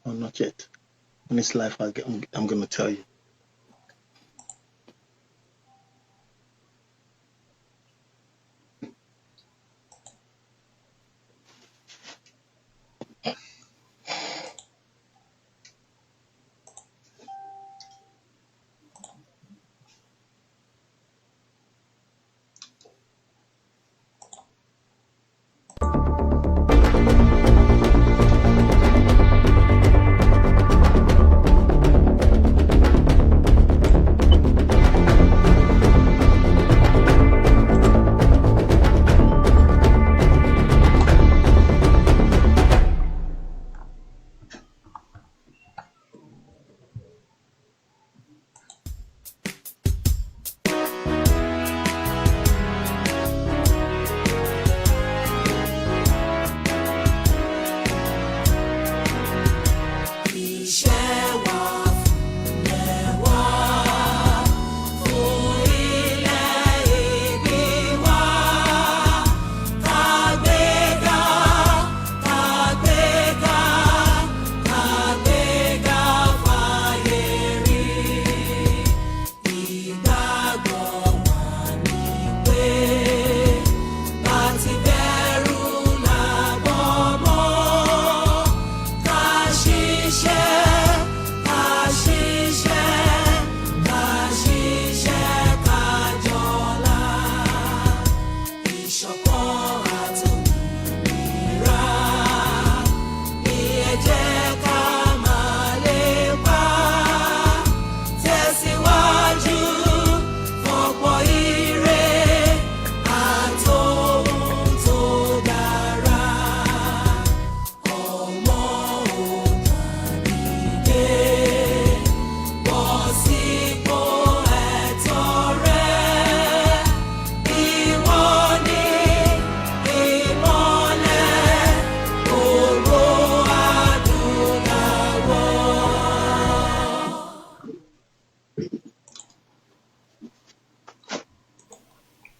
or not yet? When it's live, I'm going to tell you.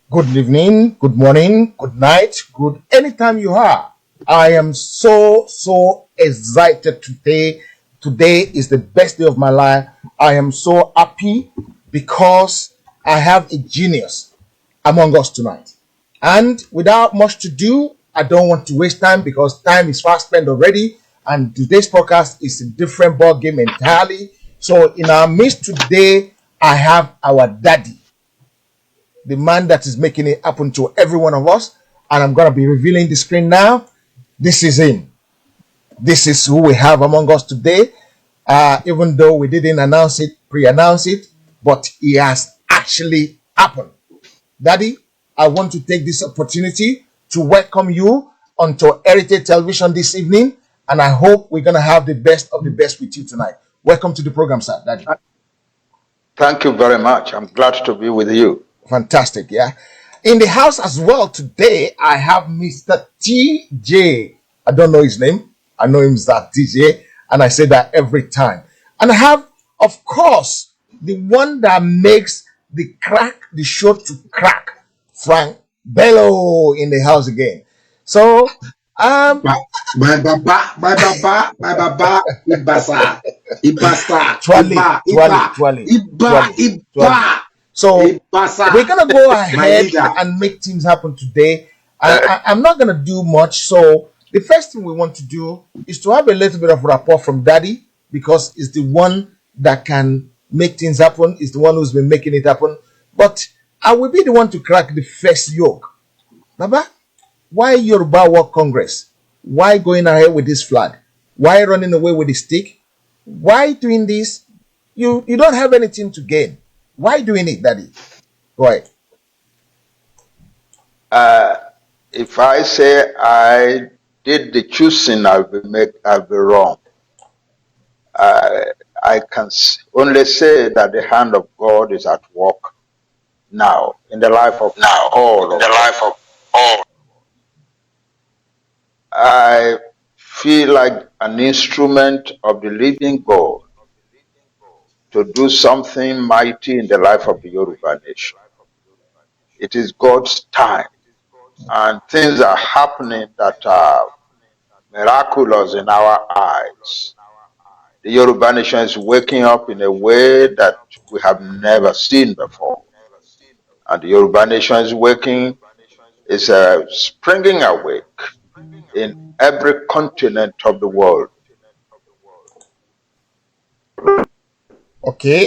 Good evening, good morning, good night, good anytime you are. I am so excited today. Today is the best day of my life. I am so happy because I have a genius among us tonight. And without much to do, I don't want to waste time because time is fast spent already. And today's podcast is a different ball game entirely. So in our midst today, I have our daddy, the man that is making it happen to every one of us. And I'm going to be revealing the screen now. This is him. This is who we have among us today. Even though we didn't pre-announce it, but he has actually happened. Daddy, I want to take this opportunity to welcome you onto Heritage Television this evening. And I hope we're going to have the best of the best with you tonight. Welcome to the program, sir, Daddy. Thank you very much. I'm glad to be with you. Fantastic, yeah. In the house as well today, I have Mr. TJ. I don't know his name. I know him as that TJ, and I say that every time. And I have, of course, the one that makes the show to crack, Frank Bello, in the house again. So, my baba, Ibasa. So we're going to go ahead and make things happen today. I'm not going to do much. So the first thing we want to do is to have a little bit of rapport from Daddy, because it's the one that can make things happen. It's the one who's been making it happen. But I will be the one to crack the first yoke. Baba, why Yoruba World Congress? Why going ahead with this flag? Why running away with the stick? Why doing this? You don't have anything to gain. Why doing it, Daddy? Go ahead. If I say I did the choosing, I'll be wrong. I can only say that the hand of God is at work now in the life of all. I feel like an instrument of the living God to do something mighty in the life of the Yoruba nation. It is God's time, and things are happening that are miraculous in our eyes. The Yoruba nation is waking up in a way that we have never seen before. And the Yoruba nation is springing awake in every continent of the world. Okay.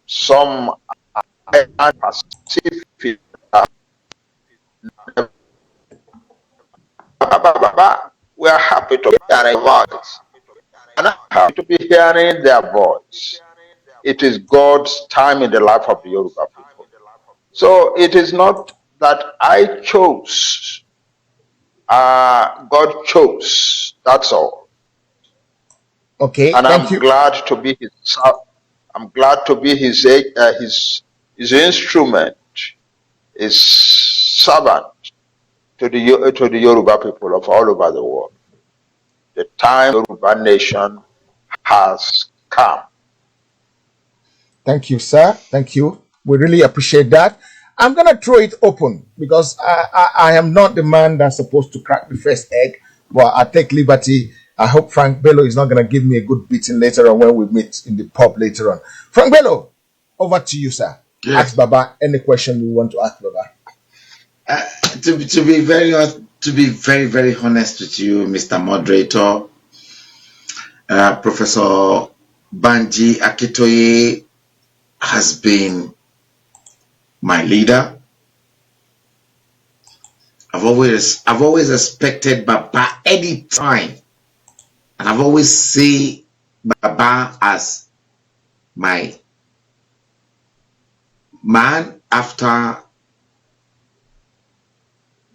Some Pacific, we are happy to be hearing voice. And I'm happy to be hearing their voice. It is God's time in the life of the Yoruba people. So it is not that I chose. God chose. That's all. Okay. And Thank you. glad to be his. I'm glad to be his instrument, his servant to the Yoruba people of all over the world. The time of the Yoruba nation has come. Thank you, sir. Thank you. We really appreciate that. I'm going to throw it open because I am not the man that's supposed to crack the first egg, but I take liberty. I hope Frank Bello is not going to give me a good beating later on when we meet in the pub later on. Frank Bello, over to you, sir. Yes. Ask Baba any question you want to ask Baba. To be very, very honest with you, Mr. Moderator, Professor Banji AKINTOYE has been my leader. I've always respected Baba any time, and I've always seen Baba as my man after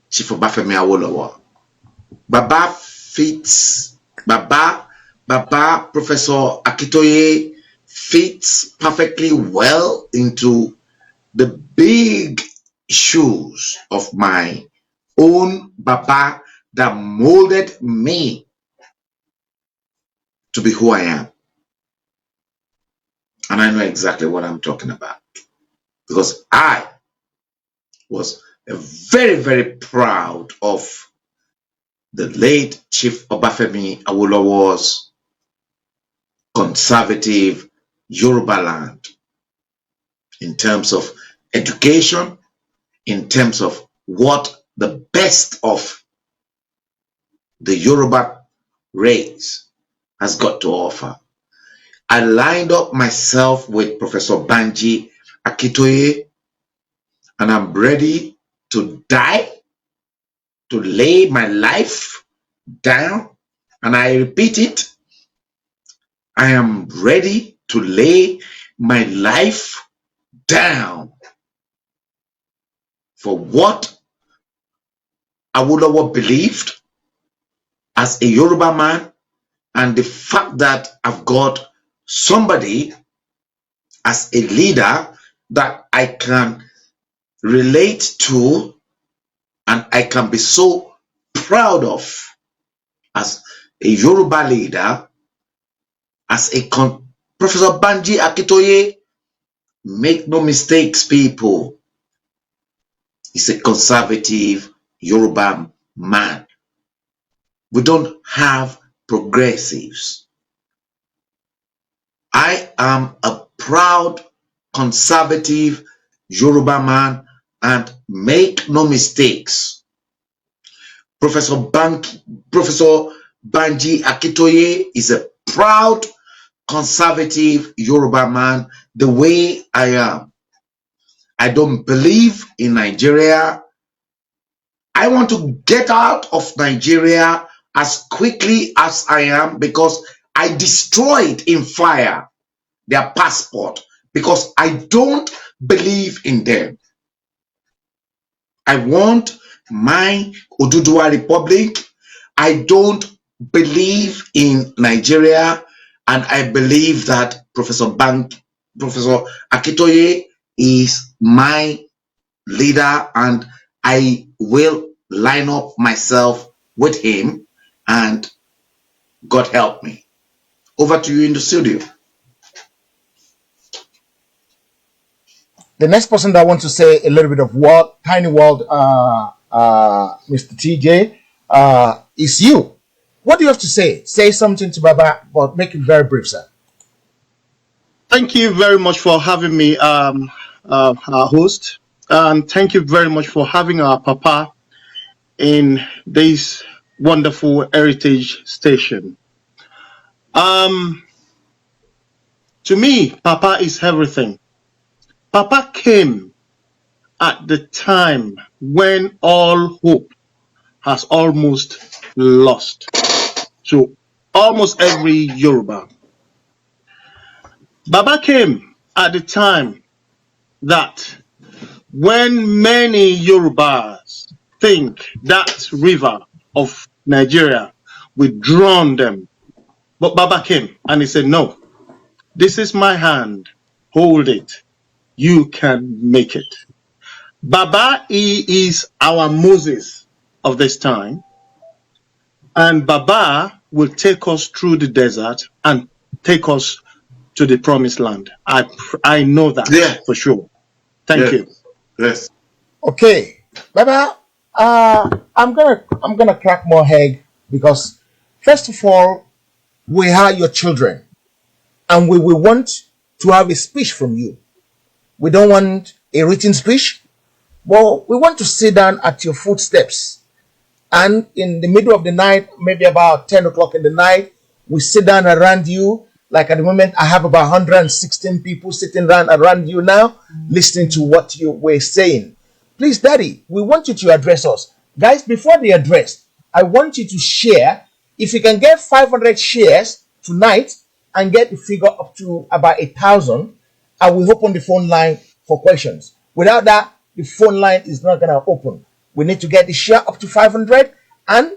Chief Obafemi Awolowo. Baba fits Professor AKINTOYE fits perfectly well into the big shoes of my own Baba that molded me to be who I am. And I know exactly what I'm talking about, because I was very, very proud of the late Chief Obafemi Awolowo's conservative Yoruba land in terms of education, in terms of what the best of the Yoruba race has got to offer. I lined up myself with Professor Banji AKINTOYE, and I'm ready to die, to lay my life down. And I repeat it, I am ready to lay my life down for what Awolowo believed as a Yoruba man, and the fact that I've got somebody as a leader that I can relate to and I can be so proud of as a Yoruba leader, as a Professor Banji AKINTOYE. Make no mistakes, people. He's a conservative Yoruba man. We don't have progressives. I am a proud conservative Yoruba man, and make no mistakes. Professor Banji AKINTOYE is a proud conservative Yoruba man, the way I am. I don't believe in Nigeria. I want to get out of Nigeria as quickly as I am, because I destroyed in fire their passport, because I don't believe in them. I want my Oduduwa Republic. I don't believe in Nigeria, and I believe that Professor AKINTOYE is my leader, and I will line up myself with him, and God help me. Over to you in the studio. The next person that wants to say a little bit of tiny world Mr. TJ, is you. What do you have to say? Say something to Baba, but make it very brief, sir. Thank you very much for having me, our host. And thank you very much for having our Papa in this wonderful heritage station. Um, to me, Papa is everything. Papa came at the time when all hope has almost lost to almost every Yoruba. Baba came at the time that when many Yorubas think that river of Nigeria will drown them, but Baba came and he said, no, this is my hand, hold it, you can make it. Baba, he is our Moses of this time, and Baba will take us through the desert and take us to the promised land. I know that for sure. Thank you. Yes. Okay, Baba, I'm gonna crack more egg because first of all, we are your children, and we will want to have a speech from you. We don't want a written speech. Well, we want to sit down at your footsteps. And in the middle of the night, maybe about 10 o'clock in the night, we sit down around you. Like at the moment, I have about 116 people sitting around you now, listening to what you were saying. Please, Daddy, we want you to address us. Guys, before the address, I want you to share. If you can get 500 shares tonight and get the figure up to about 1,000, I will open the phone line for questions. Without that, the phone line is not going to open. We need to get the share up to 500 and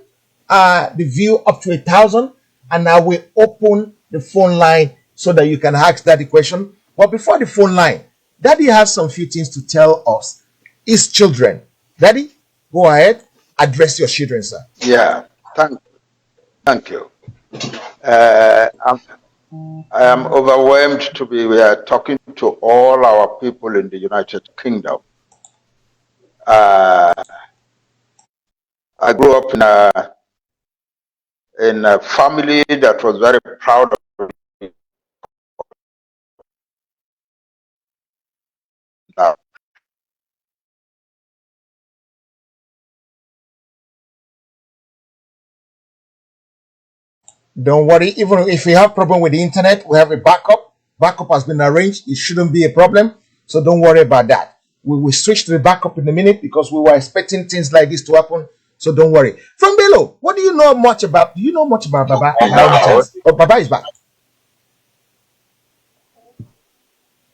the view up to 1,000, and I will open the phone line so that you can ask Daddy question. But before the phone line, Daddy has some few things to tell us. His children. Daddy, go ahead, address your children, sir. Yeah, thank you. I am overwhelmed to be talking to all our people in the United Kingdom. I grew up in a family that was very proud of me. Don't worry, even if you have problem with the internet, we have a backup. Backup has been arranged. It shouldn't be a problem. So don't worry about that. We will switch to the backup in a minute because we were expecting things like this to happen. So don't worry. From Bello, what do you know much about? Do you know much about Baba? Oh, Baba is back.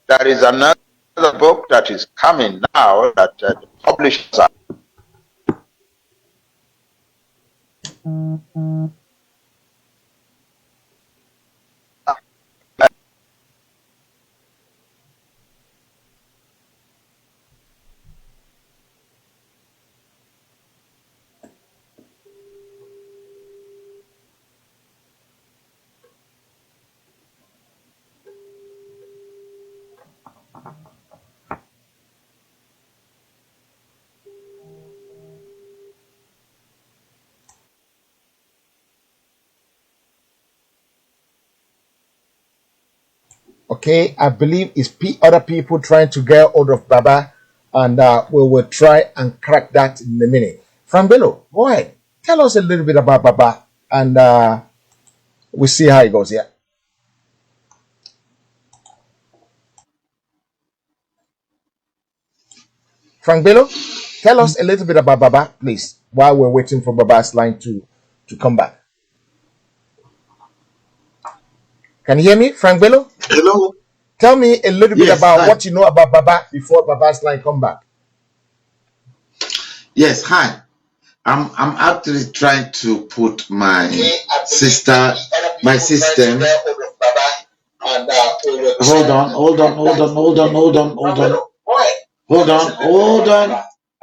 There is another book that is coming now that the publishers are. Okay, I believe it's other people trying to get hold of Baba, and we will try and crack that in a minute. From Bello, go ahead. Tell us a little bit about Baba, and we'll see how it goes. Yeah. Frank Bello, tell us a little bit about Baba, please, while we're waiting for Baba's line to come back. Can you hear me, Frank Bello? Hello. Tell me a little bit about what you know about Baba before Baba's line come back. Yes, hi. I'm actually trying to put my system. Hold on.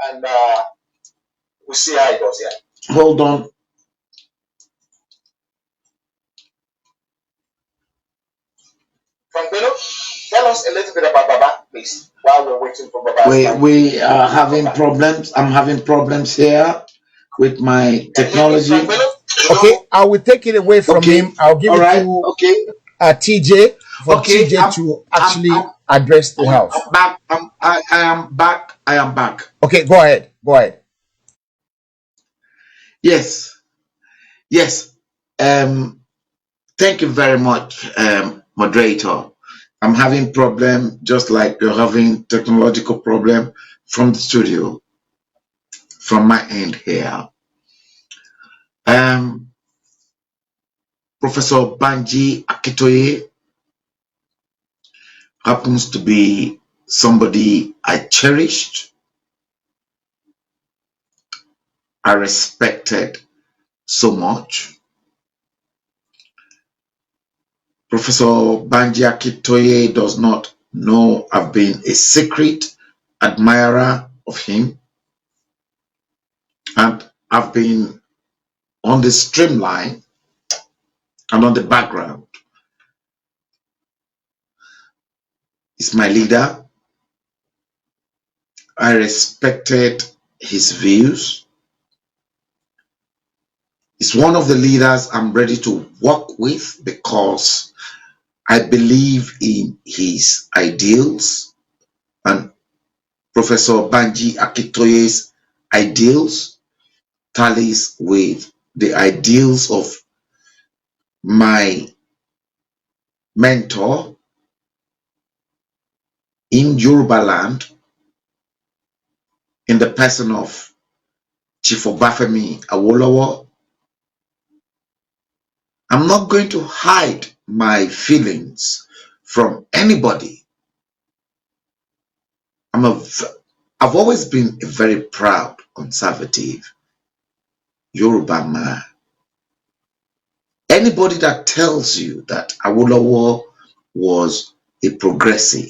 And we'll see how it goes. Yeah. Hold on. Frank, tell us a little bit about Baba, please, while we're waiting for Baba. We are having problems. I'm having problems here with my technology. Okay, I will take it away from him. I'll give it to TJ for TJ to actually address the house. I'm back. I am back. I am back. Okay, go ahead. Go ahead. Yes. Yes. Thank you very much, moderator. I'm having problem just like you're having technological problem from the studio, from my end here. Professor Banji AKINTOYE happens to be somebody I cherished, I respected so much. Professor Banji AKINTOYE does not know I've been a secret admirer of him, and I've been on the streamline and on the background. He's my leader. I respected his views. He's one of the leaders I'm ready to work with because I believe in his ideals, and Professor Banji AKINTOYE's ideals tallies with the ideals of my mentor in Yoruba land, in the person of Chief Obafemi Awolowo. I'm not going to hide my feelings from anybody. I've always been a very proud conservative Yoruba man. Anybody that tells you that Awolowo was a progressive,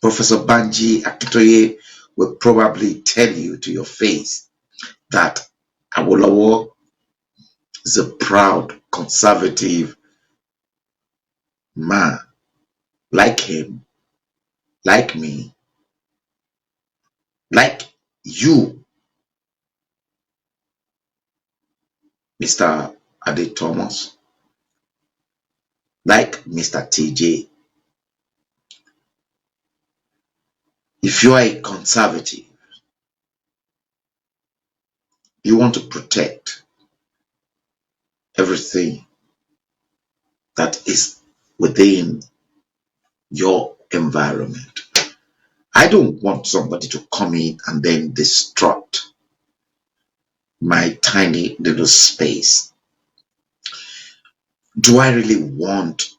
Professor Banji AKINTOYE will probably tell you to your face that Awolowo is a proud conservative man. Like him, like me, like you, Mr. Ade Thomas, like Mr. TJ. If you are a conservative, you want to protect everything that is within your environment. I don't want somebody to come in and then destruct my tiny little space. Do I really want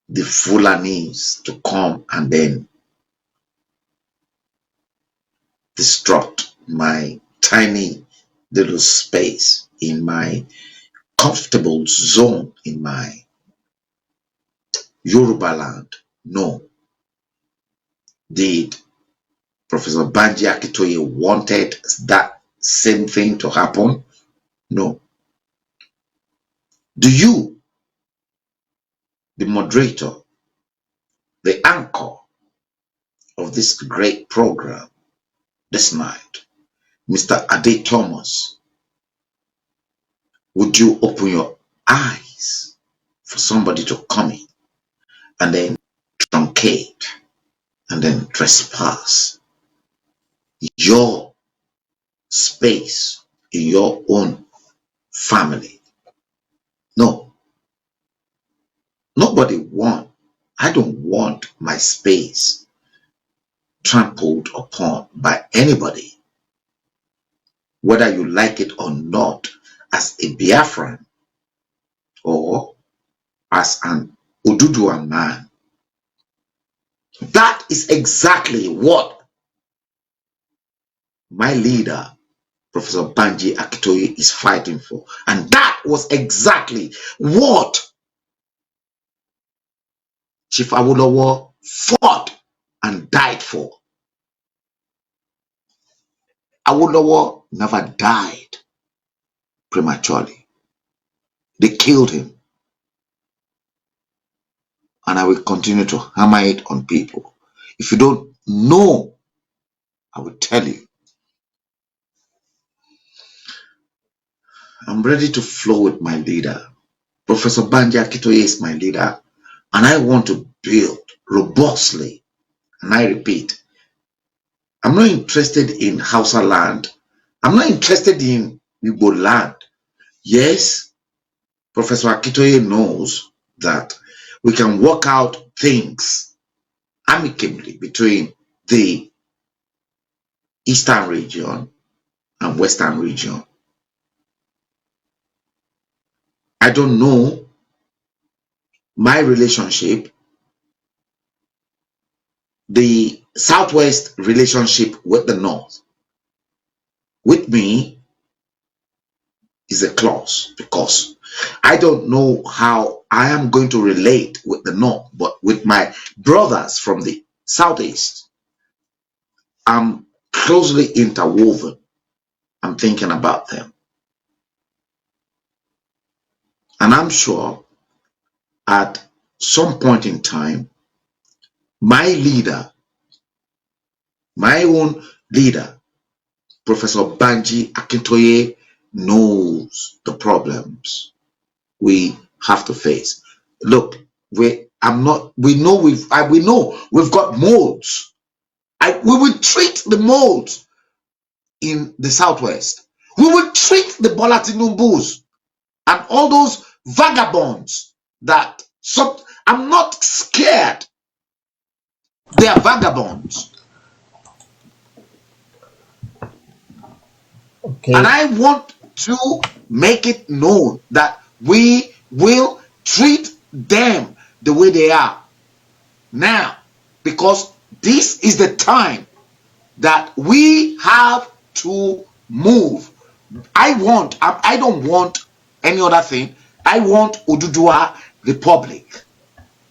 the Fulanis to come and then destruct my tiny little space in my comfortable zone in my Yoruba land? No. Did Professor Banji AKINTOYE wanted that same thing to happen? No. Do you, the moderator, the anchor of this great program this night, Mr. Ade Thomas, would you open your eyes for somebody to come in and then truncate and then trespass your space in your own family? No. Nobody want. I don't want my space trampled upon by anybody, whether you like it or not, as a Biafran or as an Oduduwa man. That is exactly what my leader, Professor Banji AKINTOYE, is fighting for. And that was exactly what Chief Awolowo fought and died for. Awolowo never died prematurely. They killed him. and I will continue to hammer it on people. If you don't know, I will tell you. I'm ready to flow with my leader. Professor BANJI AKINTOYE is my leader, and I want to build robustly. And I repeat, I'm not interested in Hausa land. I'm not interested in Igbo land. Yes, Professor AKINTOYE knows that we can work out things amicably between the Eastern region and Western region. I don't know my relationship, the Southwest relationship with the North. With me is a clause because I don't know how I am going to relate with the North, but with my brothers from the Southeast, I'm closely interwoven. I'm thinking about them. And I'm sure at some point in time, my leader, my own leader, Professor BANJI AKINTOYE, knows the problems we have to face. Look, we know we've got molds. We will treat the molds in the Southwest. We will treat the Bola Tinubus and all those vagabonds that I'm not scared. They are vagabonds. Okay. And I want to make it known that we will treat them the way they are now, because this is the time that we have to move. I don't want any other thing. I want Oduduwa Republic.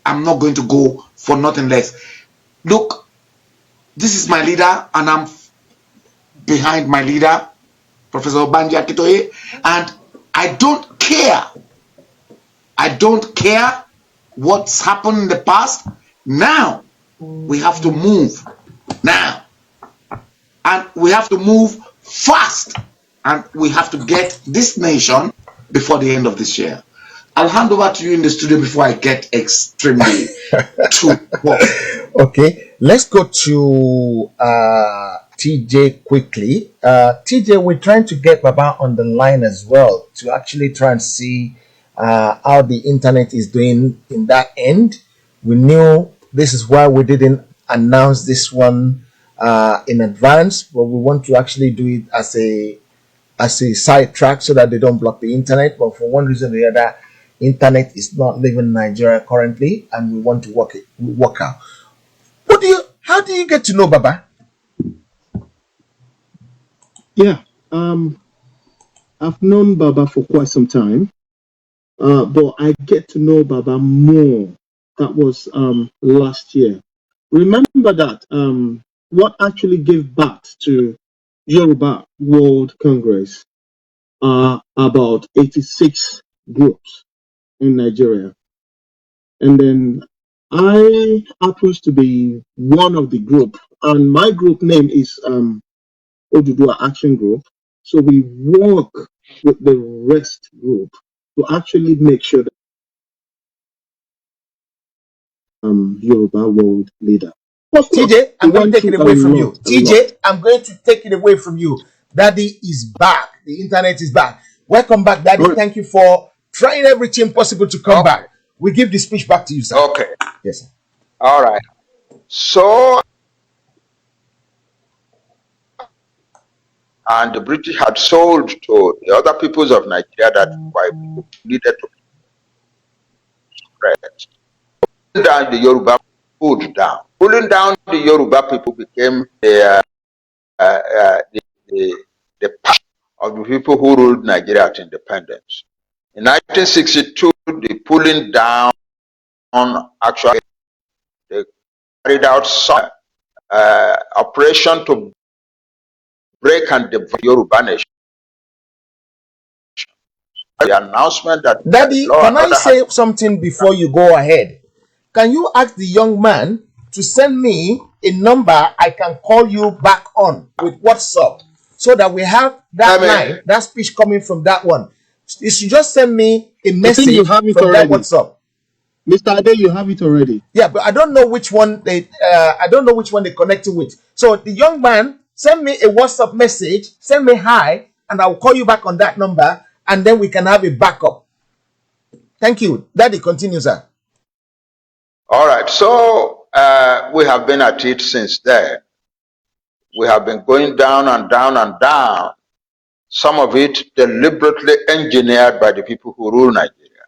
I'm not going to go for nothing less. Look, this is my leader, and I'm behind my leader, Professor BANJI AKINTOYE, and I don't care. I don't care what's happened in the past. Now we have to move. Now. And we have to move fast. And we have to get this nation before the end of this year. I'll hand over to you in the studio before I get extremely too rough. Okay, let's go to TJ quickly. TJ, we're trying to get Baba on the line as well to actually try and see how the internet is doing in that end. We knew this is why we didn't announce this one in advance, but we want to actually do it as a side track so that they don't block the internet. But for one reason or the other, internet is not living in Nigeria currently, and we want to work out. How do you get to know Baba? Yeah, I've known Baba for quite some time, but I get to know Baba more. That was last year. Remember that what actually gave birth to Yoruba World Congress are about 86 groups in Nigeria. And then I happen to be one of the group, and my group name is Oduduwa Action Group. So we work with the rest group to actually make sure that Yoruba world leader. TJ, I'm going to take it away from you. TJ, I'm going to take it away from you. Daddy is back. The internet is back. Welcome back, Daddy. Good. Thank you for trying everything possible to come back. We give the speech back to you, sir. Okay. Yes, sir. All right. So, and the British had sold to the other peoples of Nigeria that we needed to spread. Down the Yoruba, pulled down. Pulling down the Yoruba people became the part of the people who ruled Nigeria at independence. In 1962, the pulling down actually they carried out some operation to break and divide Yoruba nation. The announcement that Daddy, can I say something before you go ahead? can you ask the young man to send me a number I can call you back on with WhatsApp, so that we have that line, that speech coming from that one. You should just send me a I think you message have it from that already. WhatsApp. Mr. Ade, you have it already. Yeah, but I don't know which one they connected with. So the young man, send me a WhatsApp message, send me hi, and I'll call you back on that number, and then we can have a backup. Thank you. Daddy, continue, sir. All right. So we have been at it since then. We have been going down and down and down. Some of it deliberately engineered by the people who rule Nigeria.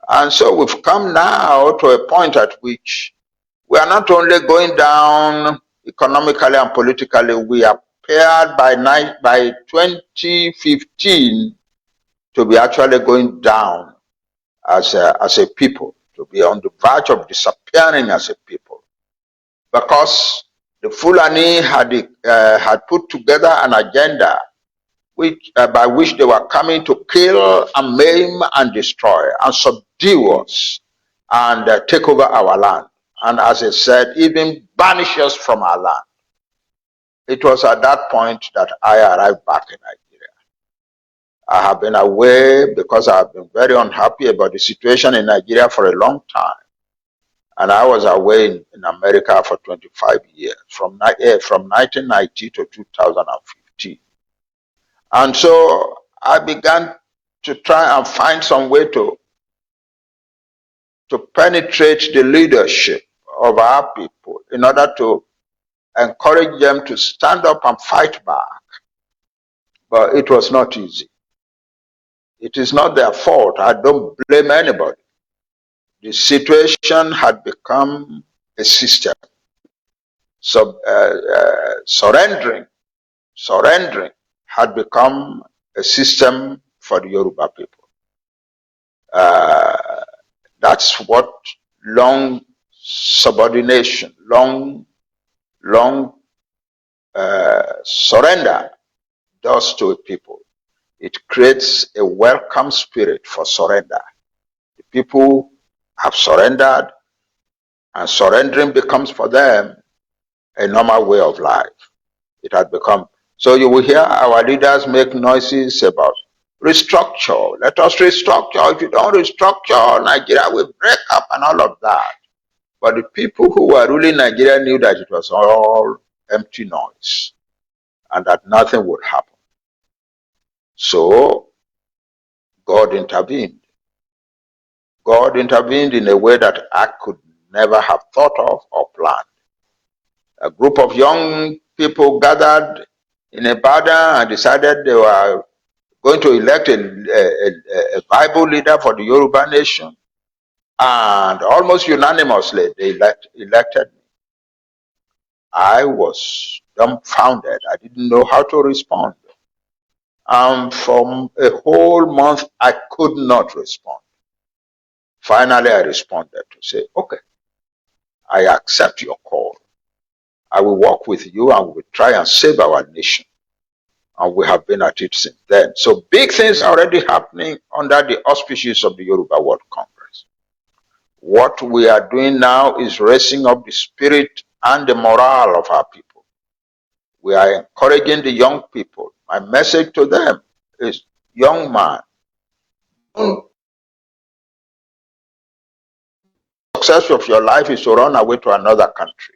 And so we've come now to a point at which we are not only going down economically and politically, we appeared by 2015 to be actually going down as a people, to be on the verge of disappearing as a people, because the Fulani had put together an agenda by which they were coming to kill and maim and destroy and subdue us and take over our land. And as I said, even banish us from our land. It was at that point that I arrived back in Nigeria. I have been away because I have been very unhappy about the situation in Nigeria for a long time. And I was away in America for 25 years, from 1990 to 2015. And so I began to try and find some way to penetrate the leadership of our people in order to encourage them to stand up and fight back. But it was not easy. It is not their fault. I don't blame anybody. The situation had become a system. So surrendering had become a system for the Yoruba people. That's what long subordination, long surrender does to a people. It creates a welcome spirit for surrender. The people have surrendered, and surrendering becomes for them a normal way of life. It had become. So you will hear our leaders make noises about restructure. Let us restructure. If you don't restructure, Nigeria will break up and all of that. But the people who were ruling Nigeria knew that it was all empty noise and that nothing would happen. So God intervened. God intervened in a way that I could never have thought of or planned. A group of young people gathered in Ibadan and decided they were going to elect a Bible leader for the Yoruba nation. And almost unanimously, they elected me. I was dumbfounded. I didn't know how to respond. And from a whole month, I could not respond. Finally, I responded to say, okay, I accept your call. I will work with you and we will try and save our nation. And we have been at it since then. So big things are already happening under the auspices of the Yoruba World Congress. What we are doing now is raising up the spirit and the morale of our people. We are encouraging the young people. My message to them is, young man, the success of your life is to run away to another country.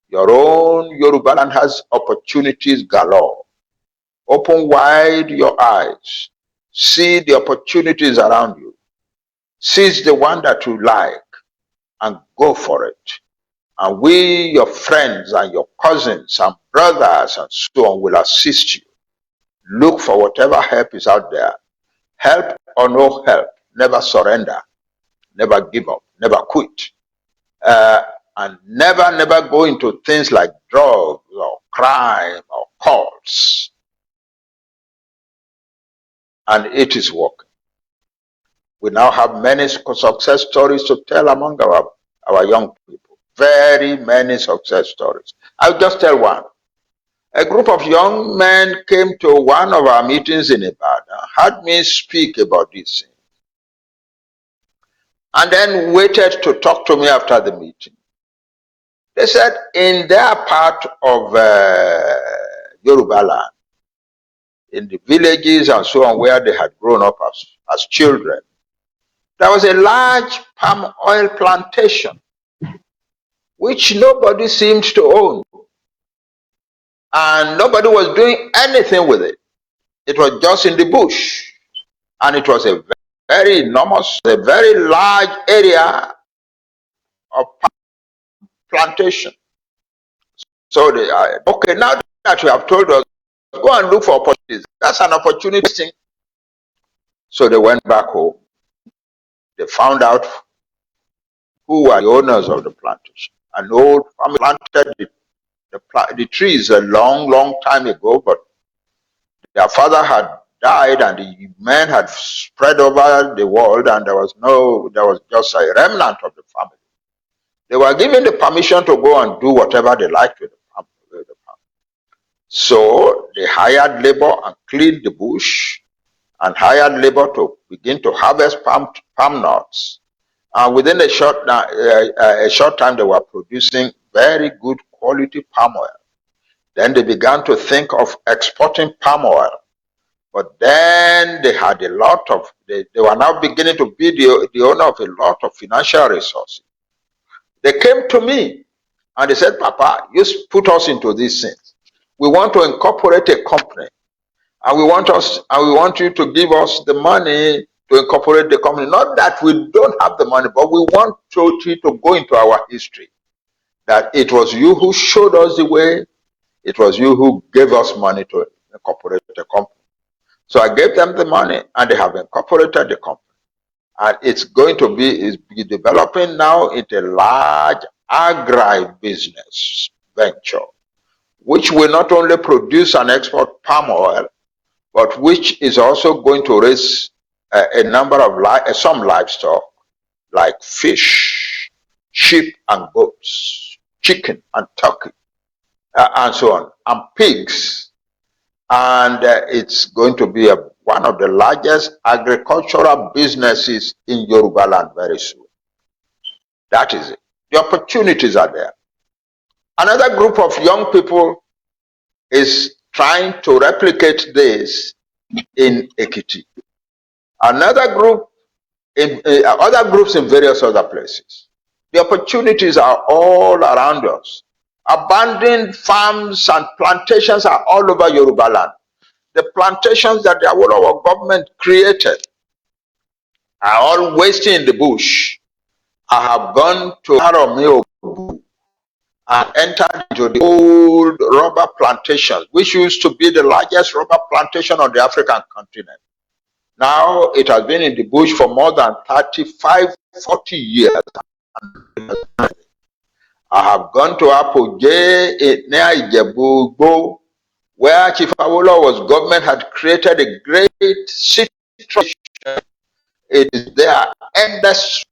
Your own Yoruba land has opportunities galore. Open wide your eyes. See the opportunities around you. Seize the one that you like and go for it. And we, your friends and your cousins and brothers and so on, will assist you. Look for whatever help is out there. Help or no help, never surrender, never give up, never quit. And never go into things like drugs or crime or cults. And it is working. We now have many success stories to tell among our young people. Very many success stories. I'll just tell one. A group of young men came to one of our meetings in Ibadan, had me speak about this thing. and then waited to talk to me after the meeting. They said in their part of Yoruba land, in the villages and so on where they had grown up as children, there was a large palm oil plantation which nobody seemed to own, and nobody was doing anything with it. It was just in the bush, and it was a very enormous, a very large area of plantation. So they are, okay, now that you have told us, go and look for opportunities. That's an opportunity. So they went back home. They found out who were the owners of the plantation. An old family planted the trees a long, long time ago, but their father had died and the men had spread over the world, and there was just a remnant of the family. They were given the permission to go and do whatever they liked with the farm. So they hired labor and cleaned the bush, and hired labor to begin to harvest palm nuts. And within a short time, they were producing very good quality palm oil. Then they began to think of exporting palm oil. But then they had a lot of, they were now beginning to be the owner of a lot of financial resources. They came to me and they said, Papa, you put us into these things. We want to incorporate a company, and we want you to give us the money to incorporate the company. Not that we don't have the money, but we want you to go into our history. That it was you who showed us the way, it was you who gave us money to incorporate the company. So I gave them the money, and they have incorporated the company. And it's going to be developing now into a large agribusiness venture, which will not only produce and export palm oil, but which is also going to raise a number of some livestock like fish, sheep and goats, chicken and turkey, and so on, and pigs. And it's going to be one of the largest agricultural businesses in Yoruba land very soon. That is it. The opportunities are there. Another group of young people is trying to replicate this in Ekiti. Another group, other groups in various other places. The opportunities are all around us. Abandoned farms and plantations are all over Yoruba land. The plantations that the Awolowo government created are all wasting in the bush. I have gone to Aromeo and entered into the old rubber plantations, which used to be the largest rubber plantation on the African continent. Now it has been in the bush for more than 35, 40 years. I have gone to Apoje near Ijebu, where Chief Awolowo's government had created a great citrus. It is there, endless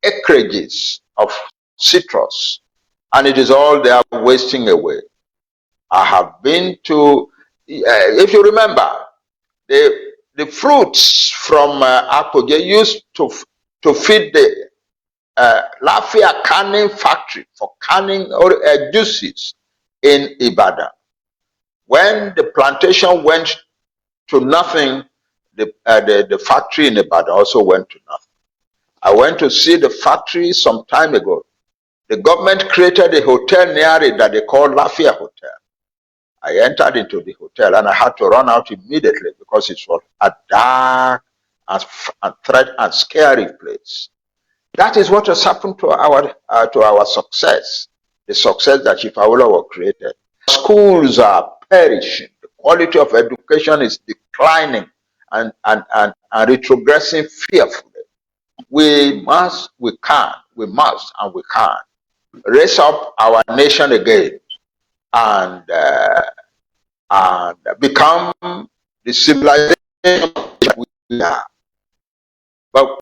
acreages of citrus, and it is all there wasting away. I have been to, if you remember, the fruits from Apoje used to feed the Lafia canning factory for canning juices in Ibadan. When the plantation went to nothing, the factory in Ibadan also went to nothing. I went to see the factory some time ago. The government created a hotel near it that they call Lafia Hotel. I entered into the hotel and I had to run out immediately because it was a dark and threat and scary place. That is what has happened to our success, the success that Chief Awolowo created. Schools are perishing. The quality of education is declining and retrogressing fearfully. We must and we can raise up our nation again and become the civilization we are. But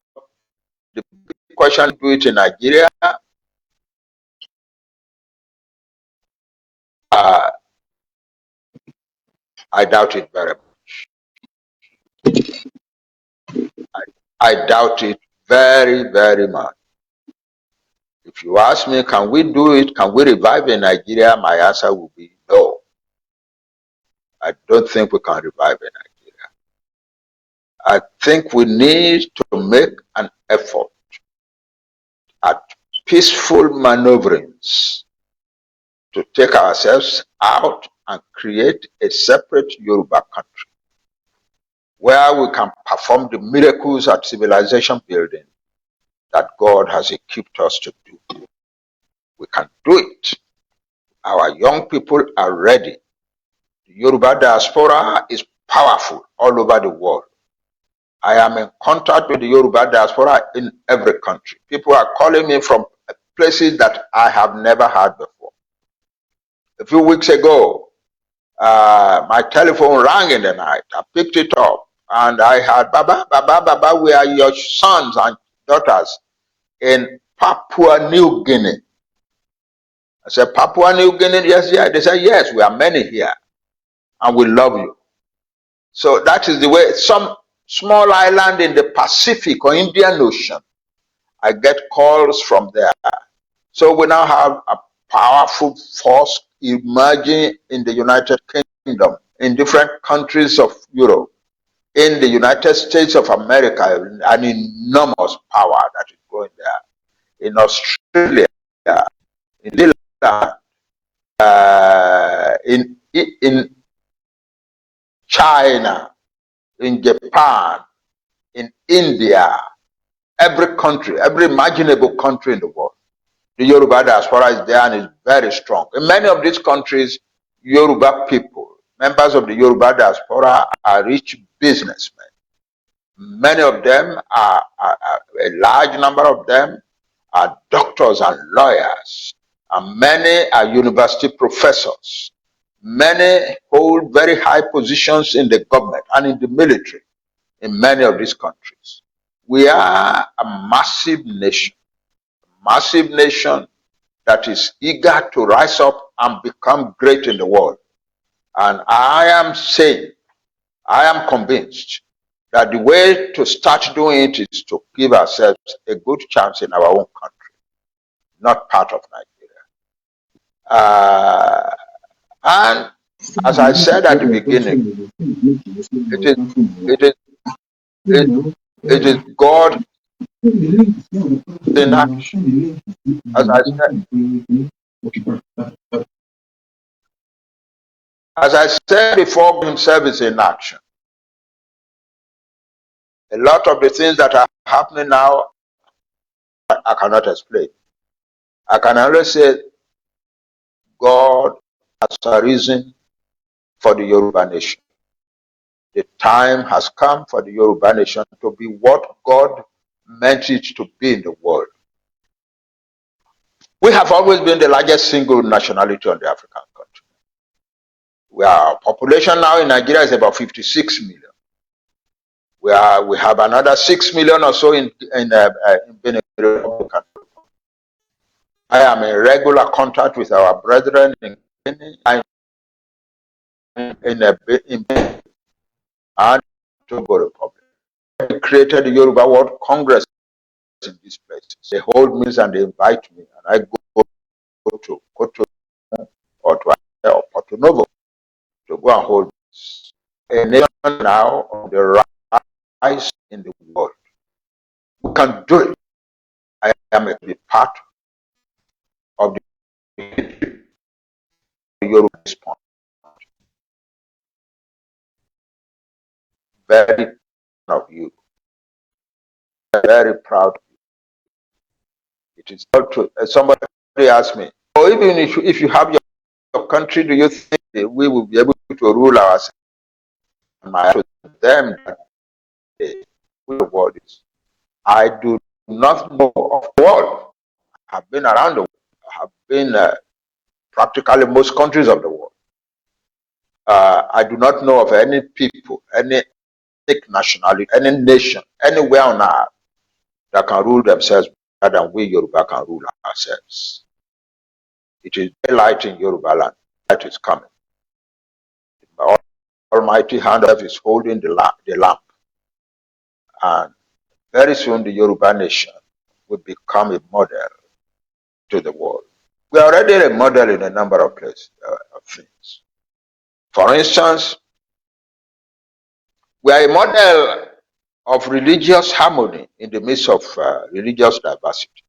the big question, do it in Nigeria? I doubt it very much. I doubt it very, very much. If you ask me, can we do it? Can we revive in Nigeria? My answer will be no. I don't think we can revive in Nigeria. I think we need to make an effort at peaceful maneuverings to take ourselves out and create a separate Yoruba country where we can perform the miracles at civilization building that God has equipped us to do. We can do it. Our young people are ready. The Yoruba diaspora is powerful all over the world. I am in contact with the Yoruba diaspora in every country. People are calling me from places that I have never heard before. A few weeks ago, my telephone rang in the night. I picked it up and I heard, Baba, Baba, Baba, we are your sons and daughters in Papua New Guinea. I said, Papua New Guinea? Yes, yeah. They said, yes, we are many here and we love you. So that is the way. Some small island in the Pacific or Indian Ocean, I get calls from there. So we now have a powerful force emerging in the United Kingdom, in different countries of Europe, in the United States of America, an enormous power that is going there, in Australia, in New Zealand, in China, in Japan, in India, every country, every imaginable country in the world. The Yoruba diaspora is there and is very strong. In many of these countries, Yoruba people, members of the Yoruba diaspora, are rich businessmen. Many of them a large number of them are doctors and lawyers, and many are university professors. Many hold very high positions in the government and in the military in many of these countries. We are a massive nation that is eager to rise up and become great in the world. And I am saying, I am convinced that the way to start doing it is to give ourselves a good chance in our own country, not part of Nigeria. And as I said at the beginning, it is God in action. As I said before, God himself is in action. A lot of the things that are happening now, I cannot explain. I can only say God has a reason for the Yoruba nation. The time has come for the Yoruba nation to be what God meant it to be in the world. We have always been the largest single nationality on the African continent. Our population now in Nigeria is about 56 million. We have another 6 million or so in Benin Republic. I am in regular contact with our brethren in Benin in Benin and Togo Republic. We created the Yoruba World Congress in these places. They hold meetings and they invite me, and I go to Cotonou or to Porto Novo to go and hold meetings. A nation now on the rise in the world. We can do it. I am a big part of the Yoruba response. Very proud of you. Very proud of you. It is not true. Somebody asked me, oh, even if you have your country, do you think we will be able to rule ourselves? And I told them that the world is. I do not know of the world. I have been around the world. I have been practically most countries of the world. I do not know of any people, any nationality, any nation, anywhere on earth that can rule themselves better than we Yoruba can rule ourselves. It is daylight in Yoruba land. That is coming. The Almighty hand is holding the lamp. And very soon the Yoruba nation will become a model to the world. We are already a model in a number of places, of things. For instance, we are a model of religious harmony in the midst of religious diversity.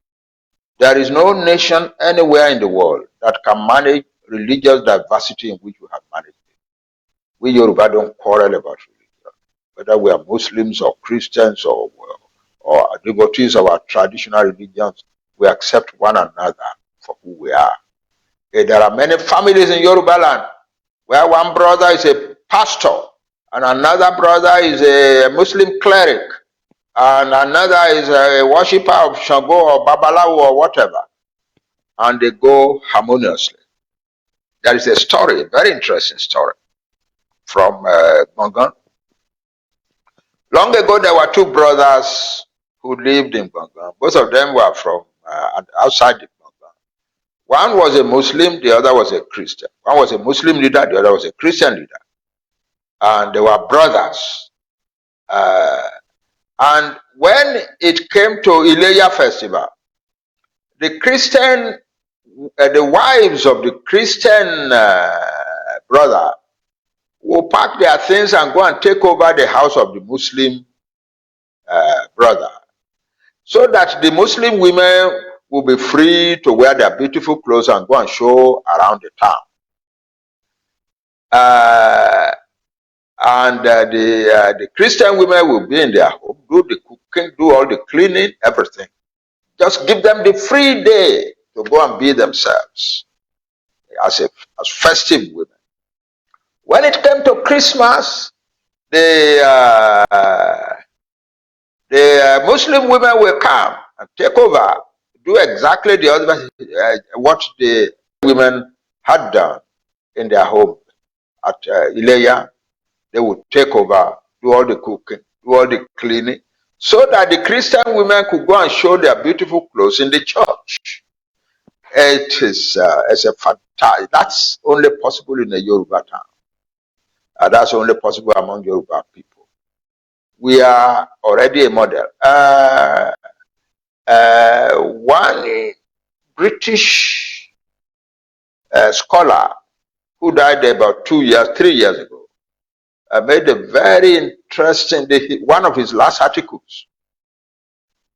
There is no nation anywhere in the world that can manage religious diversity in which we have managed it. We Yoruba don't quarrel about religion, whether we are Muslims or Christians or devotees of our traditional religions. We accept one another for who we are. There are many families in Yoruba land where one brother is a pastor and another brother is a Muslim cleric and another is a worshipper of Shango or Babalawo or whatever, and they go harmoniously. There is a story, a very interesting story from Gongan. Long ago, there were two brothers who lived in Gongan. Both of them were from outside the Gongan. One was a Muslim, the other was a Christian. One was a Muslim leader, the other was a Christian leader. And they were brothers. And when it came to Ileya festival, the Christian, the wives of the Christian brother will pack their things and go and take over the house of the Muslim brother, so that the Muslim women will be free to wear their beautiful clothes and go and show around the town. The Christian women will be in their home, do the cooking, do all the cleaning, everything. Just give them the free day to go and be themselves as festive women. When it came to Christmas, the Muslim women will come and take over, do exactly the other what the women had done in their home at Ileya. They would take over, do all the cooking, do all the cleaning, so that the Christian women could go and show their beautiful clothes in the church. It is a fantastic. That's only possible in a Yoruba town. That's only possible among Yoruba people. We are already a model. One British scholar who died about 3 years ago, made a very interesting, one of his last articles.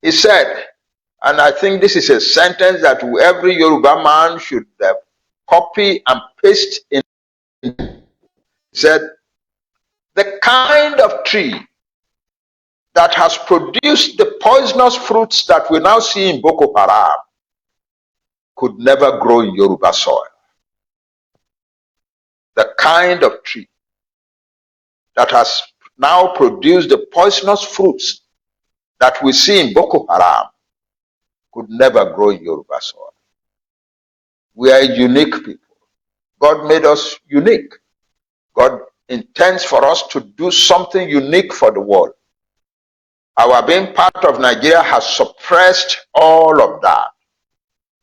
He said, and I think this is a sentence that every Yoruba man should copy and paste in. He said, the kind of tree that has produced the poisonous fruits that we now see in Boko Haram could never grow in Yoruba soil. The kind of tree that has now produced the poisonous fruits that we see in Boko Haram could never grow in Yoruba soil. We are a unique people. God made us unique. God intends for us to do something unique for the world. Our being part of Nigeria has suppressed all of that.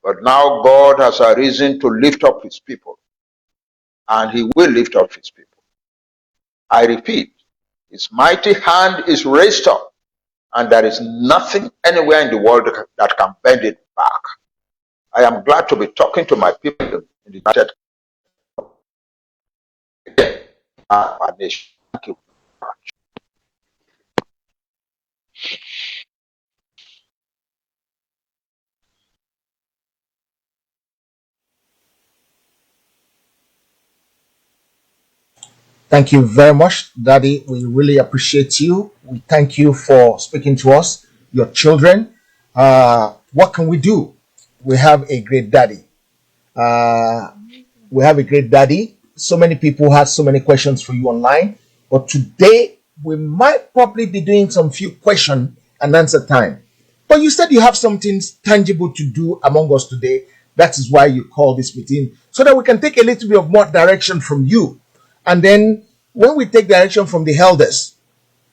But now God has arisen to lift up his people. And he will lift up his people. I repeat, his mighty hand is raised up, and there is nothing anywhere in the world that can bend it back. I am glad to be talking to my people in the United States, our nation. Thank you very much. Thank you very much, Daddy. We really appreciate you. We thank you for speaking to us, your children. What can we do? We have a great daddy. So many people had so many questions for you online, but today we might probably be doing some few question and answer time. But you said you have something tangible to do among us today. That is why you call this meeting, so that we can take a little bit of more direction from you. And then when we take direction from the elders,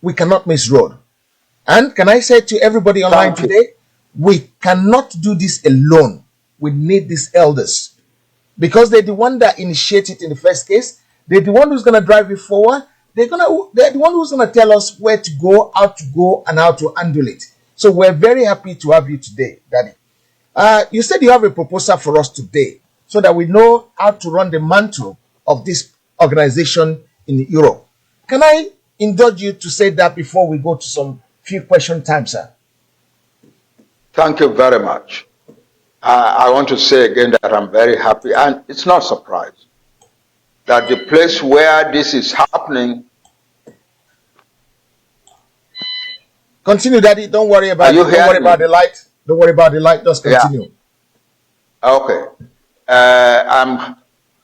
we cannot miss road. And can I say to everybody online today, we cannot do this alone. We need these elders, because they're the one that initiate it in the first case. They're the one who's going to drive it forward. They're the one who's going to tell us where to go, how to go, and how to handle it. So we're very happy to have you today, Daddy. You said you have a proposal for us today so that we know how to run the mantle of this organization in Europe. Can I indulge you to say that before we go to some few question time, sir? Thank you very much. I want to say again that I'm very happy, and it's not surprising that the place where this is happening. Continue, Daddy. Don't worry about it. Don't worry about the light. Don't worry about the light. Just continue. Yeah. Okay. I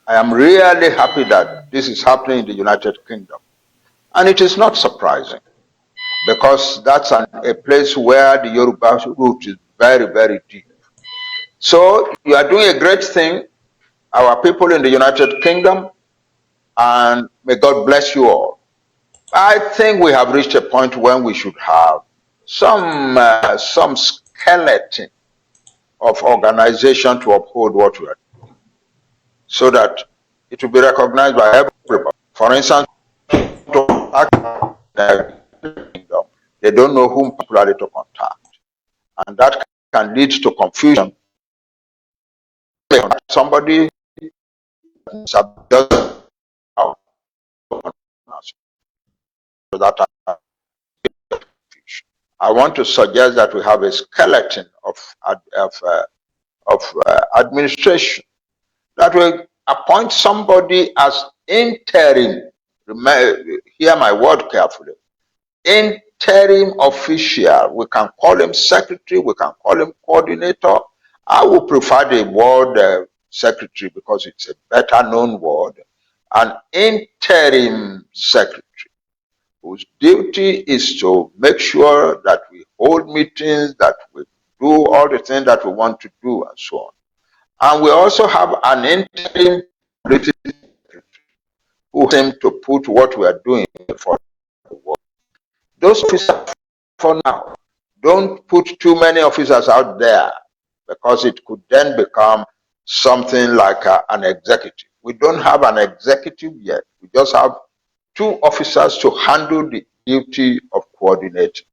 am really happy that this is happening in the United Kingdom, and it is not surprising because that's a place where the Yoruba root is very, very deep. So you are doing a great thing, our people in the United Kingdom, and may God bless you all. I think we have reached a point when we should have some skeleton of organization to uphold what we are doing, so that it will be recognized by everybody. For instance, they don't know whom particularly to contact, and that can lead to confusion. Somebody so that I want to suggest that we have a skeleton of administration, that will appoint somebody as interim. Hear my word carefully. Interim official. We can call him secretary. We can call him coordinator. I would prefer the word secretary because it's a better known word. An interim secretary, whose duty is to make sure that we hold meetings, that we do all the things that we want to do, and so on. And we also have an interim secretary who seems to put what we are doing for the world. Those officers, for now, don't put too many officers out there, because it could then become something like an executive. We don't have an executive yet. We just have 2 officers to handle the duty of coordinating.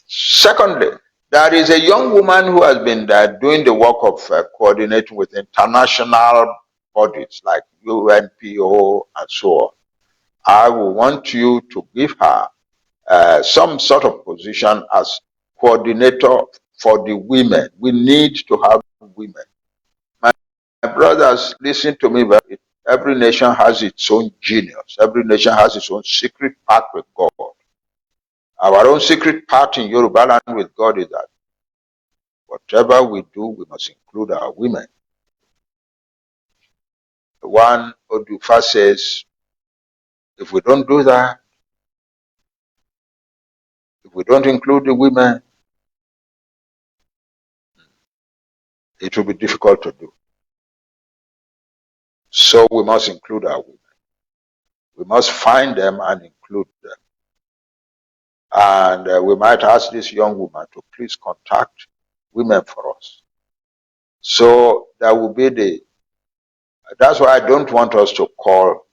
Secondly, there is a young woman who has been doing the work of coordinating with international bodies like UNPO and so on. I will want you to give her some sort of position as coordinator for the women. We need to have women. My brothers, listen to me. Every nation has its own genius. Every nation has its own secret pact with God. Our own secret pact in Yoruba land with God is that whatever we do, we must include our women. One Oduduwa says, if we don't do that, if we don't include the women, it will be difficult to do. So we must include our women. We must find them and include them. And we might ask this young woman to please contact women for us. So that will be that's why I don't want us to call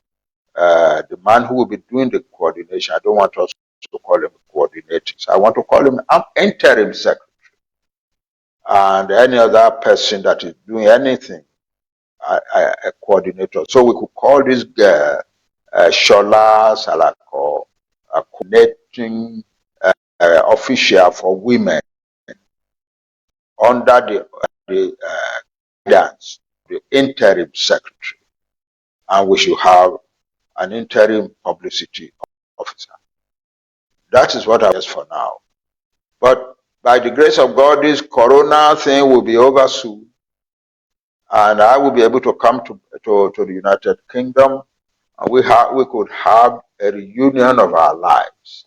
the man who will be doing the coordination. I don't want us to call him coordinating. So I want to call him an interim secretary. And any other person that is doing anything, a coordinator. So we could call this girl Shola Salako, a coordinating official for women under the guidance of the interim secretary. And we should have an interim publicity officer. That is what I have for now. But by the grace of God, this corona thing will be over soon, and I will be able to come to the United Kingdom, and we could have a reunion of our lives,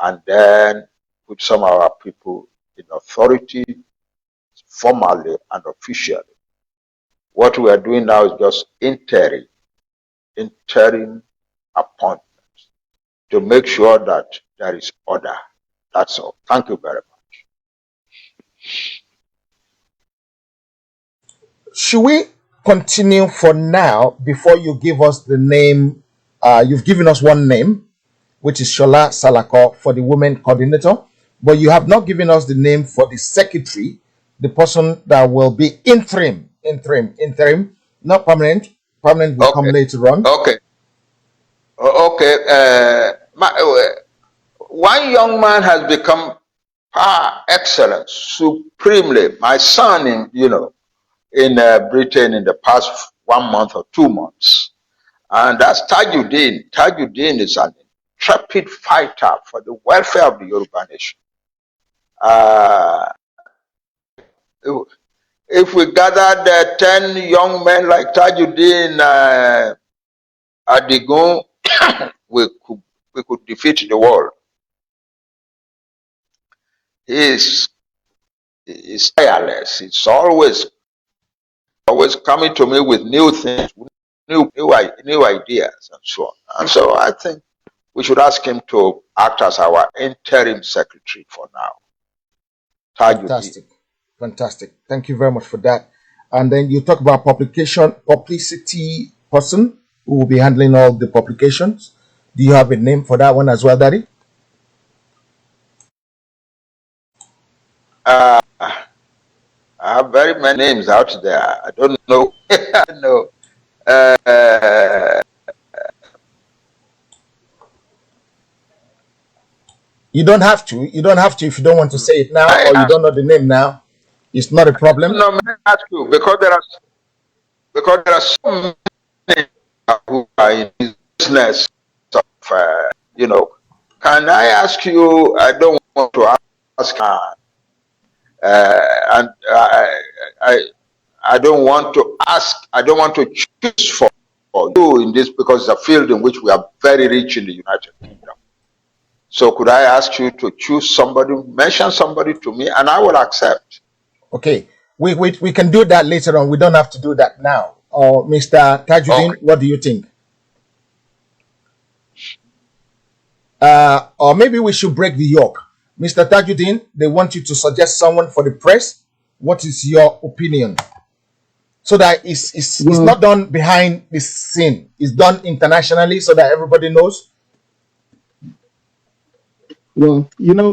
and then put some of our people in authority, formally and officially. What we are doing now is just interim appointments to make sure that there is order. That's all. Thank you very much. Should we continue for now before you give us the name? You've given us one name, which is Shola Salako for the women coordinator. but you have not given us the name for the secretary, the person that will be interim, not permanent. Permanent will come Okay. later on. Okay. One young man has become par excellence, supremely. My son, in Britain in the past 1 month or 2 months, and that's Tajuddin. Tajuddin is an intrepid fighter for the welfare of the Yoruba nation. If we gathered 10 young men like Tajuddin Adigun, we could defeat the world. He's tireless. It's always coming to me with new things, new ideas, and so on. And so I think we should ask him to act as our interim secretary for now. Fantastic. Fantastic. Thank you very much for that. And then you talk about publicity person who will be handling all the publications. Do you have a name for that one as well, Daddy? I have very many names out there. I don't know. I know. You don't have to. You don't have to if you don't want to say it now, or you don't know the name now. It's not a problem. No, may I ask you, because there are so many who are in business of, can I ask you? I don't want to ask, and I don't want to ask. I don't want to choose for you in this, because it's a field in which we are very rich in the United Kingdom. So could I ask you to choose somebody, mention somebody to me, and I will accept. Okay, we can do that later on. We don't have to do that now. Or Mr. Tajuddin, okay. What do you think? Or maybe we should break the yoke. Mr. Tajuddin, they want you to suggest someone for the press. What is your opinion? So that it's not done behind the scene. It's done internationally so that everybody knows. Well,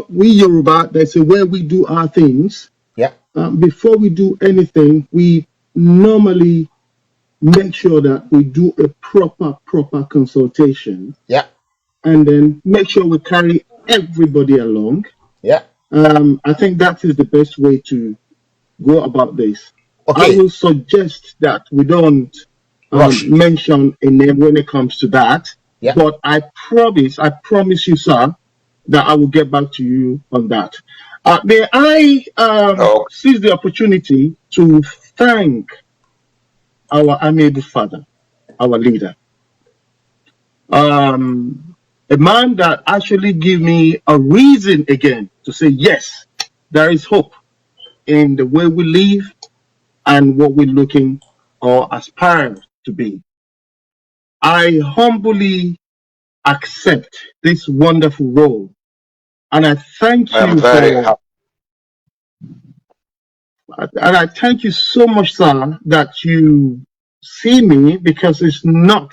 we Yoruba, there's a way we do our things. Yeah. Before we do anything, we normally make sure that we do a proper consultation. Yeah. And then make sure we carry everybody along. Yeah. I think that is the best way to go about this. Okay. I will suggest that we don't mention a name when it comes to that. Yeah. But I promise you, sir, that I will get back to you on that. May I seize the opportunity to thank our amiable father, our leader, a man that actually gave me a reason again to say, yes, there is hope in the way we live and what we're looking or aspire to be. I humbly accept this wonderful role. And I thank you and I thank you so much, sir, that you see me, because it's not,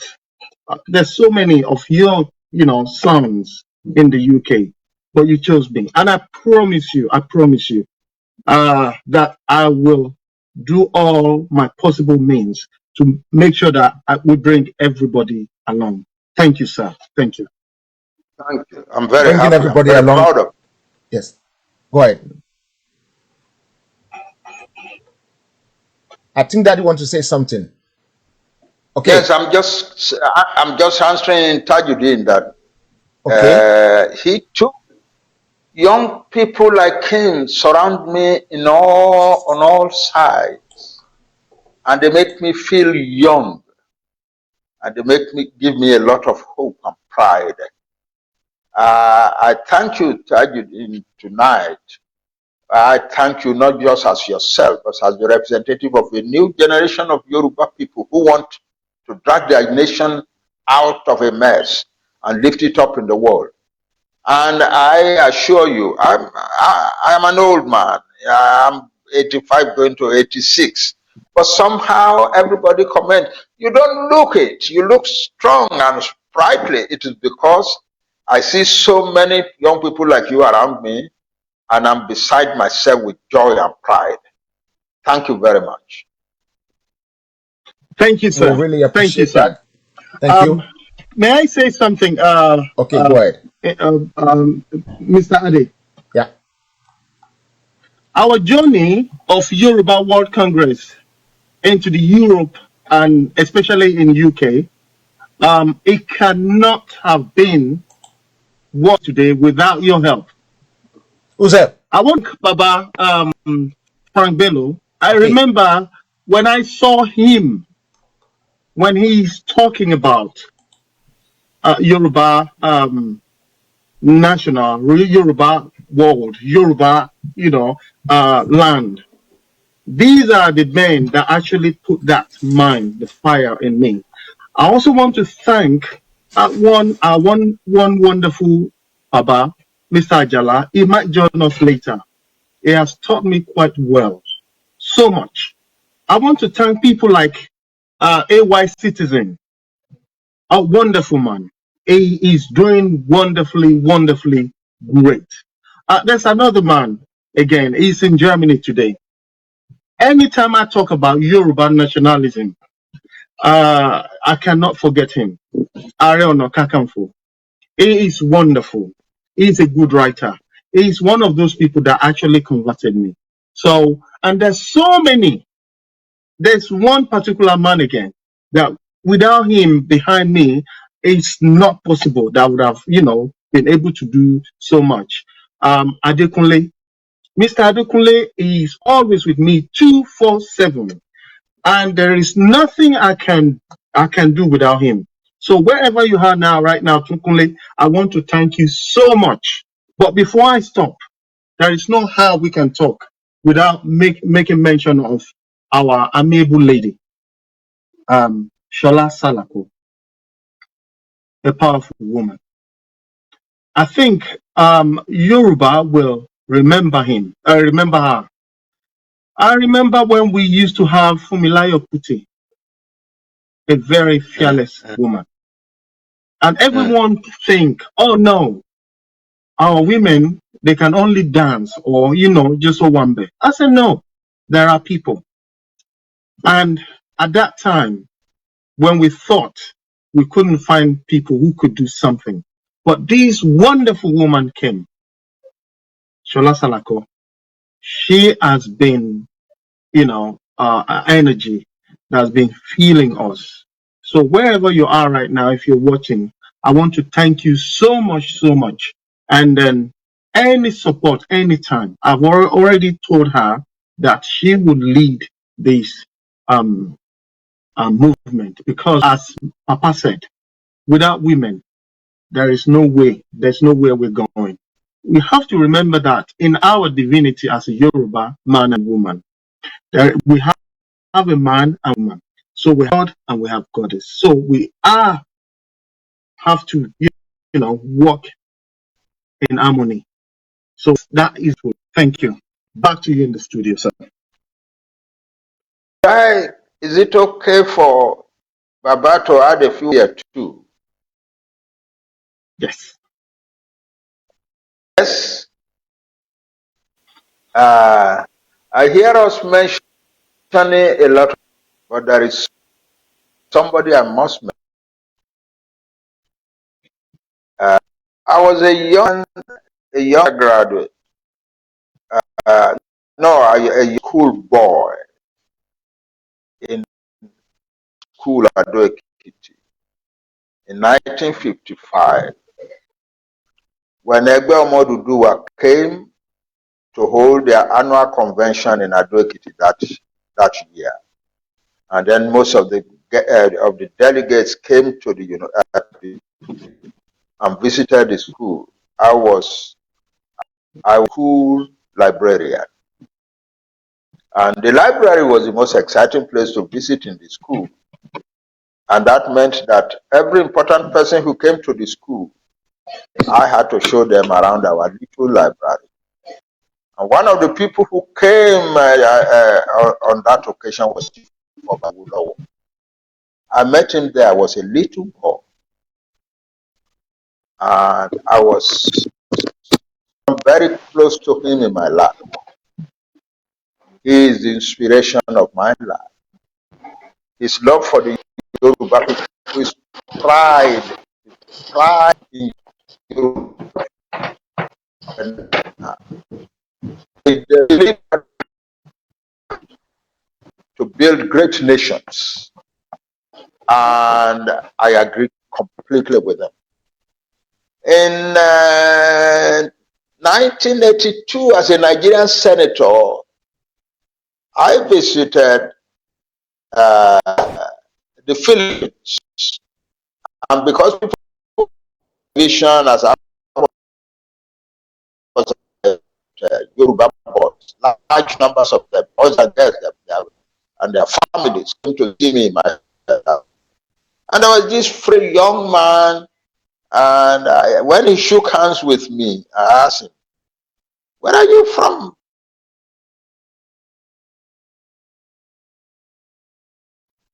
there's so many of your, sons in the UK, but you chose me. And I promise you, that I will do all my possible means to make sure that we bring everybody along. Thank you, sir. Thank you. Thank you. I'm very happy. Everybody I'm very along. Proud of. Yes. Go ahead. I think Daddy wants to say something. Okay. Yes, I'm just answering Tajuddin that he took young people like him surround me on all sides, and they make me feel young, and they give me a lot of hope and pride. I thank you, Tajuddin, tonight. I thank you not just as yourself, but as the representative of a new generation of Yoruba people who want to drag their nation out of a mess and lift it up in the world. And I assure you, I'm an old man. I'm 85 going to 86. But somehow everybody comment, you don't look it. You look strong and sprightly. It is because I see so many young people like you around me, and I'm beside myself with joy and pride. Thank you very much. Thank you, We sir. really Thank you, appreciate sir. that. Thank you. May I say something? Okay, go ahead. Mr. Ade. Yeah. Our journey of Yoruba World Congress into the Europe and especially in UK, it cannot have been what today without your help. Who's that? I want Baba Frank Bello. I Okay. remember when I saw him when he's talking about Yoruba national, Yoruba world, Yoruba, land. These are the men that actually put that mind, the fire in me. I also want to thank one wonderful Baba, Mr. Ajala. He might join us later. He has taught me quite well, so much. I want to thank people like AY Citizen, a wonderful man. He is doing wonderfully great. There's another man, again, he's in Germany today. Anytime I talk about Yoruba nationalism, I cannot forget him. Ariona Kakamfo. He is wonderful. He's a good writer. He's one of those people that actually converted me. So, and there's so many. There's one particular man again that without him behind me, it's not possible that I would have, been able to do so much. Adekunle. Mr. Adekunle is always with me 247. And there is nothing I can do without him. So wherever you are now, right now, Tukunle, I want to thank you so much. But before I stop, there is no how we can talk without making mention of our amiable lady, Shola Salako, a powerful woman. I think Yoruba will remember her. I remember when we used to have Fumilayo Kuti, a very fearless woman. And everyone think, oh no, our women, they can only dance or, just Owambe. I said, no, there are people. And at that time, when we thought we couldn't find people who could do something, but this wonderful woman came, Shola Salako. She has been, energy that has been feeling us. So wherever you are right now, if you're watching, I want to thank you so much. And then any support, anytime. I've already told her that she would lead this movement because, as Papa said, without women, there's no way we're going. We have to remember that in our divinity as a Yoruba man and woman, we have a man and woman. So we have God and we have goddess. So we have to, work in harmony. So that is good. Thank you. Back to you in the studio, sir. Is it okay for Baba to add a few here too? Yes. Yes. I hear us mentioning a lot, but there is somebody I must mention. I was a young graduate, a cool boy in school at Ekiti in 1955 when Egbe Oduduwa came to hold their annual convention in Ado-Ekiti that year, and then most of the delegates came to the university and visited the school. I was a school librarian, and the library was the most exciting place to visit in the school, and that meant that every important person who came to the school, I had to show them around our little library. And one of the people who came on that occasion was Oduduwa. I met him there. I was a little boy, and I was very close to him in my life. He is the inspiration of my life. His love for the Yoruba people, his pride in Yoruba. And he delivered to build great nations. And I agree completely with him. In 1982, as a Nigerian senator, I visited the Philippines, and because people vision as I was Yoruba boys, large numbers of them, boys and girls, and their families came to see me in my house. And there was this free young man, and when he shook hands with me, I asked him, "Where are you from?"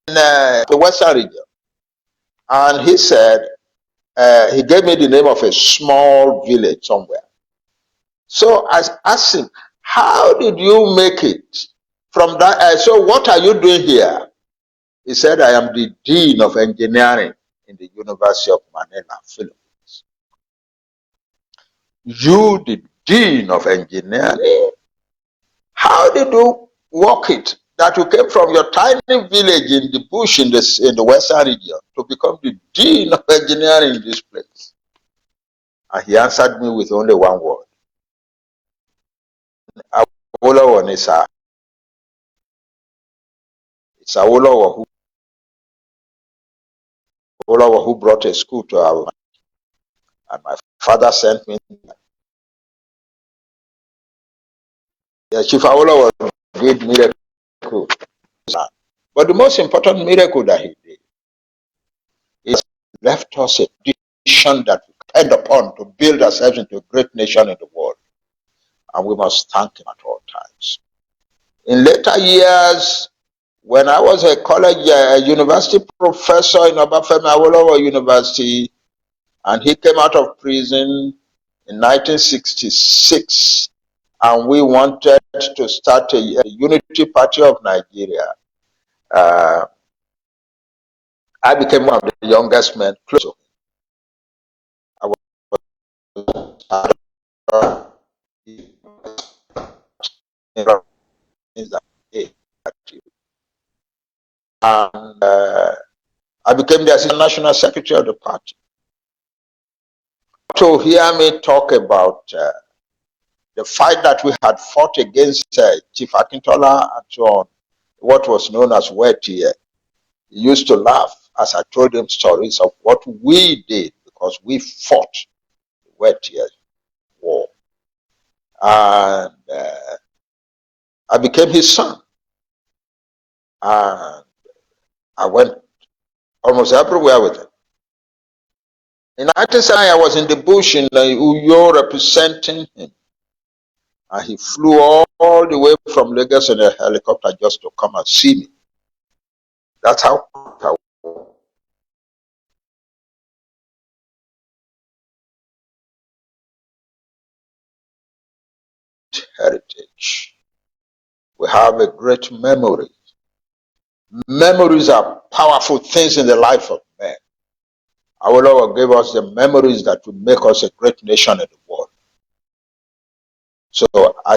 In the Western region. And he said, he gave me the name of a small village somewhere. So I asked him, "How did you make it from that? So what are you doing here?" He said, "I am the Dean of Engineering in the University of Manila, Philippines." You, the Dean of Engineering? How did you work it that you came from your tiny village in the bush in the Western region to become the Dean of Engineering in this place? And he answered me with only one word. Awolowo ni sir. It's Awolowo who brought a school to our land. And my father sent me. Chief Awolowo did miracle. But the most important miracle that he did is left us a vision that we depend upon to build ourselves into a great nation in the world. And we must thank him at all times. In later years, when I was a college, university professor in Obafemi Awolowo University, and he came out of prison in 1966, and we wanted to start a unity party of Nigeria, I became one of the youngest men close to him. I was and I became the assistant national secretary of the party. To hear me talk about the fight that we had fought against Chief Akintola and so on, what was known as YWC, he used to laugh as I told him stories of what we did because we fought the YWC war. And I became his son. And I went almost everywhere with him. In 1979, I was in the bush in Uyo representing him. And he flew all the way from Lagos in a helicopter just to come and see me. That's how I heritage. We have a great memory. Memories are powerful things in the life of man. Our Lord gave us the memories that will make us a great nation in the world. So I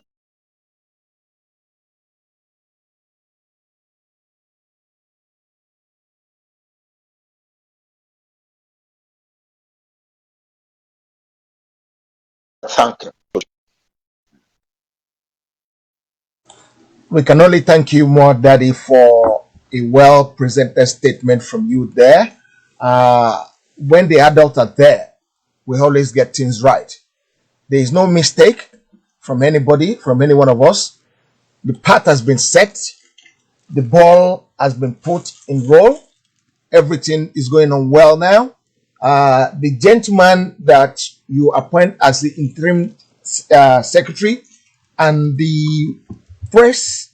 thank him. We can only thank you more, Daddy, for a well-presented statement from you there. When the adults are there, we always get things right. There is no mistake from anybody, from any one of us. The path has been set. The ball has been put in roll. Everything is going on well now. The gentleman that you appoint as the interim secretary and the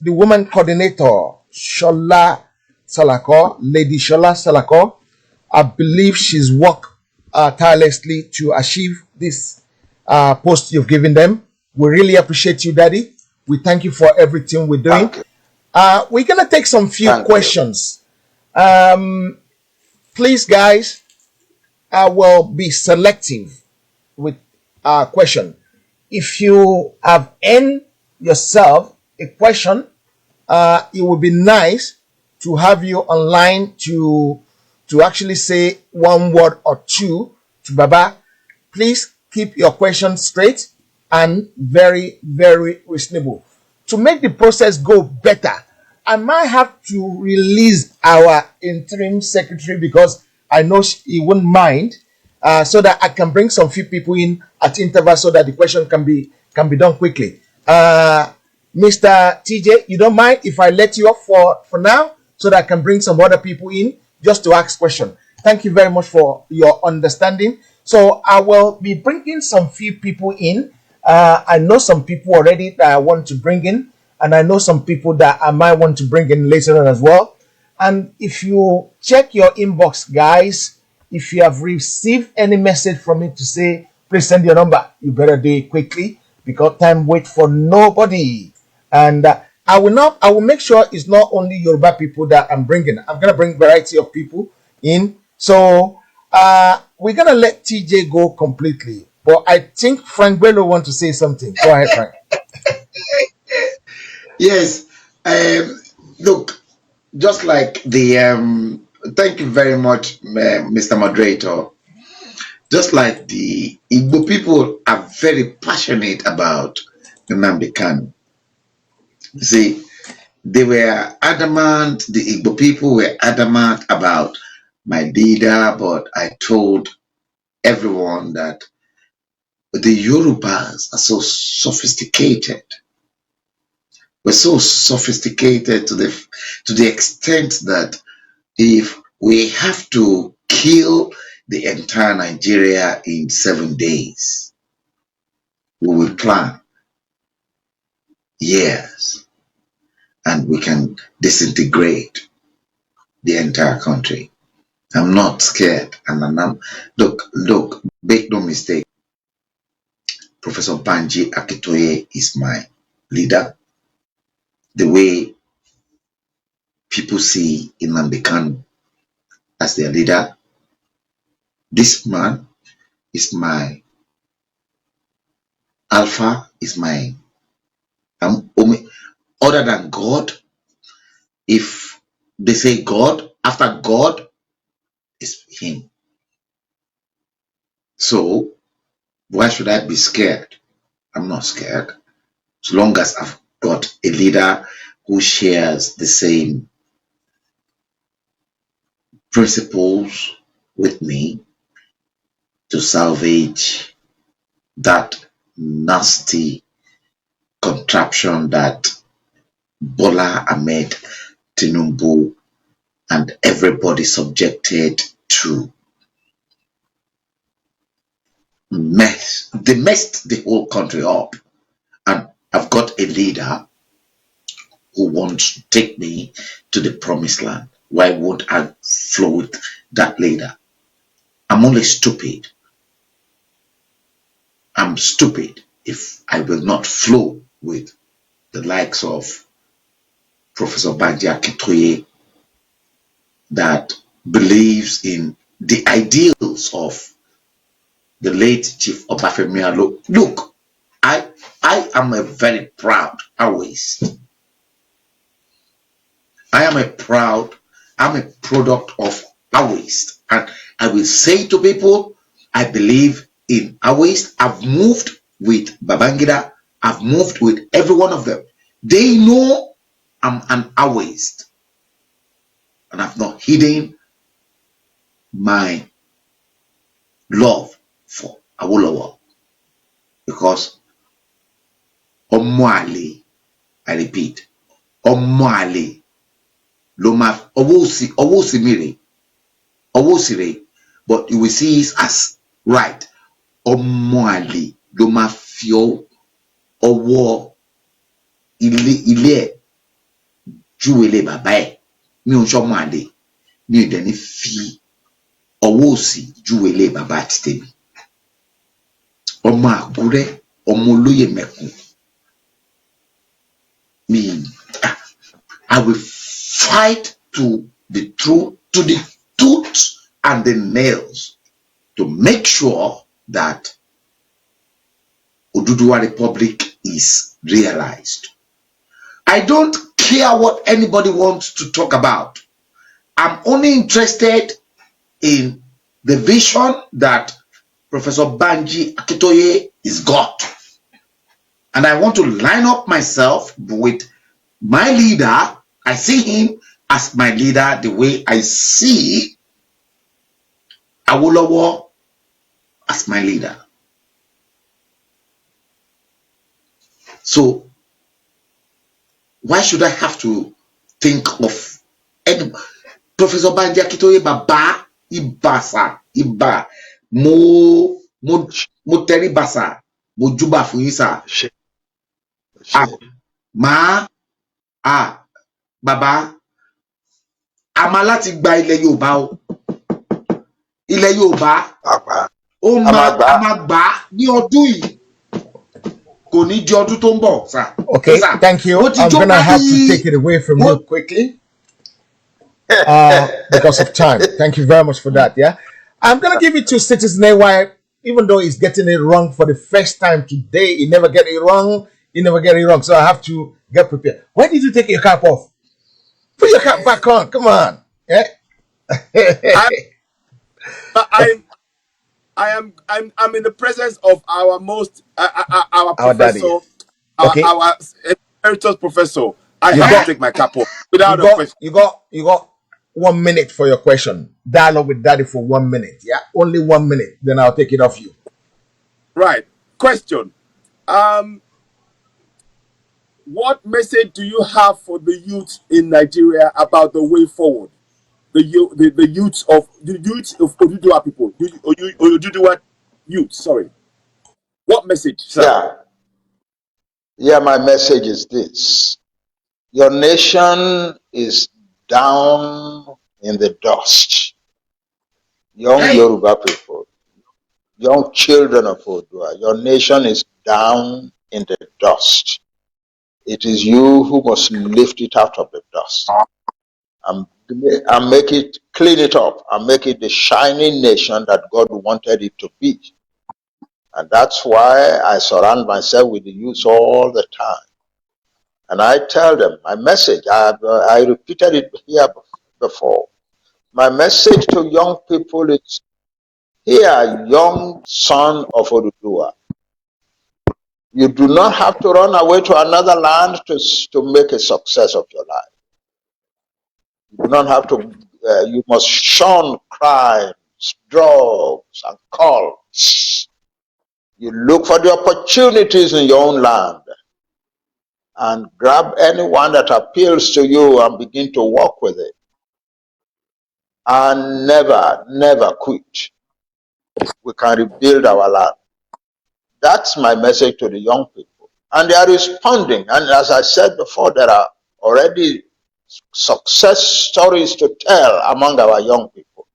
woman coordinator, Shola Salako, Lady Shola Salako, I believe she's worked tirelessly to achieve this post you've given them. We really appreciate you, Daddy. We thank you for everything we're doing. Thank you. We're gonna take some few Thank you. questions. Please, guys, I will be selective with our question. If you have earned yourself a question, it would be nice to have you online to actually say one word or two to Baba. Please keep your questions straight and very, very reasonable. To make the process go better, I might have to release our interim secretary because I know he wouldn't mind, so that I can bring some few people in at intervals so that the question can be done quickly. Mr. TJ, you don't mind if I let you off for now so that I can bring some other people in just to ask questions. Thank you very much for your understanding. So I will be bringing some few people in. I know some people already that I want to bring in, and I know some people that I might want to bring in later on as well. And if you check your inbox, guys, if you have received any message from me to say, please send your number, you better do it quickly because time waits for nobody. And I will make sure it's not only Yoruba people that I'm bringing. I'm going to bring variety of people in. So we're going to let TJ go completely. But I think Frank Bello wants to say something. Go ahead, Frank. Yes. Look, just like the thank you very much, Mr. Moderator. Just like the Igbo people are very passionate about Nnamdi Kanu. See, they were adamant, the Igbo people were adamant about my leader, but I told everyone that the Yorubas are so sophisticated. We're so sophisticated to the extent that if we have to kill the entire Nigeria in 7 days, we will plan years and we can disintegrate the entire country. I'm not scared. And look, make no mistake. Professor BANJI AKINTOYE is my leader. The way people see Nnamdi Kanu as their leader, this man is my alpha, is my other than God. If they say God, after God is him. So why should I be scared? I'm not scared. As long as I've got a leader who shares the same principles with me to salvage that nasty contraption that Bola Ahmed Tinubu and everybody subjected to messed the whole country up. And I've got a leader who wants to take me to the promised land. Why won't I flow with that leader? I'm only stupid. I'm stupid if I will not flow with the likes of Professor BANJI AKINTOYE that believes in the ideals of the late Chief Obafemi Awolowo. Look, I am a very proud Awist. I'm a product of Awist. And I will say to people, I believe in Awist. I've moved with Babangida. I've moved with every one of them. They know I'm an Awist. And I've not hidden my love for Awolowo. Because Omwali, I repeat, Omwali, Loma, Owosire, but you will see it as right. Omwali, Loma Fio, Owo, Ile, Juwele Babae, mi o Omwali, mi o deni fi, Owosi, Juwele Baba Titemi. Oma Akure, Omoloye Meku. Me, I will fight to the tooth and the nails to make sure that Oduduwa Republic is realized. I don't care what anybody wants to talk about. I'm only interested in the vision that Professor Banji AKINTOYE is got. And I want to line up myself with my leader. I see him as my leader the way I see Awolowo as my leader. So why should I have to think of any Professor Banji AKINTOYE Baba Ibasa Iba mo teri basa mo juba fún yín sà. Bàbá a máa láti gba ilẹ̀ Yorùbá o. Ilẹ̀ Yorùbá ó máa gbà ní ọdún yìí. Kò ní di ọdún tó ń bọ̀, sà. Okay, thank you. I'm gonna have to take it away from you quickly because of time. Thank you very much for that. Yeah, I'm gonna give it to Citizen AY, even though he's getting it wrong for the first time today. He never get it wrong. So I have to get prepared. Why did you take your cap off? Put your cap back on. Come on. Yeah. I'm in the presence of our most our professor, our emeritus professor. I have to take my cap off without a question. You got 1 minute for your question. Dialogue with Daddy for 1 minute. Yeah, only 1 minute. Then I'll take it off you. Right. Question. What message do you have for the youth in Nigeria about the way forward? The youth of Oduduwa people, Oduduwa youth. Sorry. What message, sir? Yeah. My message is this: your nation is down in the dust. Young Yoruba people, young children of Oduduwa, your nation is down in the dust. It is you who must lift it out of the dust and make it, clean it up, and make it the shining nation that God wanted it to be. And that's why I surround myself with the youth all the time. And I tell them, my message, I repeated it here before. My message to young people is, here, young son of Oduduwa, you do not have to run away to another land to make a success of your life. You do not have to, you must shun crimes, drugs, and cults. You look for the opportunities in your own land and grab anyone that appeals to you and begin to work with it. And never quit. We can rebuild our land. That's my message to the young people. And they are responding. And as I said before, there are already success stories to tell among our young people.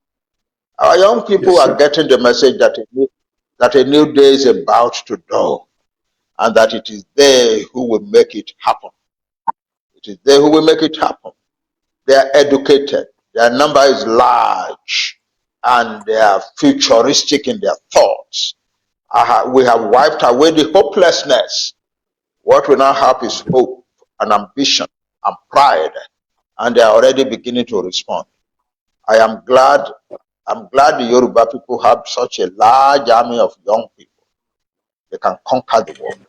Our young people are getting the message that a new day is about to dawn, and that it is they who will make it happen. It is they who will make it happen. They are educated. Their number is large, and they are futuristic in their thoughts. We have wiped away the hopelessness. What we now have is hope and ambition and pride, and they are already beginning to respond. I am glad the Yoruba people have such a large army of young people. They can conquer the world.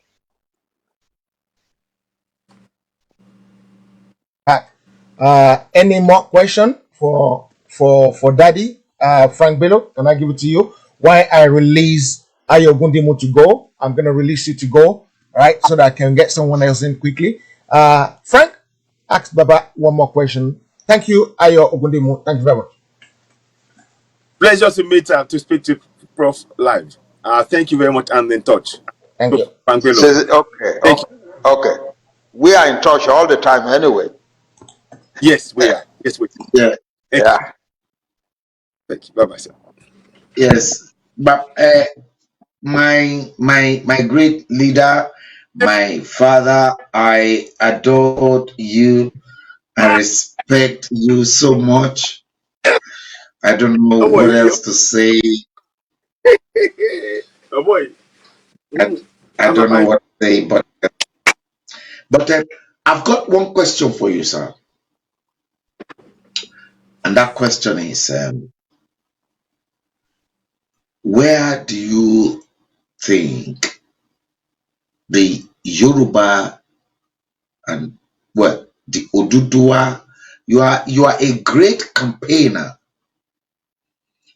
Any more question for Daddy? Frank Bello, can I give it to you? Why I release Ayo Gundimo to go? I'm gonna release you to go, right? So that I can get someone else in quickly. Frank, ask Baba one more question. Thank you, Ayo Ogundimo. Thank you very much. Pleasure to meet to speak to Prof live. Thank you very much, and in touch. Thank you. Frank Bello. Okay. We are in touch all the time anyway. Yes, we are. Yes, we are. Yeah. Thank you. Thank you. Bye-bye, sir. Yes. But my great leader, my father, I adored you. I respect you so much. I don't know Oh boy, what else to say. oh boy. I, I don't know what to say, but I've got one question for you, sir. And that question is, where do you think the Yoruba and the Oduduwa, you are a great campaigner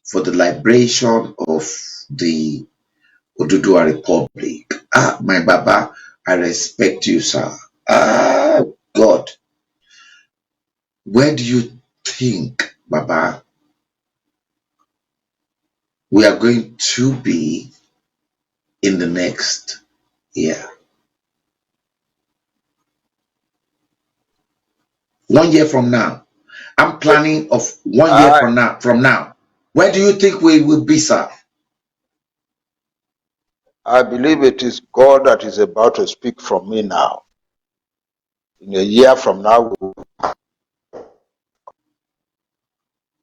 for the liberation of the Oduduwa Republic. Ah, my Baba, I respect you, sir. Ah, God, where do you think, Baba, we are going to be in the next year? 1 year from now. I'm planning of 1 year I, from now. Where do you think we will be, sir? I believe it is God that is about to speak from me now. In a year from now, we will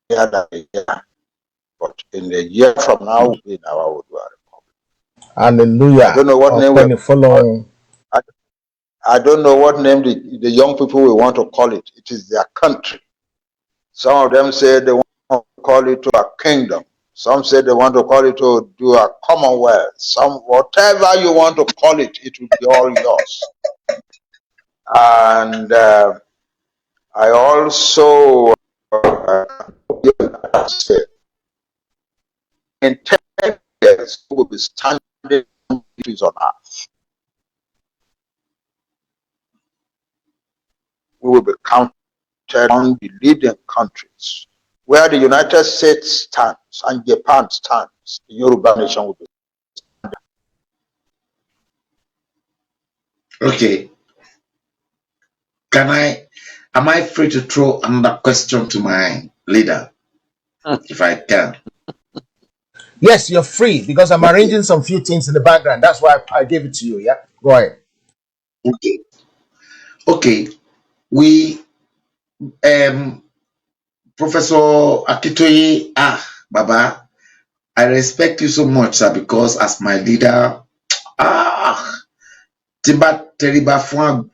hear that again. But in a year from now, we'll be in our Oduduwa Republic. I Hallelujah. don't know what name Ọpẹ́ ni fọ́lọ́run. I don't know what name the young people will want to call it. It is their country. Some of them say they want to call it to a kingdom. Some say they want to call it to do a commonwealth. Whatever you want to call it, it will be all yours. And I also say, in 10 years, we will be standing on earth. We will be counted on the leading countries. Where the United States stands and Japan stands, the Yoruba nation will be. Okay. Am I free to throw another question to my leader? If I can. Yes, you're free because I'm Okay. arranging some few things in the background. That's why I gave it to you. Yeah, go ahead. Okay. Okay. We Professor AKINTOYE, Baba, I respect you so much, sir, because as my leader, Timba Teriba Fun,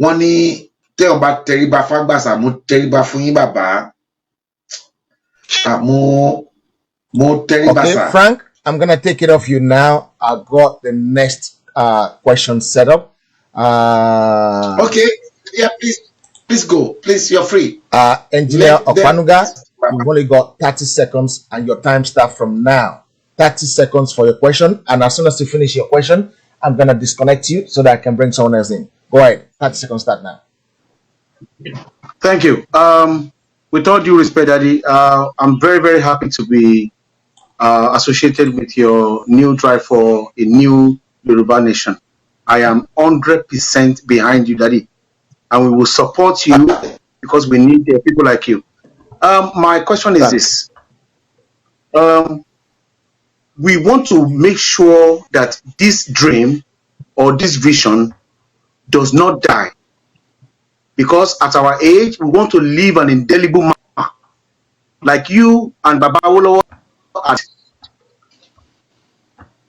wọ́n ní tẹ́ ọba tẹríba fágbàsà mo tẹríba fún yín bàbá. Mo tẹríba Okay, sà. Frank, I'm gonna take it off you now. I've got the next question set up. Okay, yeah, please go. Please, you're free. Engineer Okwanuga, you've only got 30 seconds and your time starts from now. 30 seconds for your question, and as soon as you finish your question, I'm gonna disconnect you so that I can bring someone else in. Go ahead. 30 seconds start now. Thank you. With all due respect, Daddy, I'm very, very happy to be associated with your new drive for a new Yoruba nation. I am 100% behind you, Daddy, and we will support you because we need people like you. My question is this. We want to make sure that this dream or this vision does not die, because at our age, we want to leave an indelible mark, like you and Baba Awolowo,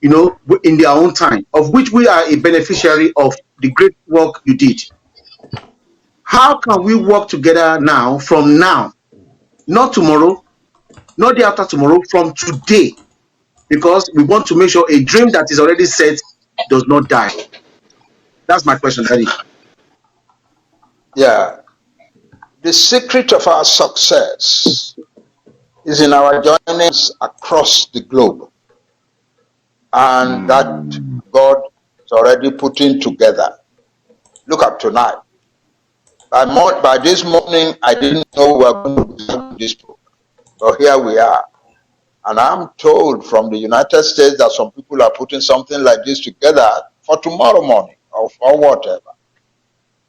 in their own time, of which we are a beneficiary of the great work you did. How can we work together now, from now, not tomorrow, not the after tomorrow, from today? Because we want to make sure a dream that is already set does not die. That's my question, Daddy. Yeah. The secret of our success is in our journeys across the globe. And that God is already putting together. Look at tonight. By this morning, I didn't know we were going to be having this program. But here we are. And I'm told from the United States that some people are putting something like this together for tomorrow morning or for whatever.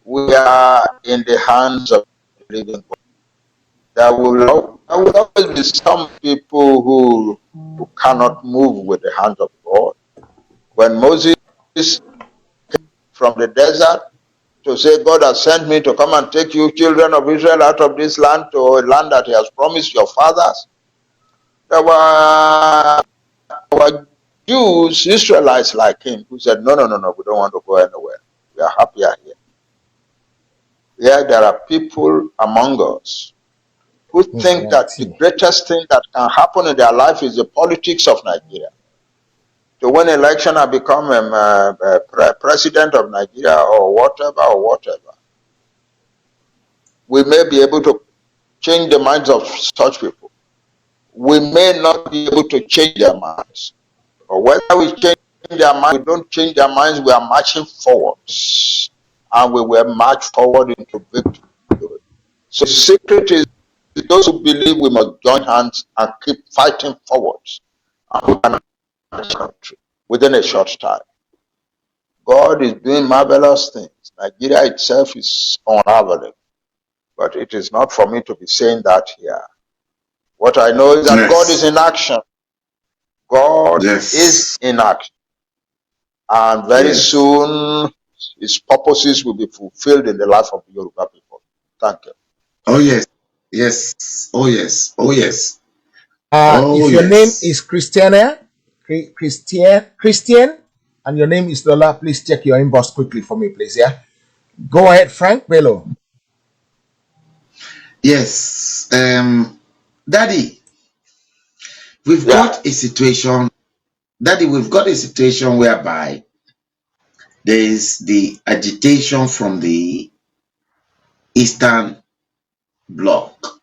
We are in the hands of the living God. There will always be some people who cannot move with the hands of God. When Moses came from the desert to say, God has sent me to come and take you, children of Israel, out of this land to a land that he has promised your fathers, there were Jews, Israelites like him, who said, no, we don't want to go anywhere. We are happier here. Here there are people among us who think that the greatest thing that can happen in their life is the politics of Nigeria. To win election and become president of Nigeria or whatever. We may be able to change the minds of such people. We may not be able to change their minds. But whether we change their minds, we don't change their minds, we are marching forwards. And we will march forward into victory. So the secret is those who believe we must join hands and keep fighting forwards. And we can manage country within a short time. God is doing marvelous things. Nigeria itself is unraveling. But it is not for me to be saying that here. What I know is that God is in action. God is in action. And very soon, his purposes will be fulfilled in the life of the Yoruba people. Thank you. Oh, yes. Yes. Oh, yes. Oh, yes. If your name is Christian, and your name is Lola, please check your inbox quickly for me, please. Yeah. Go ahead, Frank Bello. Yes. Daddy, we've got a situation. Daddy, we've got a situation whereby there is the agitation from the Eastern Bloc,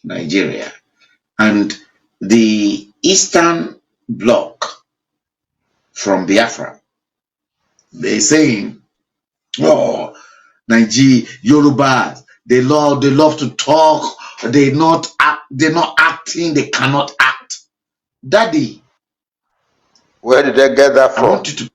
Nigeria, and the Eastern Bloc from Biafra. They're saying, oh, Nigeria, Yorubas, they love to talk. They're not acting. They cannot act. Daddy, where did they get that from? I want you to.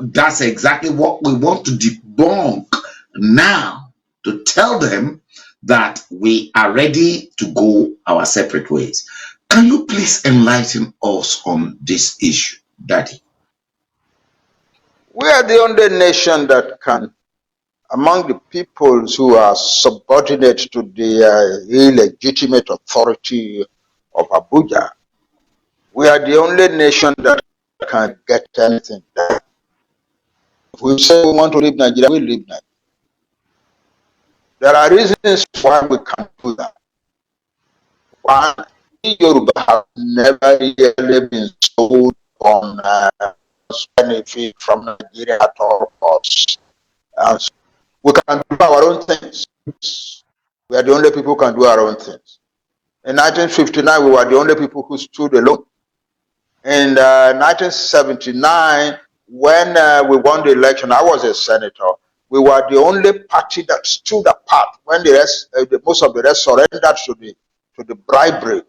That's exactly what we want to debunk now, to tell them that we are ready to go our separate ways. Can you please enlighten us on this issue, Daddy? We are the only nation that can, among the peoples who are subordinate to the illegitimate authority of Abuja, we are the only nation that can get anything done. If we say we want to leave Nigeria, we leave Nigeria. There are reasons why we can't do that. One, Yoruba have never really been sold on benefit from Nigeria at all costs. So we can do our own things. We are the only people who can do our own things. In 1959, we were the only people who stood alone. In 1979, when we won the election, I was a senator. We were the only party that stood apart when the rest, most of the rest surrendered to the bribery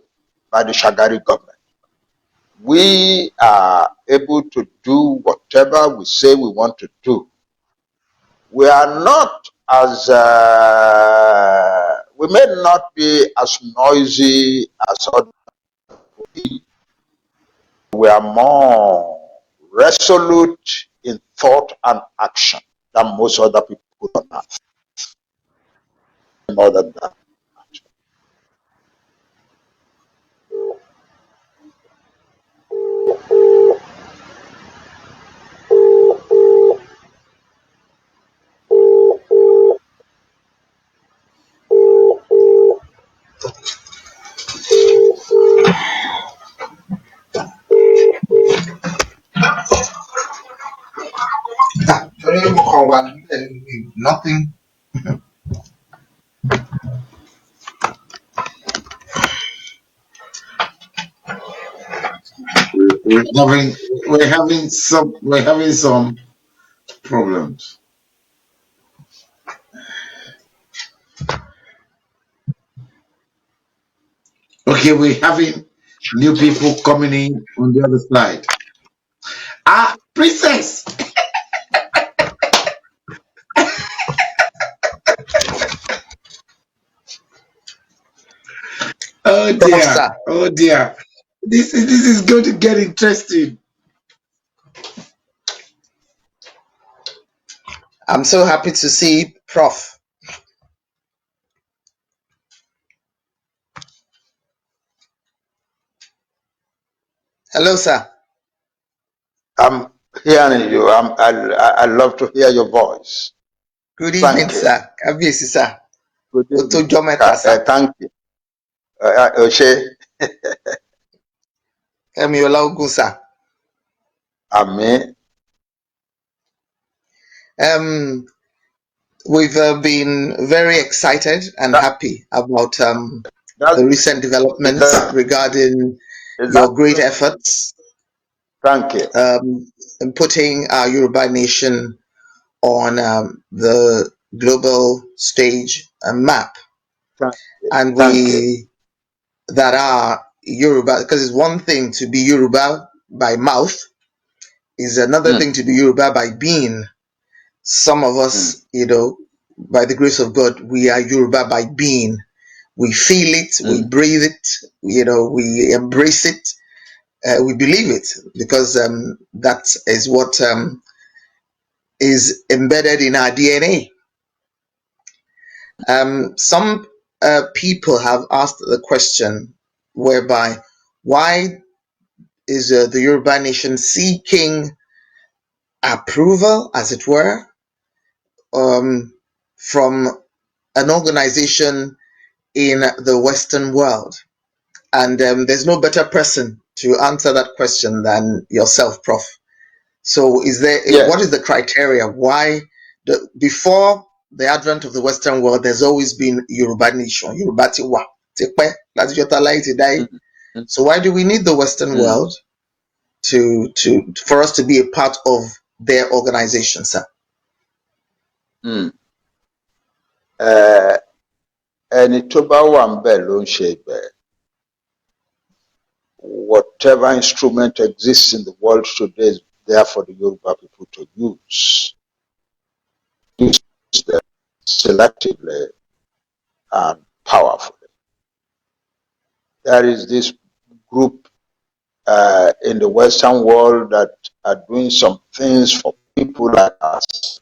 by the Shagari government. We are able to do whatever we say we want to do. We are not as, we may not be as noisy as other people. We are more resolute in thought and action than most other people on earth. More than that. Nothing. We're having some problems. Okay, we're having new people coming in on the other side. Princess. Oh dear. Oh dear. This is going to get interesting. I'm so happy to see Prof. Hello, sir. I'm hearing you. I love to hear your voice. Good evening, Thank you. sir. Kabiyesi, sir. Good evening. Otojo meta, sir. Thank you. Oshe, Kemi Olaogun, sir. Amen. We've been very excited and That, happy about that's the recent is developments that, regarding is your great that efforts thank you. in putting our Yoruba nation on the global stage map. Thank you. And Thank you. we that are Yoruba, because it's one thing to be Yoruba by mouth, is another Mm, thing to be Yoruba by being. Some of mm, us, by the grace of God, we are Yoruba by being. We feel it, we mm, breathe it, we embrace it, we believe it, because that is what is embedded in our DNA. Some people have asked the question whereby, why is the Yoruba nation seeking approval, as it were, from an organization in the Western world? And there's no better person to answer that question than yourself, Prof. So, what is yes. the criteria? Why, before the advent of the Western world, there's always been Yoruba nation, Yoruba tiwa, tipe, láti jọ́ta láyé ti dáyé. Mm, mm, So why do we need the Western mm, world for us to be a part of their organization, sir? mm. Ẹni tó bá wà ń bẹ̀ ló ń ṣe ibẹ̀. Whatever instrument exists in the world today is there for the Yoruba people to use. Use them selectively and powerfully. There is this group in the Western world that are doing some things for people like us.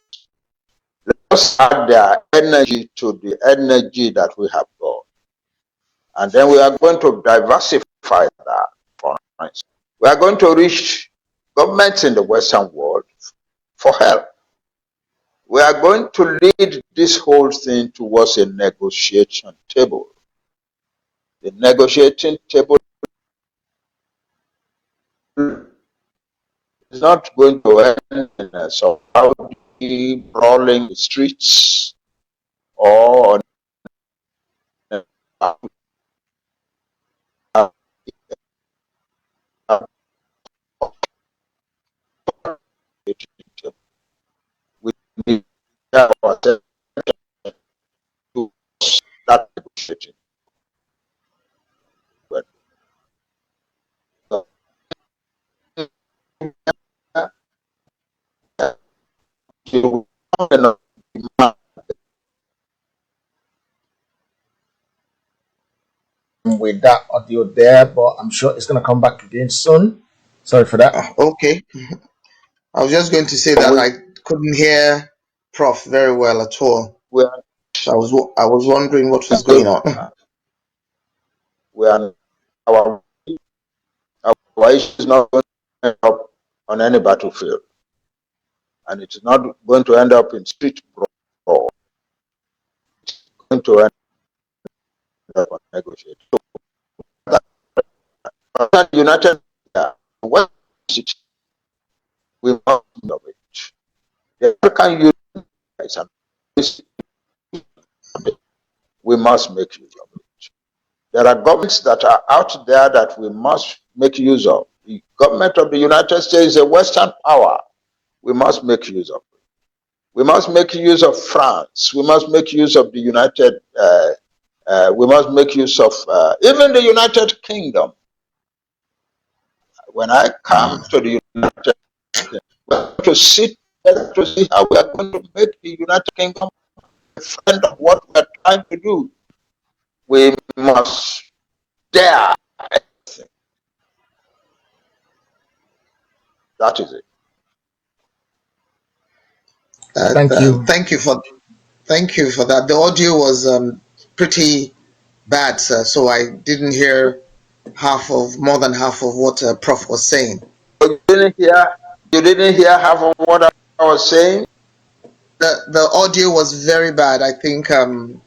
Let's add their energy to the energy that we have got. And then we are going to diversify that. For instance, we are going to reach governments in the Western world for help. We are going to lead this whole thing towards a negotiation table. The negotiating table is not going to end in a Saudi brawling the streets or on a we need ourselves to that negotiating. With that audio there, but I'm sure it's going to come back again soon. Sorry for that. Okay. I was just going to say that I couldn't hear Prof very well at all. We are, So I was wondering what was going on. we are our issue is not going to end up on any battlefield, and it is not going to end up in street brawl. It's going to end up on negotiation. So, United, what we must know it. The African Union is an we must make use of it. There are governments that are out there that we must make use of. The government of the United States is a Western power. We must make use of it. We must make use of France. We must make use of the we must make use of even the United Kingdom. When I come to the United Kingdom, we have to sit to see how we are going to make the United Kingdom a friend of what we are trying to do. We must dare everything. That is it. Thank you. Thank you for that. The audio was pretty bad, sir, so I didn't hear more than half of what Prof was saying. You didn't hear half of what I was saying? The audio was very bad. I think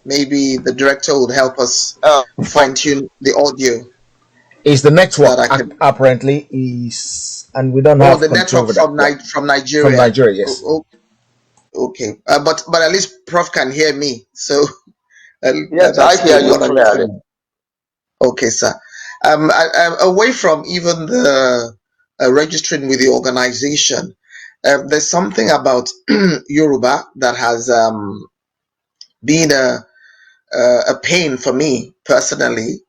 maybe the director would help us fine tune the audio. It's the So that network I can. apparently is, and we don't Oh, have the control network over that. from Yeah. from From Nigeria. Nigeria, yes. Okay, but at least Prof can hear me, so Yes, that's I hear good. you One clearly. understand. Okay, sir. Away from even the registering with the organization, there's something about Yoruba that has been a pain for me personally.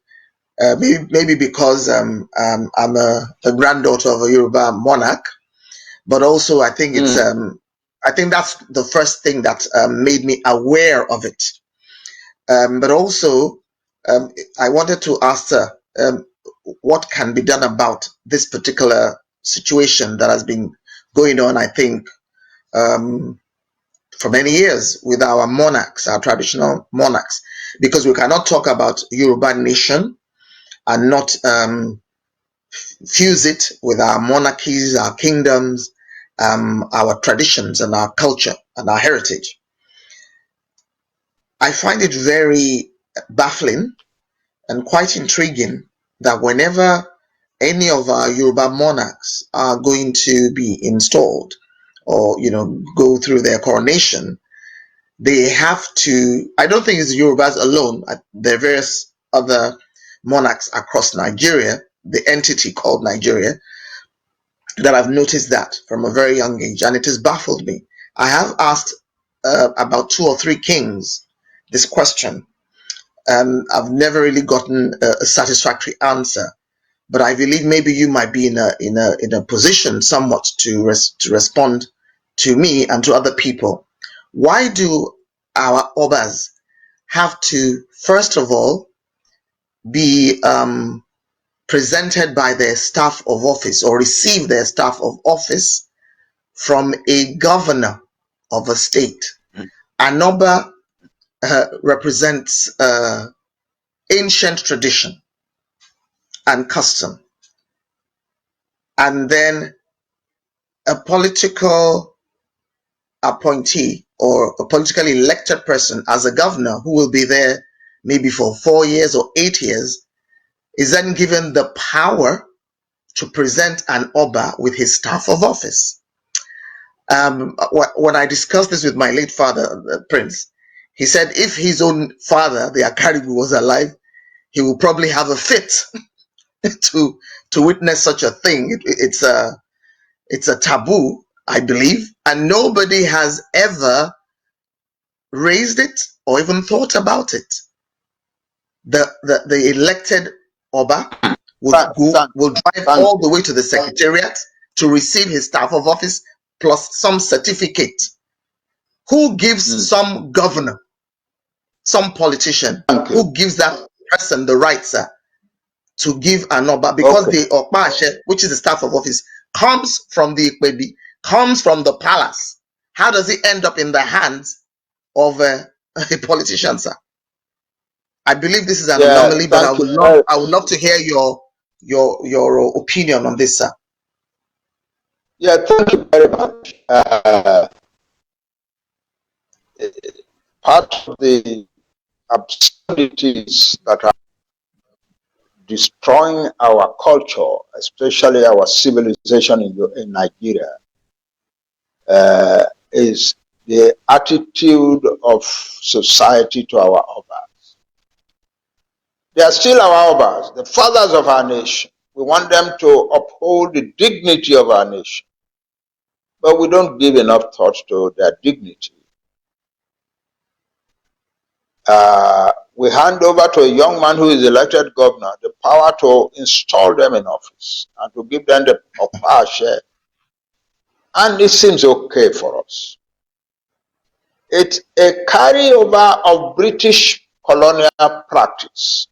Maybe because I'm a granddaughter of a Yoruba monarch, but also I think I think that's the first thing that made me aware of it. But also, I wanted to ask her what can be done about this particular situation that has been going on, I think, for many years with our monarchs, our traditional monarchs, because we cannot talk about Yoruba nation and not fuse it with our monarchies, our kingdoms, our traditions, and our culture and our heritage. I find it very baffling and quite intriguing that whenever any of our Yoruba monarchs are going to be installed or go through their coronation, they have to. I don't think it's Yorubas alone. There are various other monarchs across Nigeria, the entity called Nigeria, that I've noticed that from a very young age, and it has baffled me. I have asked about 2 or 3 kings this question. I've never really gotten a satisfactory answer, but I believe maybe you might be in a position somewhat to respond to me and to other people. Why do our obas have to first of all be presented by their staff of office or receive their staff of office from a governor of a state? An oba represents ancient tradition and custom, and then a political appointee or a politically elected person as a governor who will be there maybe for 4 years or 8 years is then given the power to present an oba with his staff of office. When I discussed this with my late father, the prince, he said if his own father, the Akaribu, was alive, he will probably have a fit to witness such a thing. It's a taboo, I believe, and nobody has ever raised it or even thought about it. The elected Oba will drive all the way to the secretariat to receive his staff of office plus some certificate. Who gives some governor, some politician, who gives that person the right, sir, to give an Oba? Because the Okpashe, which is the staff of office, comes from the Ikpebi, comes from the palace. How does it end up in the hands of a politician, sir? I believe this is an anomaly, but I would love to hear your opinion on this, sir. Yeah, thank you very much. Part of the absurdities that are destroying our culture, especially our civilization in Nigeria, is the attitude of society to our obas. They are still our obas, the fathers of our nation. We want them to uphold the dignity of our nation, but we don't give enough thought to their dignity. We hand over to a young man who is elected governor the power to install them in office and to give them the power share. And it seems okay for us. It's a carryover of British colonial practice.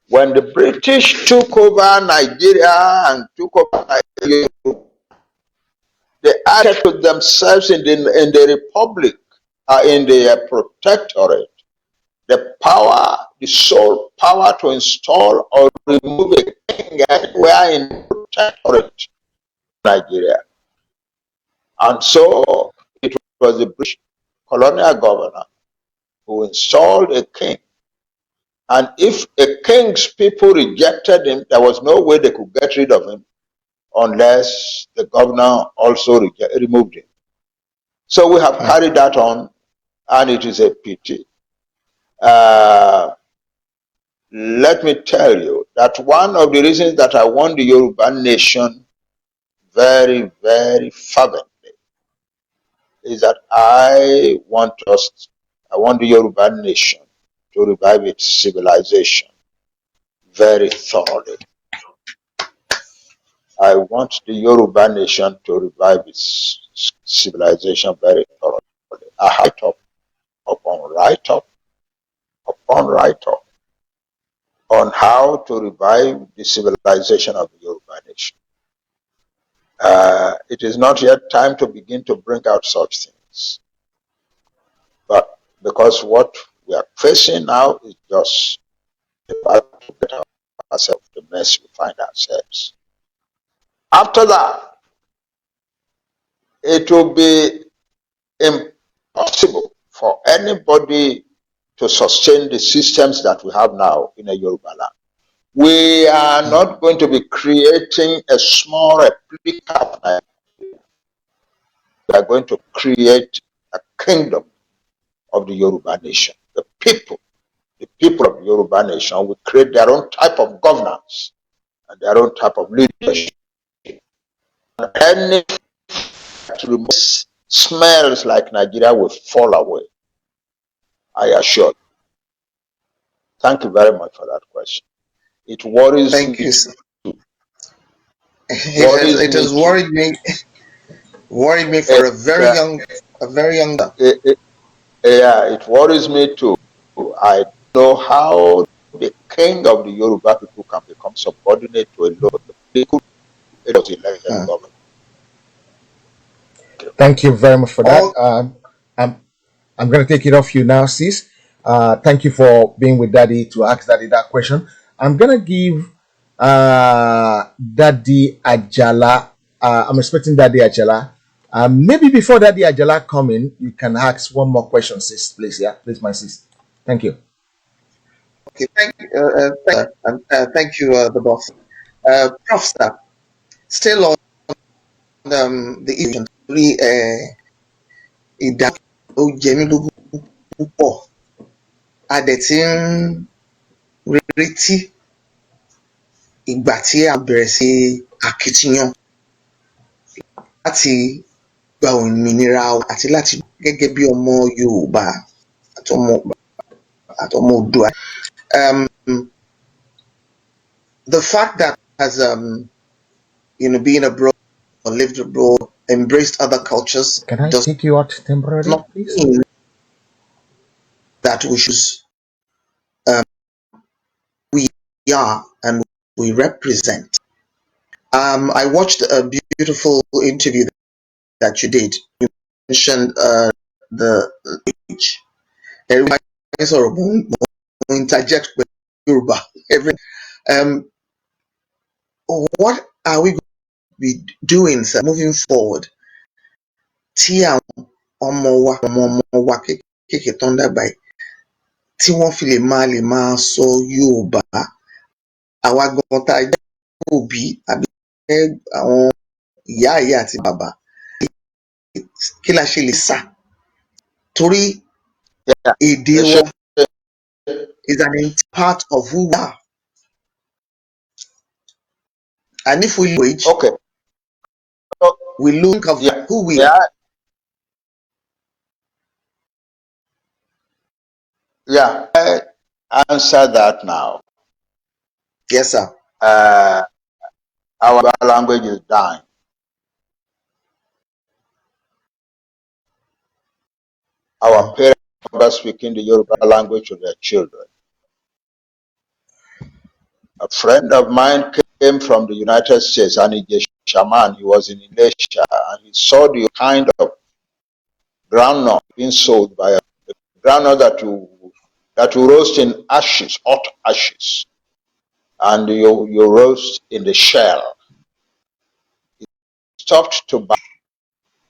When the British took over Nigeria and took over Nigeria, They acted with themselves in the republic, in the protectorate. The power, the sole power to install or remove a king anywhere in the protectorate, Nigeria. And so it was the British colonial governor who installed a king. And if a king's people rejected him, there was no way they could get rid of him unless the governor also removed him. So we have carried that on, and it is a pity. Let me tell you that one of the reasons that I want the Yoruba nation very, very fervently is that I want the Yoruba nation to revive its civilization very thoroughly. I want the Yoruba nation to revive its civilization very thoroughly. I write up upon write up upon write up on how to revive the civilization of the Yoruba nation. It is not yet time to begin to bring out such things. But because what we are facing now is just about to get ourselves the mess we find ourselves. After that, it will be impossible for anybody to sustain the systems that we have now in a Yoruba land. We are not going to be creating a small replica of Nigeria. We are going to create a kingdom of the Yoruba nation. The people of the Yoruba nation will create their own type of governance and their own type of leadership. And any that smells like Nigeria will fall away, I assure you. Thank you very much for that question. It worries me. Thank you, sir. It has worried me for a very young. Yeah, it worries me too. I know how the king of the Yoruba people can become subordinate to a local elected government. Thank you very much for that. I'm going to take it off you now, sis. Thank you for being with Daddy to ask Daddy that question. I'm going to give Daddy Ajala. I'm expecting Daddy Ajala. Maybe before Daddy Ajala come in, you can ask one more question, sis, please. Yeah, please, my sis. Thank you. Okay, thank you, the boss. Prof. Sir, still on the issue, ìdá ó jẹ mí lógún púpọ̀ a dẹ̀ ti ń retí ìgbà tí a bẹ̀rẹ̀ sí akitiyan láti gba òmìnira àti láti gẹ́gẹ́ bí ọmọ Yorùbá àtọmọ Oòduà. The fact that has been abroad or lived abroad, embraced other cultures. Can I take you out temporarily, please? That we should we are and we represent. I watched a beautiful interview that you did. You mentioned the language. Everybody sort of interject with Yoruba. What are we going to be doing, sir, moving forward? Tí àwọn ọmọ wa kéékèèké tó ń dàgbà yìí tí wọ́n fi lè máa sọ Yorùbá, àwa gan tá a jẹ́ òbí àbí àwọn ìyá àti bàbá kí la ṣe lè sà torí èdè wa is an part of who we are. And if we language, we look of who we are. Yeah, I answer that now. Yes, sir. Our language is dying. Our parents are speaking the Yoruba language to their children. A friend of mine came from the United States and he just man. He was in Elisha, and he saw the kind of groundnut being sold by a groundnut that you roast in ashes, hot ashes, and you roast in the shell. He stopped to buy,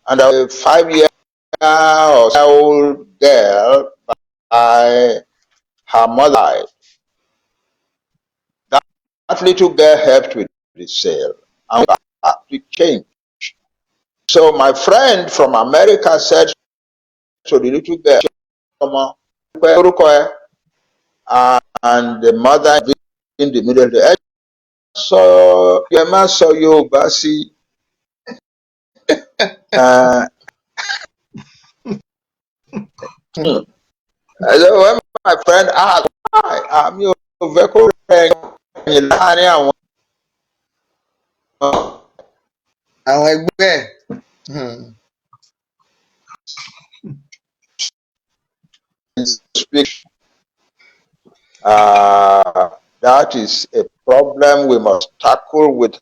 and a 5-year or so old girl by her mother. That little girl helped with the sale, and we changed. So my friend from America said to the little girl, and the mother in the middle of the edge, so your man saw you, Basi. So when my friend asked why, I'm your vehicle speak. That is a problem we must tackle with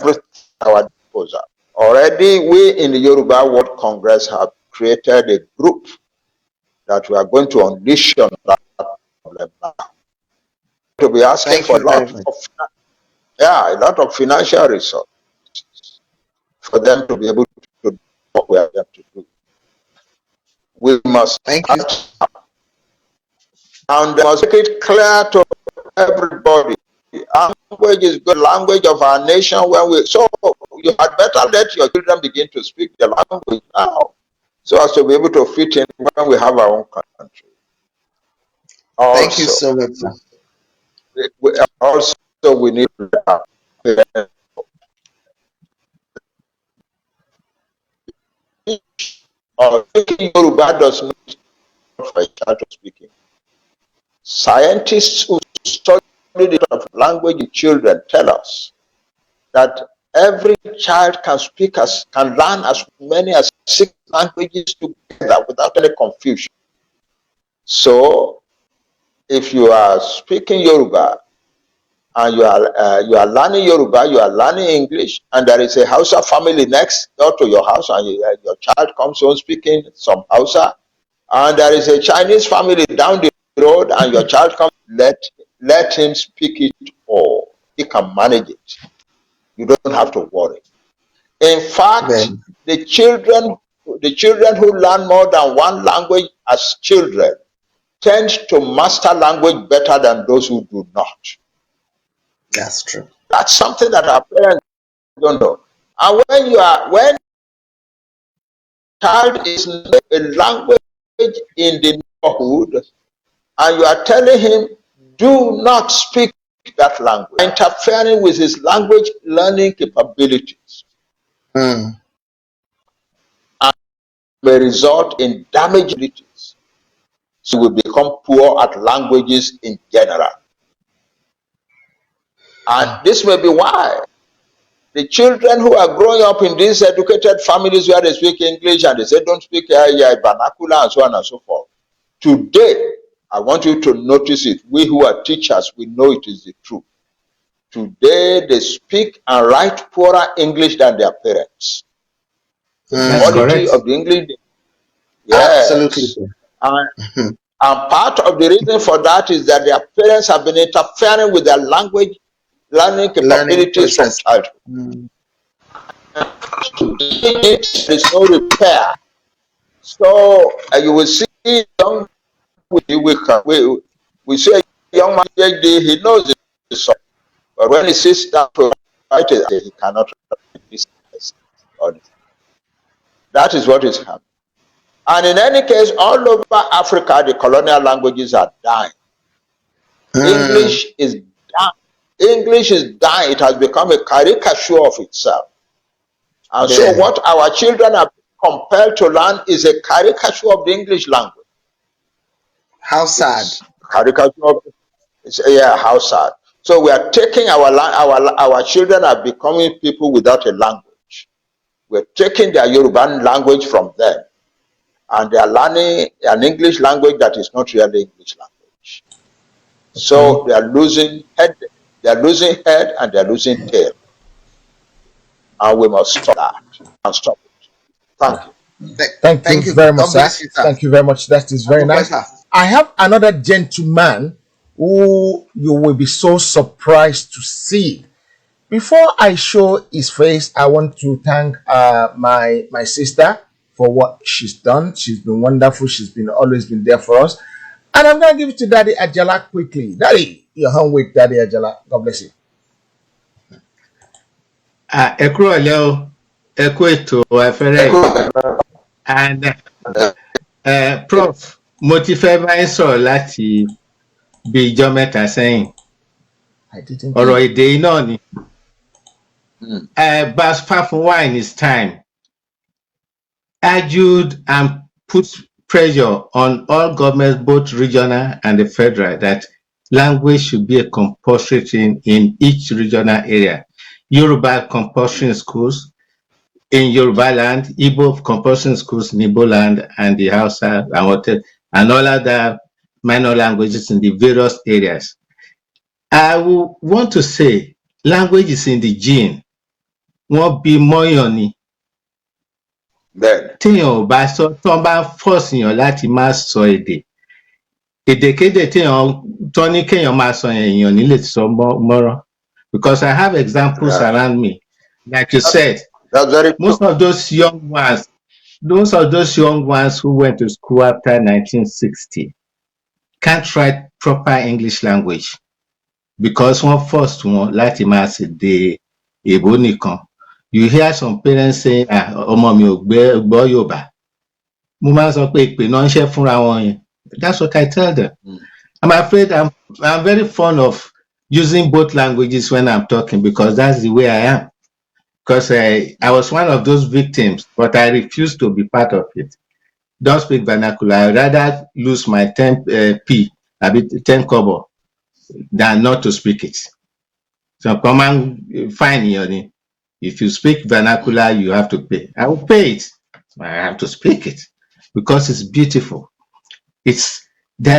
everything at our disposal. Already, we in the Yoruba World Congress have created a group that we are going to unleash on that problem now. To be asking for a lot of financial resources for them to be able to do what we have them to do. We must start, and must make it clear to everybody. Language is good language of our nation. So you had better let your children begin to speak the language now, so as to be able to fit in when we have our own country. Also, thank you so much. We need to have speaking Yoruba does not for a child to speaking. Scientists who study the language in children tell us that every child can learn as many as 6 languages together without any confusion. So, if you are speaking Yoruba and you are learning Yoruba, you are learning English, and there is a Hausa family next door to your house, and your child comes home speaking some Hausa, and there is a Chinese family down the road, and your child comes, let him speak it all. He can manage it. You don't have to worry. In fact, the children who learn more than one language as children tend to master language better than those who do not. That's true. That's something that our parents don't know. And when child is a language in the neighborhood, and you are telling him, do not speak that language, interfering with his language learning capabilities, and may result in damaged abilities. So we become poor at languages in general. And this may be why the children who are growing up in these educated families where they speak English and they say don't speak vernacular and so on and so forth. Today, I want you to notice it. We who are teachers, we know it is the truth. Today, they speak and write poorer English than their parents. The quality of the English. Yes. Absolutely. And part of the reason for that is that their parents have been interfering with their language learning capabilities from childhood. There is no repair. So you will see young we see a young man he knows the song, but when he sits down to write it, he cannot write it. That is what is happening. And in any case, all over Africa, the colonial languages are dying. English is dying. English is dying. It has become a caricature of itself. And so what our children are compelled to learn is a caricature of the English language. How sad. Caricature of how sad. So we are taking our children are becoming people without a language. We're taking their Yoruba language from them, and they are learning an English language that is not really English language. So they are losing head, and they are losing tail. and we must stop that and stop it. Thank you. Thank you Thank you. very much, God sir. bless you, sir. Thank you very much. That is very nice. Pleasure. I have another gentleman who you will be so surprised to see. Before I show his face, I want to thank my sister for what she's done. She's been wonderful. She's been always been there for us. And I'm gonna give it to Daddy Ajala quickly. Daddy, your hand with Daddy Ajala. God bless you. Ẹ kúrọ̀lẹ́ o, ẹ kú ètò afẹ́rẹ́ yìí. And Prof, mo ti fẹ́ bá yín sọ̀rọ̀ láti bí ijọ́ mẹ́ta sẹ́yìn. Ọ̀rọ̀ èdè yìí náà ni. Baspa Funwa in his time argued and put pressure on all governments, both regional and the federal, that language should be a compulsory thing in each regional area. Yoruba compulsory schools in Yoruba land, Igbo compulsory schools in Igbo land, and the Hausa and all other minor languages in the various areas. I would want to say language is in the gene. Wọ́n bí mọ́yàn ni. Téèyàn ò bá sọ, tán bá force èèyàn láti má sọ èdè. Èdèkédè tán ní kéèyàn máa sọ èèyàn ní lè sọ mọ́rán. Because I have examples around me. Like you said, most of those young ones who went to school after 1960 can't write proper English language because one forced wọn láti máa ṣèdè èbó nìkan. You hear some parents saying, ọmọ mi ò gbọ́ Yorùbá. Mo máa ń sọ pé ìpè náà ń ṣe fúnra wọn yẹn. That's what I tell them. I'm afraid I'm very fond of using both languages when I'm talking because that's the way I am. Because I was one of those victims, but I refuse to be part of it. Don't speak vernacular. I'd rather lose my 10p, a bit 10 kobo, than not to speak it. So come and find Yoni. If you speak vernacular, you have to pay. I will pay it. I have to speak it because it's beautiful. There's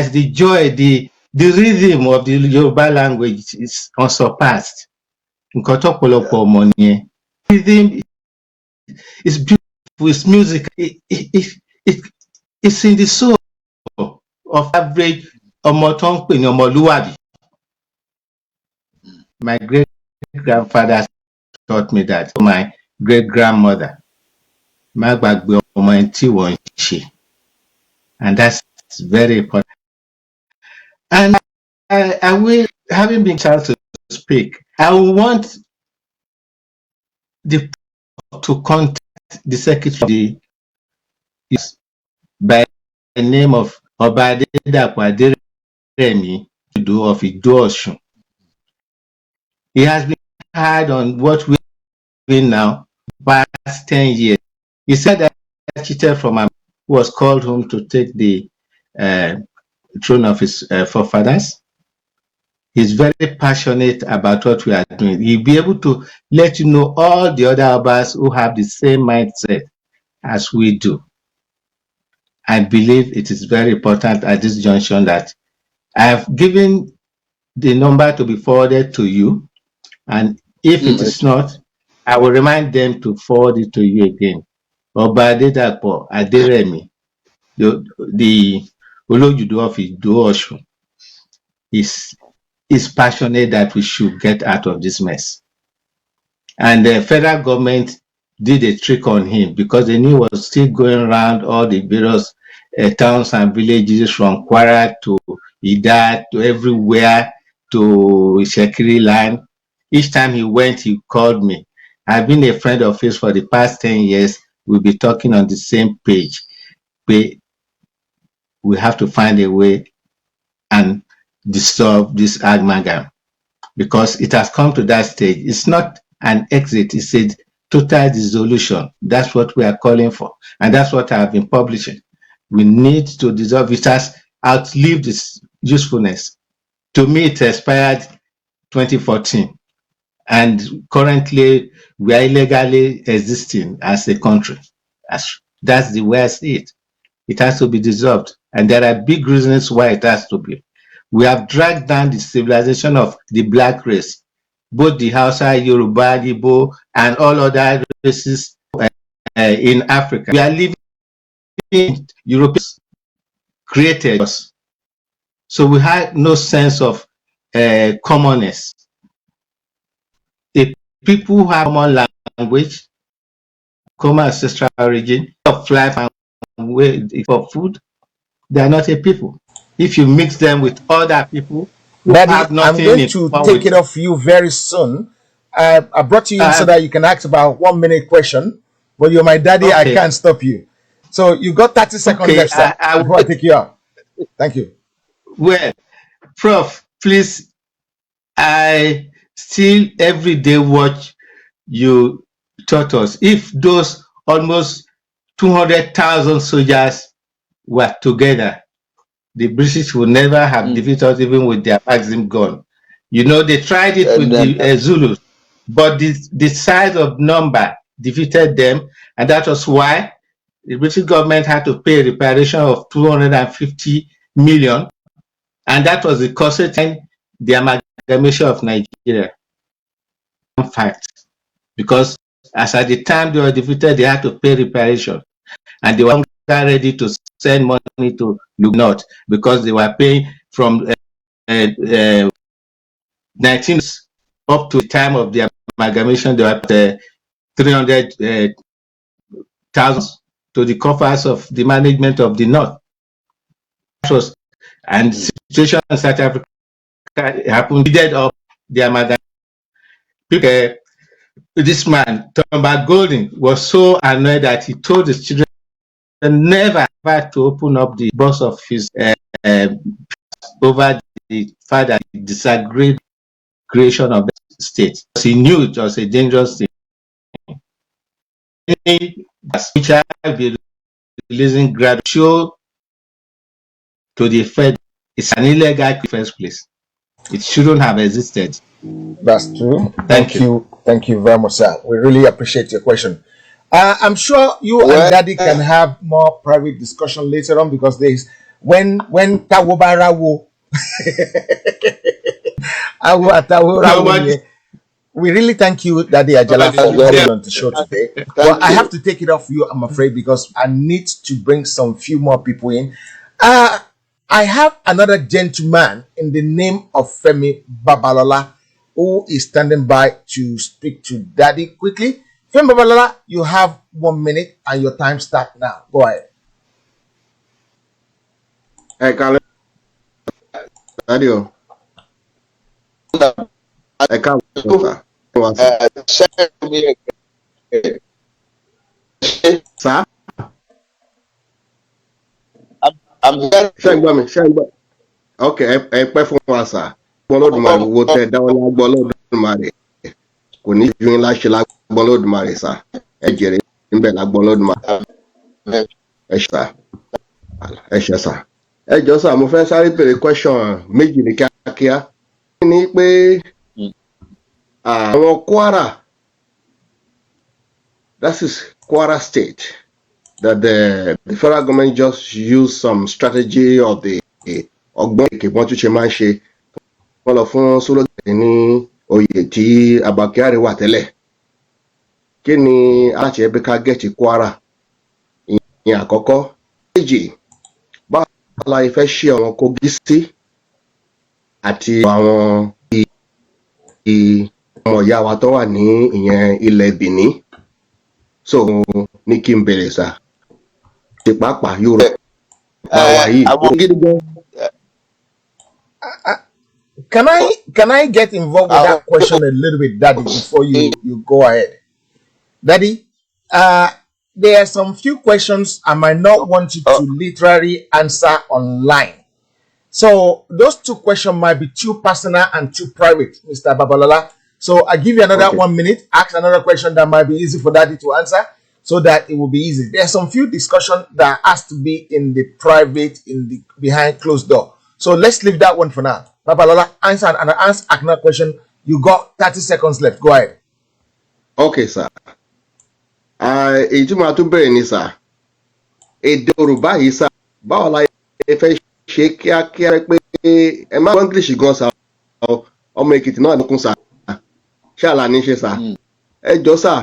the joy, the rhythm of the Yoruba language is unsurpassed. Rhythm is beautiful, it's music. It's in the soul of average Omoluwabi. My great-grandfather taught me that. My great-grandmother. And that's very important. And I will, having been able to speak, I want to contact the secretary by the name of Obadedapo Aderemi of Ido-Osun. He has been hard on what we're doing now past 10 years. He said that he cheated from a who was called home to take the throne of his forefathers. He's very passionate about what we are doing. He'll be able to let you know all the other Abas who have the same mindset as we do. I believe it is very important at this junction that I have given the number to be forwarded to you. And if it is not, I will remind them to forward it to you again. Obadedapo Aderemi, the Oduduwa of Ido-Osun, is passionate that we should get out of this mess. And the federal government did a trick on him because they knew he was still going around all the various towns and villages from Kwara to Ida to everywhere to Shekiri land. Each time he went, he called me. I've been a friend of his for the past 10 years. We'll be talking on the same page. We have to find a way and dissolve this amalgam because it has come to that stage. It's not an exit, it's a total dissolution. That's what we are calling for. And that's what I have been publishing. We need to dissolve. It has outlived its usefulness. To me, it expired 2014. And currently, we are illegally existing as a country. That's the way I see it. It has to be dissolved. And there are big reasons why it has to be. We have dragged down the civilization of the black race both the Hausa, Yoruba, Igbo, and all other races in Africa. We are living in Europeans created us. So we had no sense of commonness. If people who have common language, common ancestral origin, of life and way for food, they are not a people. If you mix them with other people who Daddy, have I'm nothing going in to common take with it off you very soon. I brought you in so that you can ask about 1 minute question, but you're my daddy. I okay. can't stop you. So you got 30 seconds left, sir, before I take you out. Thank you. Well, Prof, please, I still every day watch you taught us. If those almost 200,000 soldiers were together, the British would never have defeated us even with their Maxim gun. You know, they tried it with the Zulus, but the size of number defeated them, and that was why the British government had to pay a reparation of 250 million, and that was the cost of the amalgamation of Nigeria. Fact, because as at the time they were defeated, they had to pay reparation, and they were ready to send money to the North because they were paying from 19 up to the time of the amalgamation. They were 300,000 to the coffers of the management of the North. And the situation in South Africa happened needed of the amalgamation. This man, Thunberg Golding, was so annoyed that he told his children never to open up the box of his over the fact that he disagreed creation of the state. He knew it was a dangerous thing. Which I will be releasing grad show to the Fed it's an illegal in the first place. It shouldn't have existed. That's true. Thank you. Thank you very much, sir. We really appreciate your question. I'm sure you and Daddy can have more private discussion later on because there's when Tawobarawo we really thank you, Daddy Ajala, for coming on the show today. Well, I have to take it off you, I'm afraid, because I need to bring some few more people in. I have another gentleman in the name of Femi Babalola who is standing by to speak to Daddy quickly. Femi Babalola, you have 1 minute and your time starts now. Go ahead. Hey, Carlos. Radio. I can't. Sir? I'm very sure. Okay, I pay for one, sir. Bolodumare, what the down Bolodumare. Kò ní ju ńlá ṣe lágbọ́lódùmarè sá ẹ jèrè níbẹ̀ lágbọ́lódùmarè ẹ ṣe sá ẹ jọ sá mo fẹ́ sáré bèrè question méjì ní kíákíá ní pé àwọn Kwara, that is Kwara State, that the federal government just used some strategy of the ọgbọ́n èké wọ́n tún ṣe máa ń ṣe wọ́n lọ fún Sólógì ní oyè tí Abba Kyari wà tẹ́lẹ̀ kí ni aláṣẹ ẹbí ká gẹ̀ẹ́tì Kwara ìyẹn àkọ́kọ́ méjì báwo la fẹ́ ṣe àwọn Kogi sí àti àwọn ọmọ ìyá wa tó wà ní ìyẹn ilẹ̀ Benin so ní kí n bèrè sá ti pàápàá Yorùbá wà yìí gidi gan. Can I get involved with that question a little bit, Daddy, before you go ahead? Daddy, there are some few questions I might not want you to literally answer online. So those two questions might be too personal and too private, Mr. Babalola. So I give you another 1 minute, ask another question that might be easy for Daddy to answer so that it will be easy. There are some few discussion that has to be in the private, in the behind closed door. So let's leave that one for now. Babalola, answer another question. You got 30 seconds left. Go ahead. Okay, sir. Èyí tí màá tún bẹ̀rẹ̀ ni sà. Èdè Yorùbá yìí sà. Báwo la fẹ́ ṣe kíákíá pé ẹ má gbọ́ English gan sà. Ọmọ Èkìtì náà lókun sà. ṣáàlà ní ṣe sà. Ẹ jọ sà,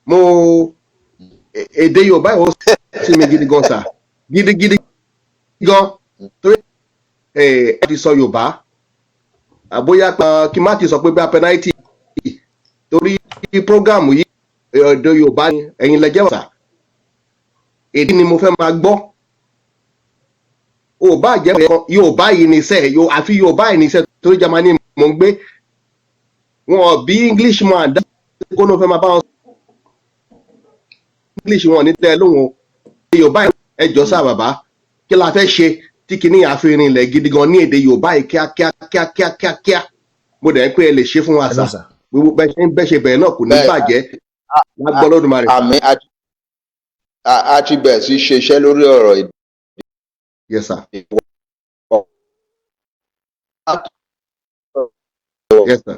mo èdè Yorùbá yìí ó sí mi gidi gan sà. Gidigidi gan. Torí ẹ ti sọ Yorùbá. Àbóyá kí n má ti sọ pé bí apẹnáìtì torí prógámù yìí èdè Yorùbá ni ẹ̀yin lẹ jẹ́ sà. Èdè ni mo fẹ́ máa gbọ́. Yorùbá jẹ́ pé Yorùbá yìí ní sẹ́ àfi Yorùbá yìí ní sẹ́ torí Jámánì mò ń gbé. Wọn bí English man dá kó ló fẹ́ máa bá wọn English wọn ní tẹ́ lóhùn Yorùbá yìí ẹ jọ sá bàbá kí la fẹ́ ṣe tí kìíní àfihàn ilẹ̀ gidi gan ní èdè Yorùbá yìí kíákíá mo dẹ̀ pé ẹ lè ṣe fún wa sà gbogbo bẹ́ẹ̀ ṣe bẹ̀rẹ̀ náà kò ní bàjẹ́ lágbọ́ lódùmarè. Àmì a ti bẹ̀rẹ̀ sí ṣiṣẹ́ lórí ọ̀rọ̀ èdè. Yes sir. Yes sir.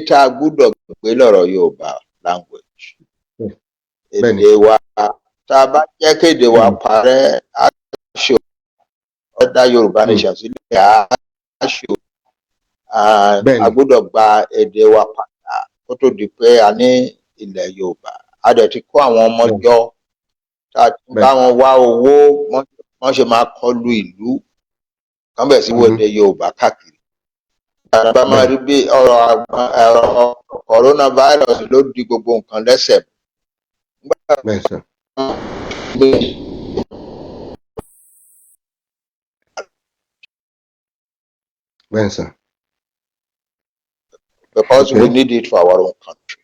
Tá a gbúdọ̀ gbé lọ́rọ̀ Yorùbá language. Èdè wa tá a bá jẹ́ kéde wa parẹ́ á ṣe ọ̀dà Yorùbá nation sílẹ̀ á ṣe a gbúdọ̀ gba èdè wa padà kó tó di pé a ní ilẹ̀ Yorùbá. A dẹ̀ ti kó àwọn ọmọ jọ tá a ti bá wọn wá owó wọ́n ṣe máa kọlu ìlú kán bẹ̀ sí wo èdè Yorùbá káàkiri. Bá máa rí bí ọ̀rọ̀ coronavirus ló di gbogbo nǹkan lẹ́sẹ̀. Because we need it for our own country.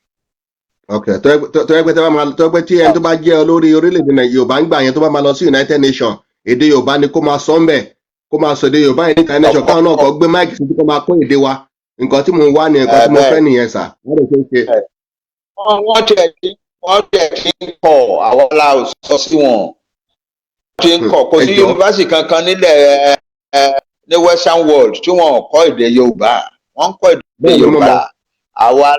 Okay, tọ́gbẹ́ tí ẹni tó bá jẹ́ olórí orílẹ̀-èdè Yorùbá ń gbà yẹn tó bá máa lọ sí United Nations èdè Yorùbá ni kó máa sọ ń bẹ̀ kó máa sọ èdè Yorùbá yẹn ní United Nations káwọn náà kọ́ gbé máìkì sí kó máa kó èdè wa nǹkan tí mo ń wá ni nǹkan tí mo fẹ́ nìyẹn sà. Wọ́n tẹ̀ kí ń kọ̀ àwọn aláwọ̀ sọ sí wọn. Wọ́n ti ń kọ̀ kò sí yunifásitì kankan nílẹ̀ ní Western world tí wọ́n kọ́ èdè Yorùbá. Wọ́n ń kọ́ èdè Yorùbá. Àwa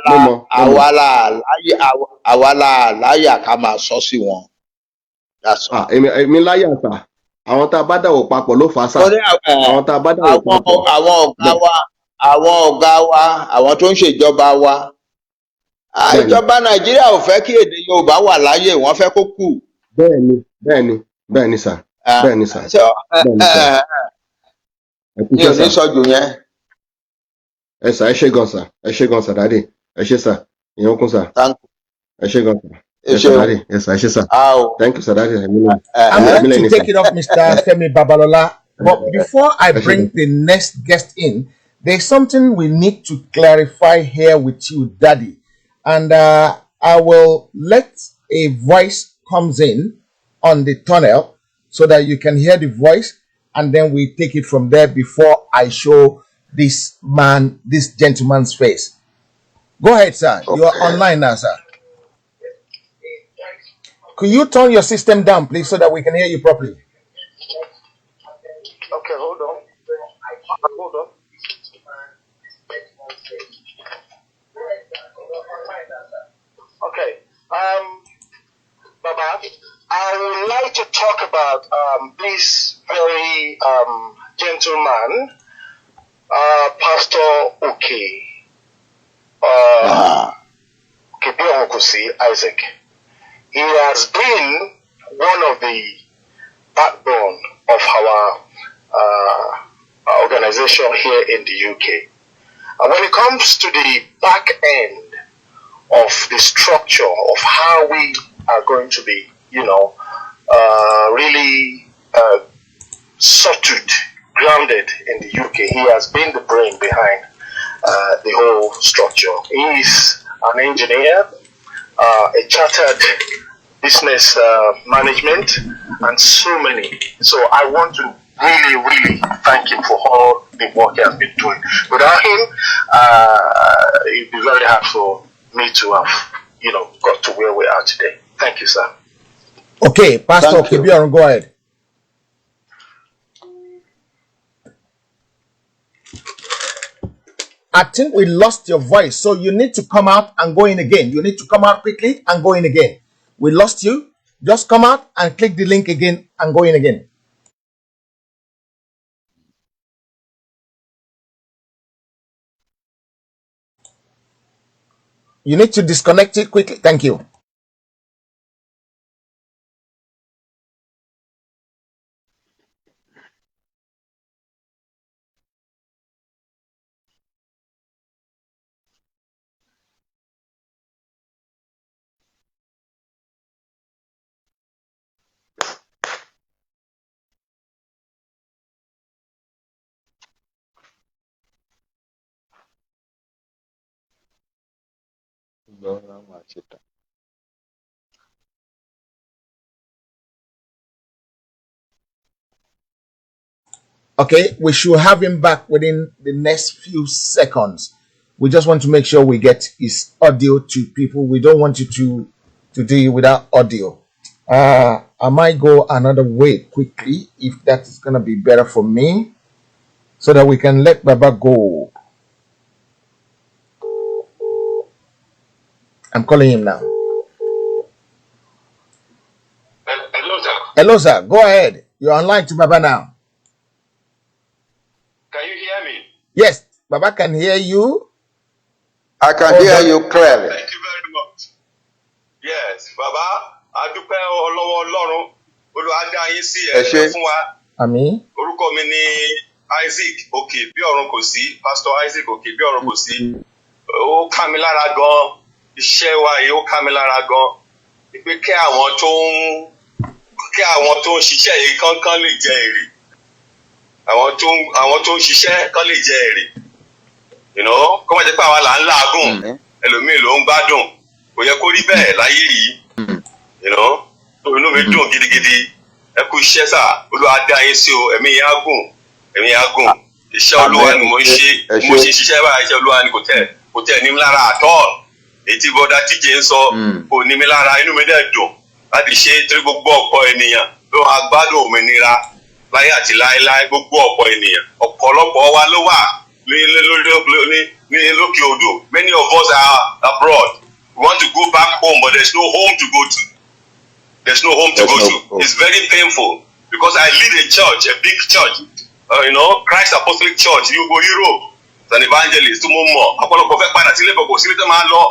la láyà ká máa sọ sí wọn. Èmi láyà sà. Àwọn tá a bá dàwọ̀ papọ̀ ló fà á sà. Àwọn tá a bá dàwọ̀ papọ̀. Àwọn ọ̀gá wa, àwọn tó ń ṣèjọba wa. Ìjọba Nàìjíríà ò fẹ́ kí èdè Yorùbá wà láyé, wọ́n fẹ́ kó kù. Bẹ́ẹ̀ni sà. Mi ò ní sọ jù yẹn. Ẹ sà, ẹ ṣé gan sà dáadé, ẹ ṣé sà, ìyẹn kún sà. Ẹ ṣé gan sà. Yes, sir. Yes, I sir. Thank you, sir. I'm going to take it off, Mr. Femi Babalola. But before I bring the next guest in, there's something we need to clarify here with you, Daddy. And I will let a voice comes in on the tunnel so that you can hear the voice, and then we take it from there before I show this gentleman's face. Go ahead, sir. Okay. You are online now, sir. Could you turn your system down, please, so that we can hear you properly? Okay, hold on. Okay. Baba, I would like to talk about this very gentleman, Pastor Oke. Okosi Isaac. He has been one of the backbone of our organization here in the UK. And when it comes to the back end of the structure of how we are going to be, really sorted, grounded in the UK, he has been the brain behind the whole structure. He is an engineer, a chartered business management, and so many. So I want to really thank him for all the work he has been doing. Without him, it'd be very hard for me to have, got to where we are today. Thank you, sir. Okay, Pastor Kibion, go ahead. I think we lost your voice, so you need to come out and go in again. You need to come out quickly and go in again. We lost you. Just come out and click the link again and go in again. You need to disconnect it quickly. Thank you. Okay, we should have him back within the next few seconds. We just want to make sure we get his audio to people. We don't want you to do it without audio. I might go another way quickly if that is gonna be better for me, so that we can let Baba go. I'm calling him now. Hello, sir. Hello, sir. Go ahead. You're online to Baba now. Can you hear me? Yes, Baba can hear you. I can hear you clearly. Thank you very much. Yes, Baba, adúpẹ́ lọ́wọ́ Ọlọ́run. Olúwa yín sí ẹ̀ṣẹ̀ fún wa. Àmín. Orúkọ mi ni Isaac Òkè bí ọ̀run kò sí. Pastor Isaac Òkè bí ọ̀run kò sí. Ó ká mi lára gan. Iṣẹ́ wa yìí ó ká mi lára gan. Pé kí àwọn tó ń ṣiṣẹ́ yìí kán lè jẹ èrè. Àwọn tó ń ṣiṣẹ́ kán lè jẹ èrè. Kọ́ máa jẹ́ pé àwa là ń làágùn. Ẹlòmíì ló ń gbádùn. Kò yẹ kó rí bẹ́ẹ̀ láyé yìí. Inú mi dùn gidigidi. Ẹ kú iṣẹ́ sà. Olúwa dá yín sí o. Ẹ̀mí yín á gùn. Ẹ̀mí yín á gùn. Iṣẹ́ Olúwa ni mo ń ṣe. Mo ṣe ṣiṣẹ́ báyìí. Iṣẹ́ Olúwa ni kò tẹ̀ ní mi lára àtọ́. Èyí tí bọ́dá tíjẹ ń sọ kò ní mi lára. Inú mi dẹ̀ dùn láti ṣe torí gbogbo ọ̀pọ̀ ènìyàn ló máa gbádùn òmìnira láyé àti láéláé. Gbogbo ọ̀pọ̀ ènìyàn. Ọ̀pọ̀lọpọ̀ wa ló wà ní lókè odò. Many of us are abroad. We want to go back home, but there's no home to go to. There's no home to go to. It's very painful because I lead a church, a big church, Christ Apostolic Church, Europe, as an evangelist. Ọ̀pọ̀lọpọ̀ fẹ́ padà sílé bọ̀ kò sílé tó máa lọ.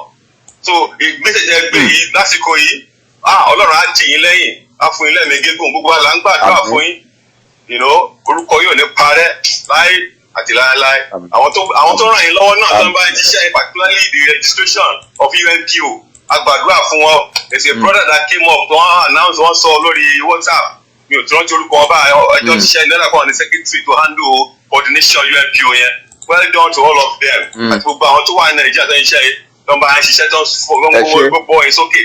So ìgbésẹ̀ ẹgbẹ́ yìí lásìkò yìí, Ọlọ́run á tì yín lẹ́yìn, á fún yín lẹ́mìí gígùn, gbogbo wa là ń gbàdúrà fún yín. Orúkọ yóò ní parẹ́ láé àti láéláé. Àwọn tó ràn yín lọ́wọ́ náà tó ń bá jíṣẹ́, particularly the registration of UNPO. Agbàdúrà fún wọn. There's a brother that came up wọ́n announce wọ́n sọ lórí WhatsApp. Mi ò tí wọ́n ti orúkọ ọba ẹjọ́ ṣiṣẹ́ ìdáná kan ní secretary to handle coordination UNPO yẹn. Well done to all of them. Àti gbogbo àwọn tó wà ní Nàìjíríà tó ń ṣe nọ́mbà ṣiṣẹ́ tó ń gbogbo ẹ̀ sókè.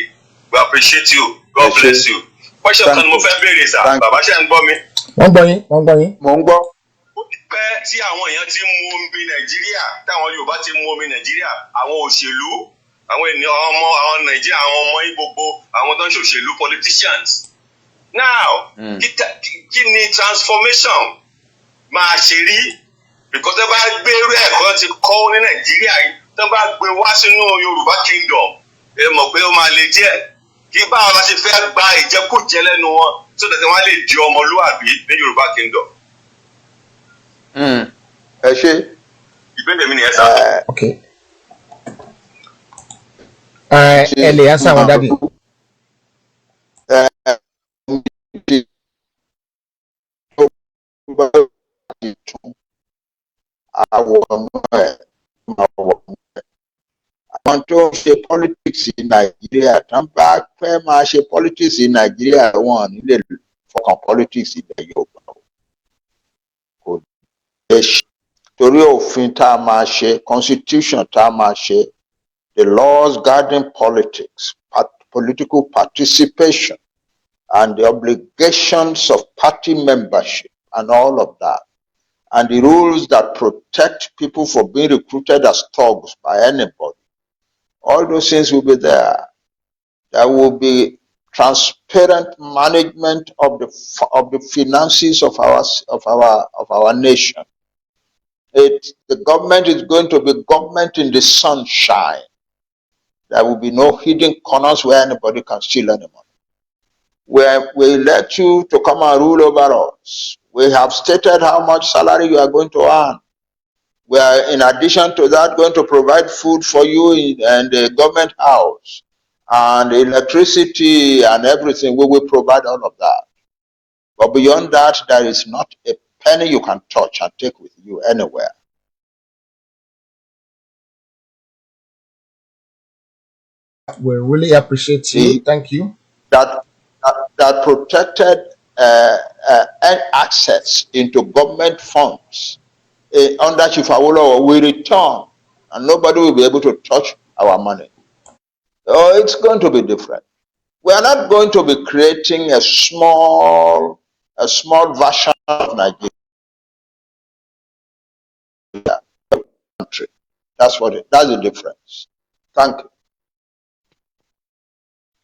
We appreciate you. God bless you. Question kan ni mo fẹ́ béèrè sà. Bàbá ṣe ń gbọ́ mi. Wọ́n gbọ́ yín. Mo ń gbọ́. Ó ti pẹ́ tí àwọn èèyàn ti mu omi Nàìjíríà, táwọn Yorùbá ti mu omi Nàìjíríà, àwọn òṣèlú, àwọn ènìyàn àwọn Nàìjíríà, àwọn ọmọ yìí gbogbo, àwọn tó ń ṣòṣèlú politicians. Now, kí ni transformation máa ṣe rí? Because tó bá gbé irú ẹ̀kọ́ ti kọ́ ní Nàìjíríà yìí, tó bá gbé wá sínú Yorùbá kingdom, ẹ mọ̀ pé ó máa le díẹ̀. Kí báwo la ṣe fẹ́ gba ìjẹkújẹ lẹ́nu wọn so that wọ́n lè di ọmọlúwàbí ní Yorùbá kingdom? Ẹ ṣé. Ìbéèrè mi nìyẹn sá. Okay. Ẹ lè answer wọn dábì. Àwọn tó ń ṣe politics in Nàìjíríà tán bá fẹ́ máa ṣe politics in Nàìjíríà wọn nílé fọkàn politics ilẹ̀ Yorùbá kò lè ṣe torí òfin tá a máa ṣe constitution tá a máa ṣe the laws guarding politics, political participation, and the obligations of party membership and all of that, and the rules that protect people from being recruited as thugs by anybody. All those things will be there. There will be transparent management of the finances of our nation. The government is going to be government in the sunshine. There will be no hidden corners where anybody can steal any money. We let you to come and rule over us. We have stated how much salary you are going to earn. We are, in addition to that, going to provide food for you in the government house, and electricity and everything. We will provide all of that. But beyond that, there is not a penny you can touch and take with you anywhere. We really appreciate you. Thank you. That protected access into government funds under Chief Awolowo will return, and nobody will be able to touch our money. So it's going to be different. We are not going to be creating a small version of Nigeria country. That's the difference. Thank you.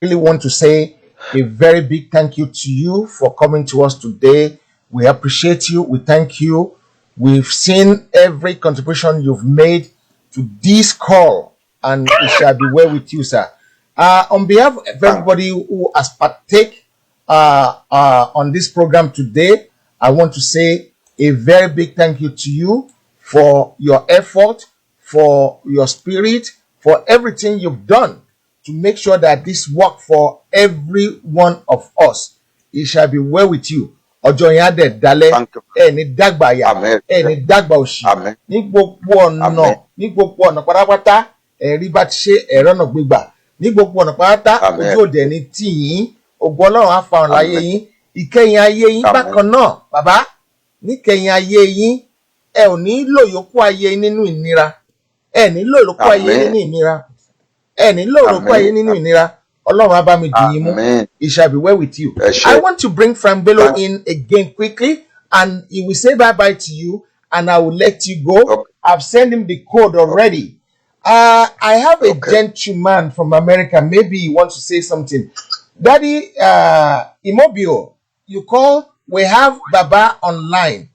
Really want to say a very big thank you to you for coming to us today. We appreciate you. We thank you. We've seen every contribution you've made to this call, and it shall be well with you, sir. On behalf of everybody who has partake on this program today, I want to say a very big thank you to you for your effort, for your spirit, for everything you've done to make sure that this work for every one of us. It shall be well with you. Ọjọ́ yẹn á dẹ̀ dalẹ̀, ẹni dàgbà yà, ẹni dàgbà òṣì. Ní gbogbo ọ̀nà pátápátá, ẹ̀rí bá ti ṣe ẹ̀rọ náà gbégbà. Ní gbogbo ọ̀nà pátá, ojú òde ní tìyín, ògo Ọlọ́run á fa hàn láyé yín. Ìkẹyìn ayé yín bákan náà, bàbá. Níkẹyìn ayé yín, ẹ ò ní lò yòókù ayé nínú ìnira. Ẹ ní lò yòókù ayé nínú ìnira. Ọlọ́run á bá mi dì yín mú. It shall be well with you. I want to bring Frank Bello in again quickly, and he will say bye-bye to you, and I will let you go. Okay. I've sent him the code already. I have a gentleman from America. Maybe he wants to say something. Daddy Imobio, you call? We have Baba online.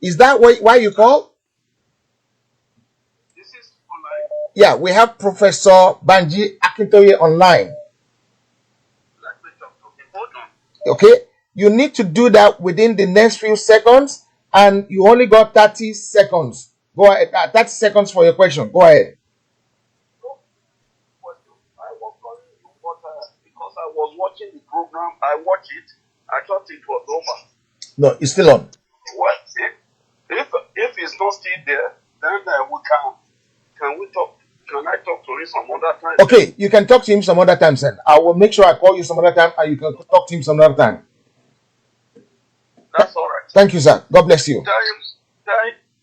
Is that why you call? This is online. Yeah, we have Professor Banji Akintoye online. Okay, you need to do that within the next few seconds, and you only got 30 seconds. Go ahead, 30 seconds for your question. Go ahead. I was calling you, but because I was watching the program, I watched it. I thought it was over. No, it's still on. Well, if it's not still there, then can we talk? Can I talk to him some other time? Okay, you can talk to him some other time, sir. I will make sure I call you some other time, and you can talk to him some other time. That's all right. Thank you, sir. God bless you. Tell him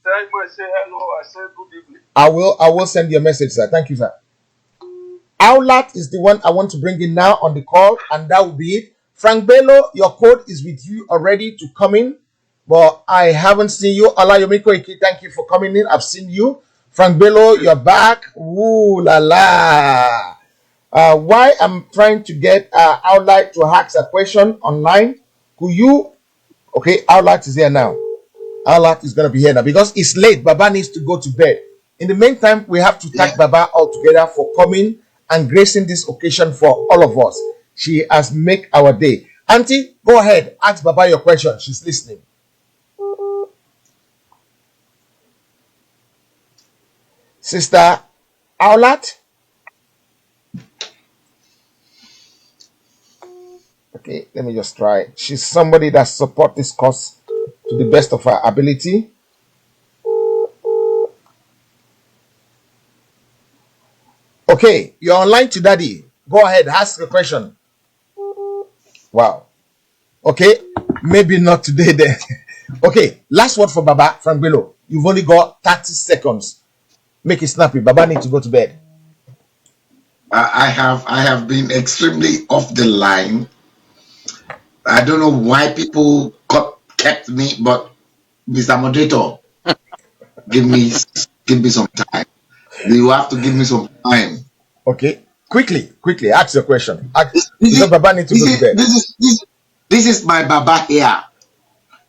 I say hello. I say good evening. I will send you a message, sir. Thank you, sir. Outlet is the one I want to bring in now on the call, and that will be it. Frank Bello, your code is with you already to come in, but I haven't seen you. Alayomiko Iki, thank you for coming in. I've seen you. Frank Bello, you're back. Ooh la la. Why I'm trying to get Outlet to ask a question online. Could you? Okay, Outlet is here now. Outlet is going to be here now because it's late. Baba needs to go to bed. In the meantime, we have to thank Baba altogether for coming and gracing this occasion for all of us. She has made our day. Auntie, go ahead. Ask Baba your question. She's listening. Sister Aulat? Okay, let me just try. She's somebody that supports this cause to the best of her ability. Okay, you're online to Daddy. Go ahead, ask a question. Wow. Okay, maybe not today then. Okay, last word for Baba from below. You've only got 30 seconds. Make it snappy. Baba needs to go to bed. I have been extremely off the line. I don't know why people kept me, but Mr. Moderator, give me some time. You have to give me some time. Okay, quickly, ask your question. Because Baba needs to go to bed. This is my Baba here.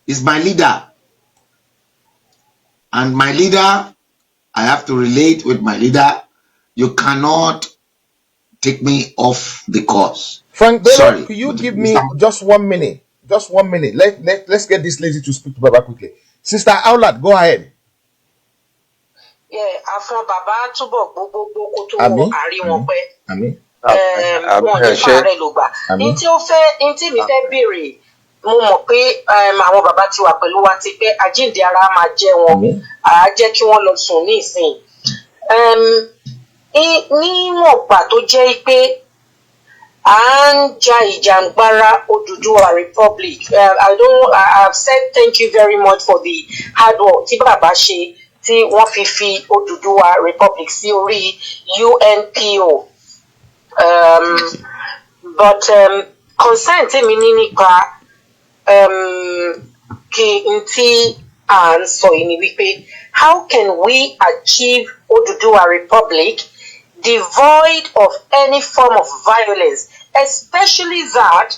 It's my leader. And my leader, I have to relate with my leader. You cannot take me off the course. Frank Bello, could you give me just 1 minute? Just 1 minute. Let's get this lady to speak to Baba quickly. Sister Aulat, go ahead. àfọn bàbá túbọ̀ gbogbogbò kó tó Àmín. àárín wọn pẹ́. Àmín. Wọn ní fàárẹ̀ ló gbà. Ní tí mi fẹ́ béèrè, mo mọ̀ pé àwọn bàbá ti wà pẹ̀lú wa ti pẹ́, àjíǹde ara máa jẹ́ wọn, àá jẹ́ kí wọ́n lọ sùn ní ìsìn. Níwọ̀n gbà tó jẹ́ pé à ń ja ìjàngbara Oduduwa Republic. I've said thank you very much for the hard work tí bàbá ṣe tí wọ́n fi Oduduwa Republic sí orí UNPO. But concern tèmi ní nípa kí n tí à ń sọ yìí ni wípé how can we achieve Oduduwa Republic devoid of any form of violence, especially that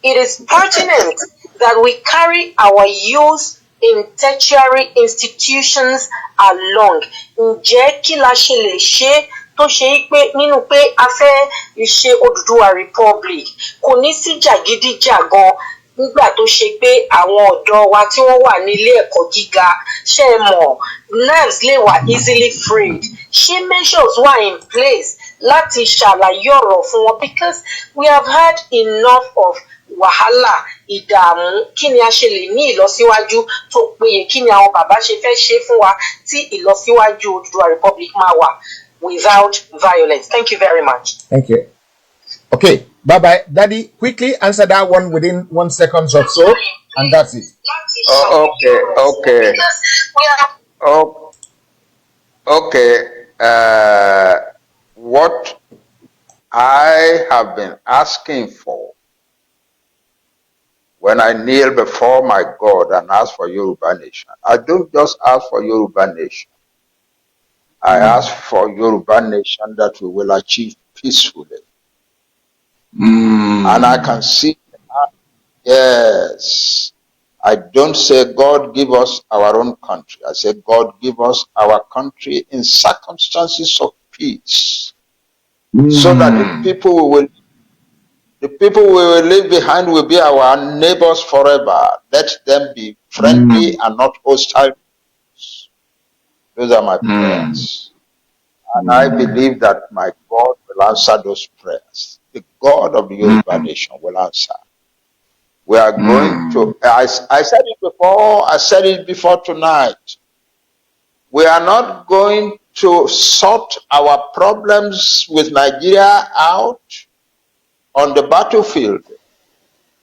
it is pertinent that we carry our youth in tertiary institutions along. Ǹjẹ́ kí la ṣe lè ṣe tó ṣe pé nínú pé a fẹ́ ṣe Oduduwa Republic kò ní sí jàgídíjàgan nígbà tó ṣe pé àwọn ọ̀dọ́ wa tí wọ́n wà nílé ẹ̀kọ́ gíga ṣe mọ̀ nerves lè wà easily freed. Ṣé measures wà in place láti ṣàlàyé ọ̀rọ̀ fún wọn, because we have had enough of wàhálà ìdààmú. Kí ni a ṣe lè ní ìlọsíwájú tó péye, kí ni àwọn bàbá ṣe fẹ́ ṣe fún wa tí ìlọsíwájú Oduduwa Republic máa wà without violence. Thank you very much. Thank you. Okay, bye-bye. Daddy, quickly answer that one within 1 second or so, and that's it. Okay. What I have been asking for when I kneel before my God and ask for Yoruba Nation, I don't just ask for Yoruba Nation. I ask for Yoruba Nation that we will achieve peacefully. And I can see, yes, I don't say God give us our own country. I say God give us our country in circumstances of peace, so that the people we will leave behind will be our neighbors forever. Let them be friendly and not hostile. Those are my prayers. And I believe that my God will answer those prayers. The God of the Yoruba Nation will answer. We are going to, I said it before tonight. We are not going to sort our problems with Nigeria out on the battlefield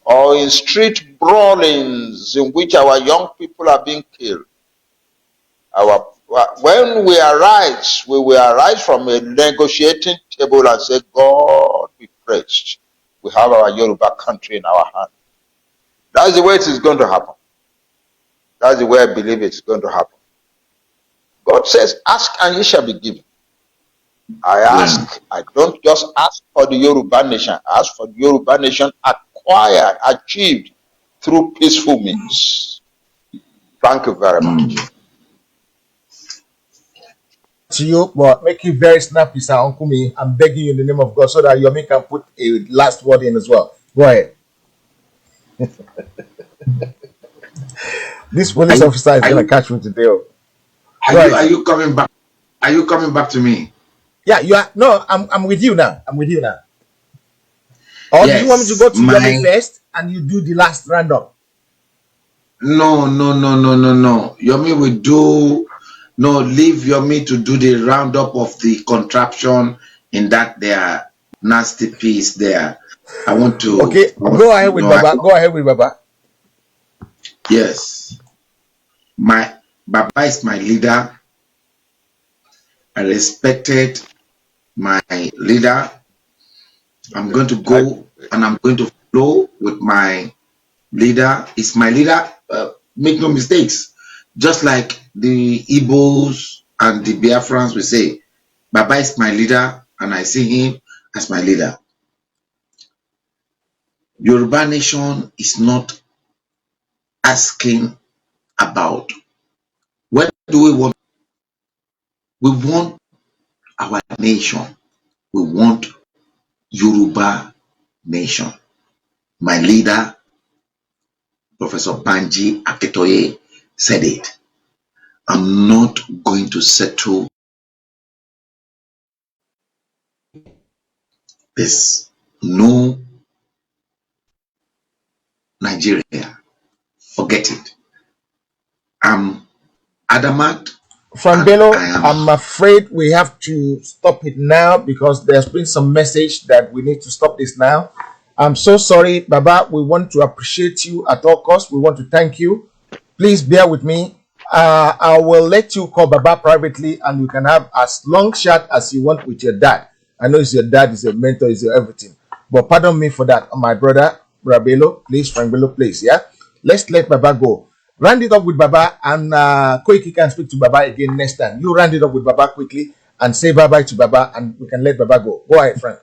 or in street brawlings in which our young people are being killed. When we arise, we will arise from a negotiating table and say, God be praised. We have our Yoruba country in our hand. That's the way it is going to happen. That's the way I believe it's going to happen. God says, ask and ye shall be given. I ask, I don't just ask for the Yoruba Nation, I ask for the Yoruba Nation acquired, achieved through peaceful means. Thank you very much. To you, but make it very snappy, sir. Uncle me, I'm begging you in the name of God so that Yomi can put a last word in as well. Go ahead. This police officer is gonna catch me today. Are you coming back? Are you coming back to me? Yeah, you are. No, I'm with you now. I'm with you now. Or do you want me to go to Yomi first and you do the last roundup? No. Yomi will do. No, leave Yomi to do the roundup of the contraption in that there nasty piece there. I want to. Okay, go ahead with Baba. Go ahead with Baba. Yes, Baba is my leader. I respected my leader. I'm going to go and I'm going to flow with my leader. It's my leader. Make no mistakes. Just like the Igbos and the Biafrans will say, Baba is my leader, and I see him as my leader. Yoruba Nation is not asking about what do we want. We want our nation. We want Yoruba Nation. My leader, Professor BANJI AKINTOYE, said it. I'm not going to settle this. No Nigeria. Forget it. I'm adamant Frank and Bello, I am. I'm afraid we have to stop it now because there's been some message that we need to stop this now. I'm so sorry, Baba. We want to appreciate you at all costs. We want to thank you. Please bear with me. I will let you call Baba privately and you can have as long chat as you want with your dad. I know it's your dad, it's your mentor, it's your everything. But pardon me for that, my brother, Brabelo. Please, Frank Bello, please, yeah? Let's let Baba go. Round it up with Baba and Koiki can speak to Baba again next time. You round it up with Baba quickly and say bye-bye to Baba and we can let Baba go. Go ahead, Frank.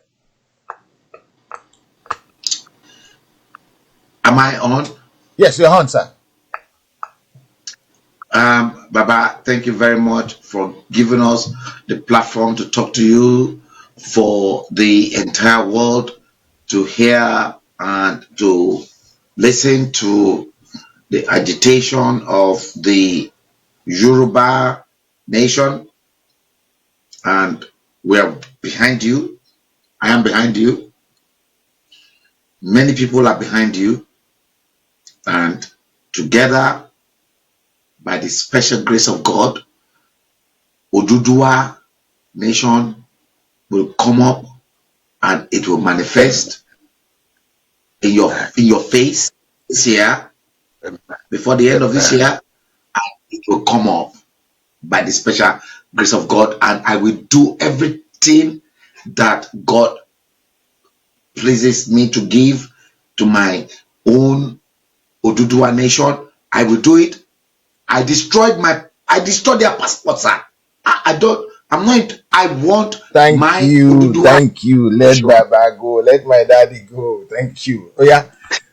Am I on? Yes, you're on, sir. Baba, thank you very much for giving us the platform to talk to you, for the entire world to hear and to listen to the agitation of the Yoruba nation. And we are behind you. I am behind you. Many people are behind you. And together, by the special grace of God, Oduduwa nation will come up and it will manifest in your face this year. Before the end of this year, it will come up by the special grace of God, and I will do everything that God pleases me to give to my own Oduduwa nation. I will do it. I destroyed their passports, sir. I want Thank my you. Oduduwa Thank you. Let nation. Baba go. Let my daddy go. Thank you. Oh, yeah.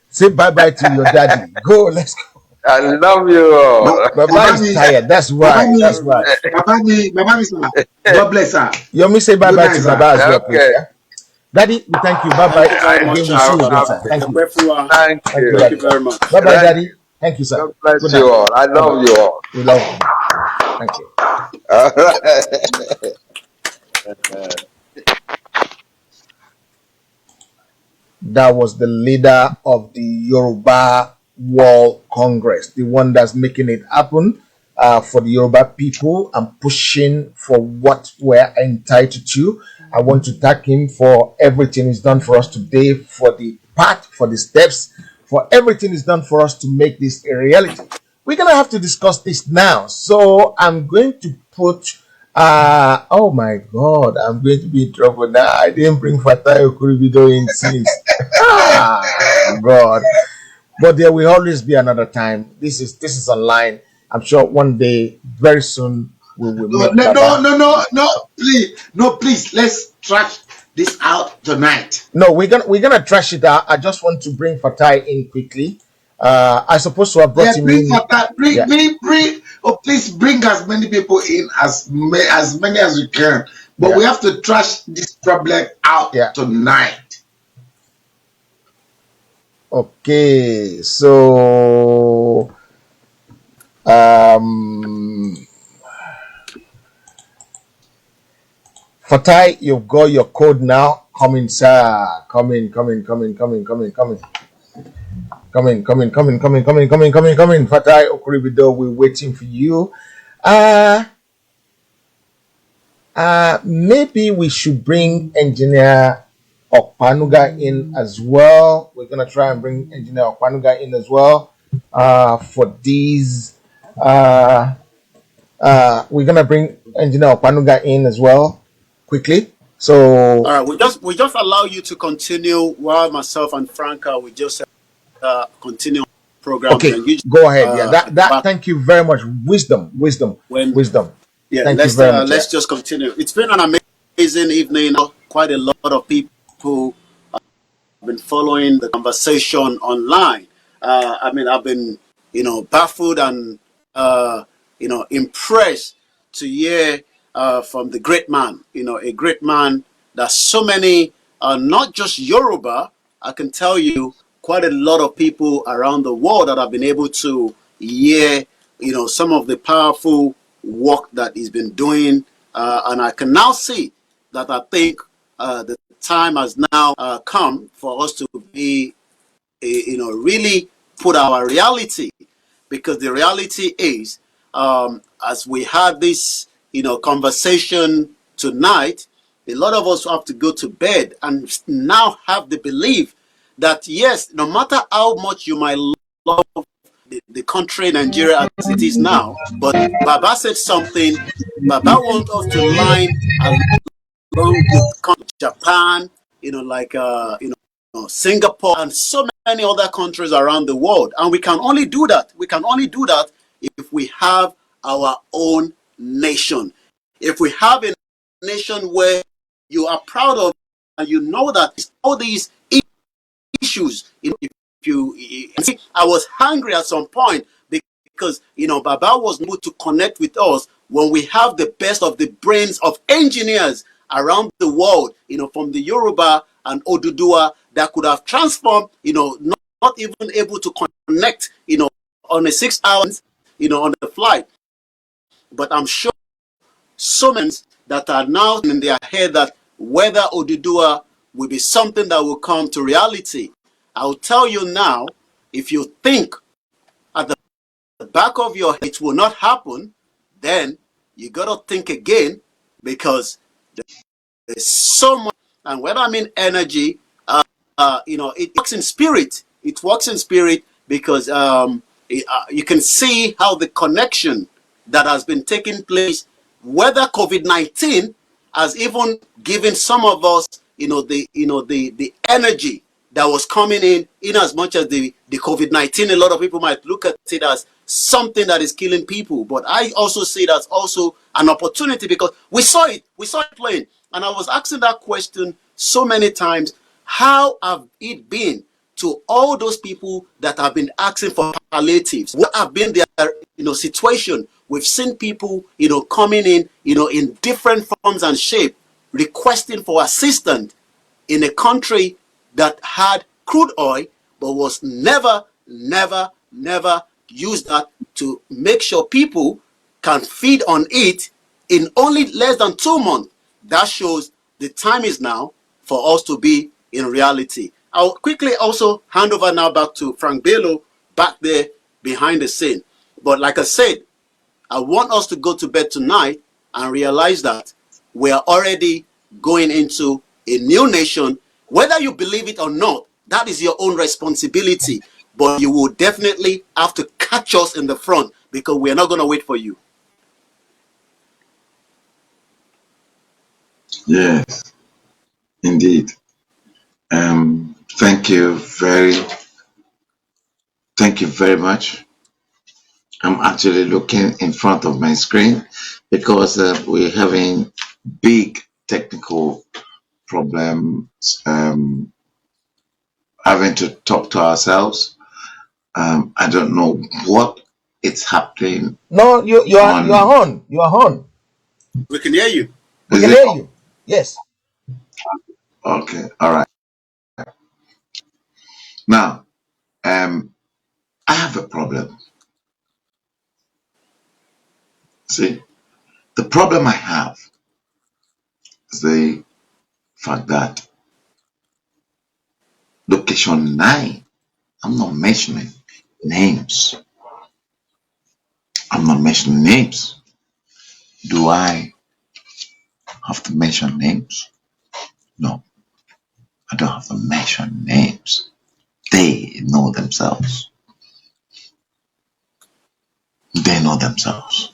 Say bye-bye to your daddy. Go. Let's go. I love you all. Baba is tired. That's why. That's why. Baba mi, sir. God bless her. You want me say Good bye-bye night, to sir. Baba as well, please, Okay. yeah? Daddy, we thank you. Bye-bye. Thank you very much, Again, we'll see you again, sir. Thank you. Thank Thank you, you. Thank you Daddy. very much. Bye-bye, Thank Daddy. Thank you, sir. God bless Good you night. all. I Bye-bye. love you all. We love you. Thank you. All right. That was the leader of the Yoruba World Congress, the one that's making it happen for the Yoruba people and pushing for what we're entitled to. I want to thank him for everything he's done for us today, for the path, for the steps, for everything he's done for us to make this a reality. We're gonna have to discuss this now. So I'm going to put oh my god, I'm going to be in trouble now. I didn't bring Fatayo Kuribido in since. God. But there will always be another time. This is online. I'm sure one day, very soon, we will No, meet no, Baba. no, please. Let's trash this out tonight. No, we're gonna trash it out. I just want to bring Fatai in quickly. I supposed to have brought Yeah, him bring in. for that. Yeah, Bring. Oh, please bring as many people in as many as you can. But yeah, we have to trash this problem out yeah. tonight. Okay, so um Fatai, you've got your code now. Come in, sir. Come in, come in, come in, come in, come in, come in. Come in, come in, come in, come in, come in, come in, come in, come in. Fatai Okuribido, we're waiting for you. Maybe we should bring engineer Okpanuga in as well. We're gonna try and bring engineer Okpanuga in as well. For these, we're gonna bring engineer Okpanuga in as well quickly. So All right, we just allow you to continue while myself and Franca we just continue program. okay, Then you go ahead. Yeah, at the that. back Thank you very much. Wisdom, wisdom, when wisdom. yeah. Thank you very much. Yeah. Let's just continue. It's been an amazing evening. Quite a lot of people been following the conversation online. I mean, I've been, baffled and, impressed to hear from the great man, a great man that so many, not just Yoruba, I can tell you quite a lot of people around the world that have been able to hear, some of the powerful work that he's been doing, and I can now see that I think the time has now come for us to be, really put our reality, because the reality is, as we had this, conversation tonight, a lot of us have to go to bed and now have the belief that yes, no matter how much you might love the country Nigeria as it is now, but Baba said something. Baba wants us to line along with Japan, like Singapore and so many other countries around the world. And we can only do that. We can only do that if we have our own nation. If we have a nation where you are proud of and you know that all these issues, if you see, I was hungry at some point because Baba was able to connect with us when we have the best of the brains of engineers around the world, from the Yoruba and Oduduwa, that could have transformed, not even able to connect, on a 6 hours, on the flight. But I'm sure so many that are now in their head that whether Oduduwa will be something that will come to reality. I'll tell you now, if you think at the back of your head it will not happen, then you gotta think again, because there's so much. And when I mean energy, it works in spirit. It works in spirit because you can see how the connection that has been taking place, whether COVID-19 has even given some of us, the energy that was coming in as much as the COVID-19, a lot of people might look at it as something that is killing people. But I also see that's also an opportunity, because we saw it playing. And I was asking that question so many times, how have it been to all those people that have been asking for palliatives? What have been their situation? We've seen people coming in different forms and shape, requesting for assistance in a country that had crude oil, but was never used that to make sure people can feed on it in only less than 2 months. That shows the time is now for us to be in reality. I'll quickly also hand over now back to Frank Bello back there behind the scene. But like I said, I want us to go to bed tonight and realize that we are already going into a new nation. Whether you believe it or not, that is your own responsibility. But you will definitely have to catch us in the front, because we are not going to wait for you. Yes, indeed. Thank you very much. I'm actually looking in front of my screen because we're having big technical problems, having to talk to ourselves. I don't know what is happening. No, you are on. You are on. We can hear you. We can hear you. Yes. Okay, all right. Now, I have a problem. See, the problem I have is the fact that location 9, I'm not mentioning names. I'm not mentioning names. Do I have to mention names? No, I don't have to mention names. They know themselves. They know themselves.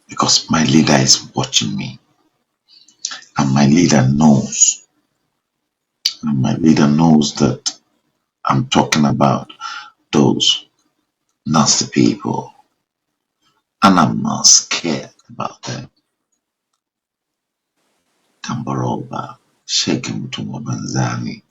Because my leader is watching me. And my leader knows. And my leader knows that I'm talking about those nasty people. And I'm not scared about them. Tamboroba, Sheikh Mutumwa Banzani,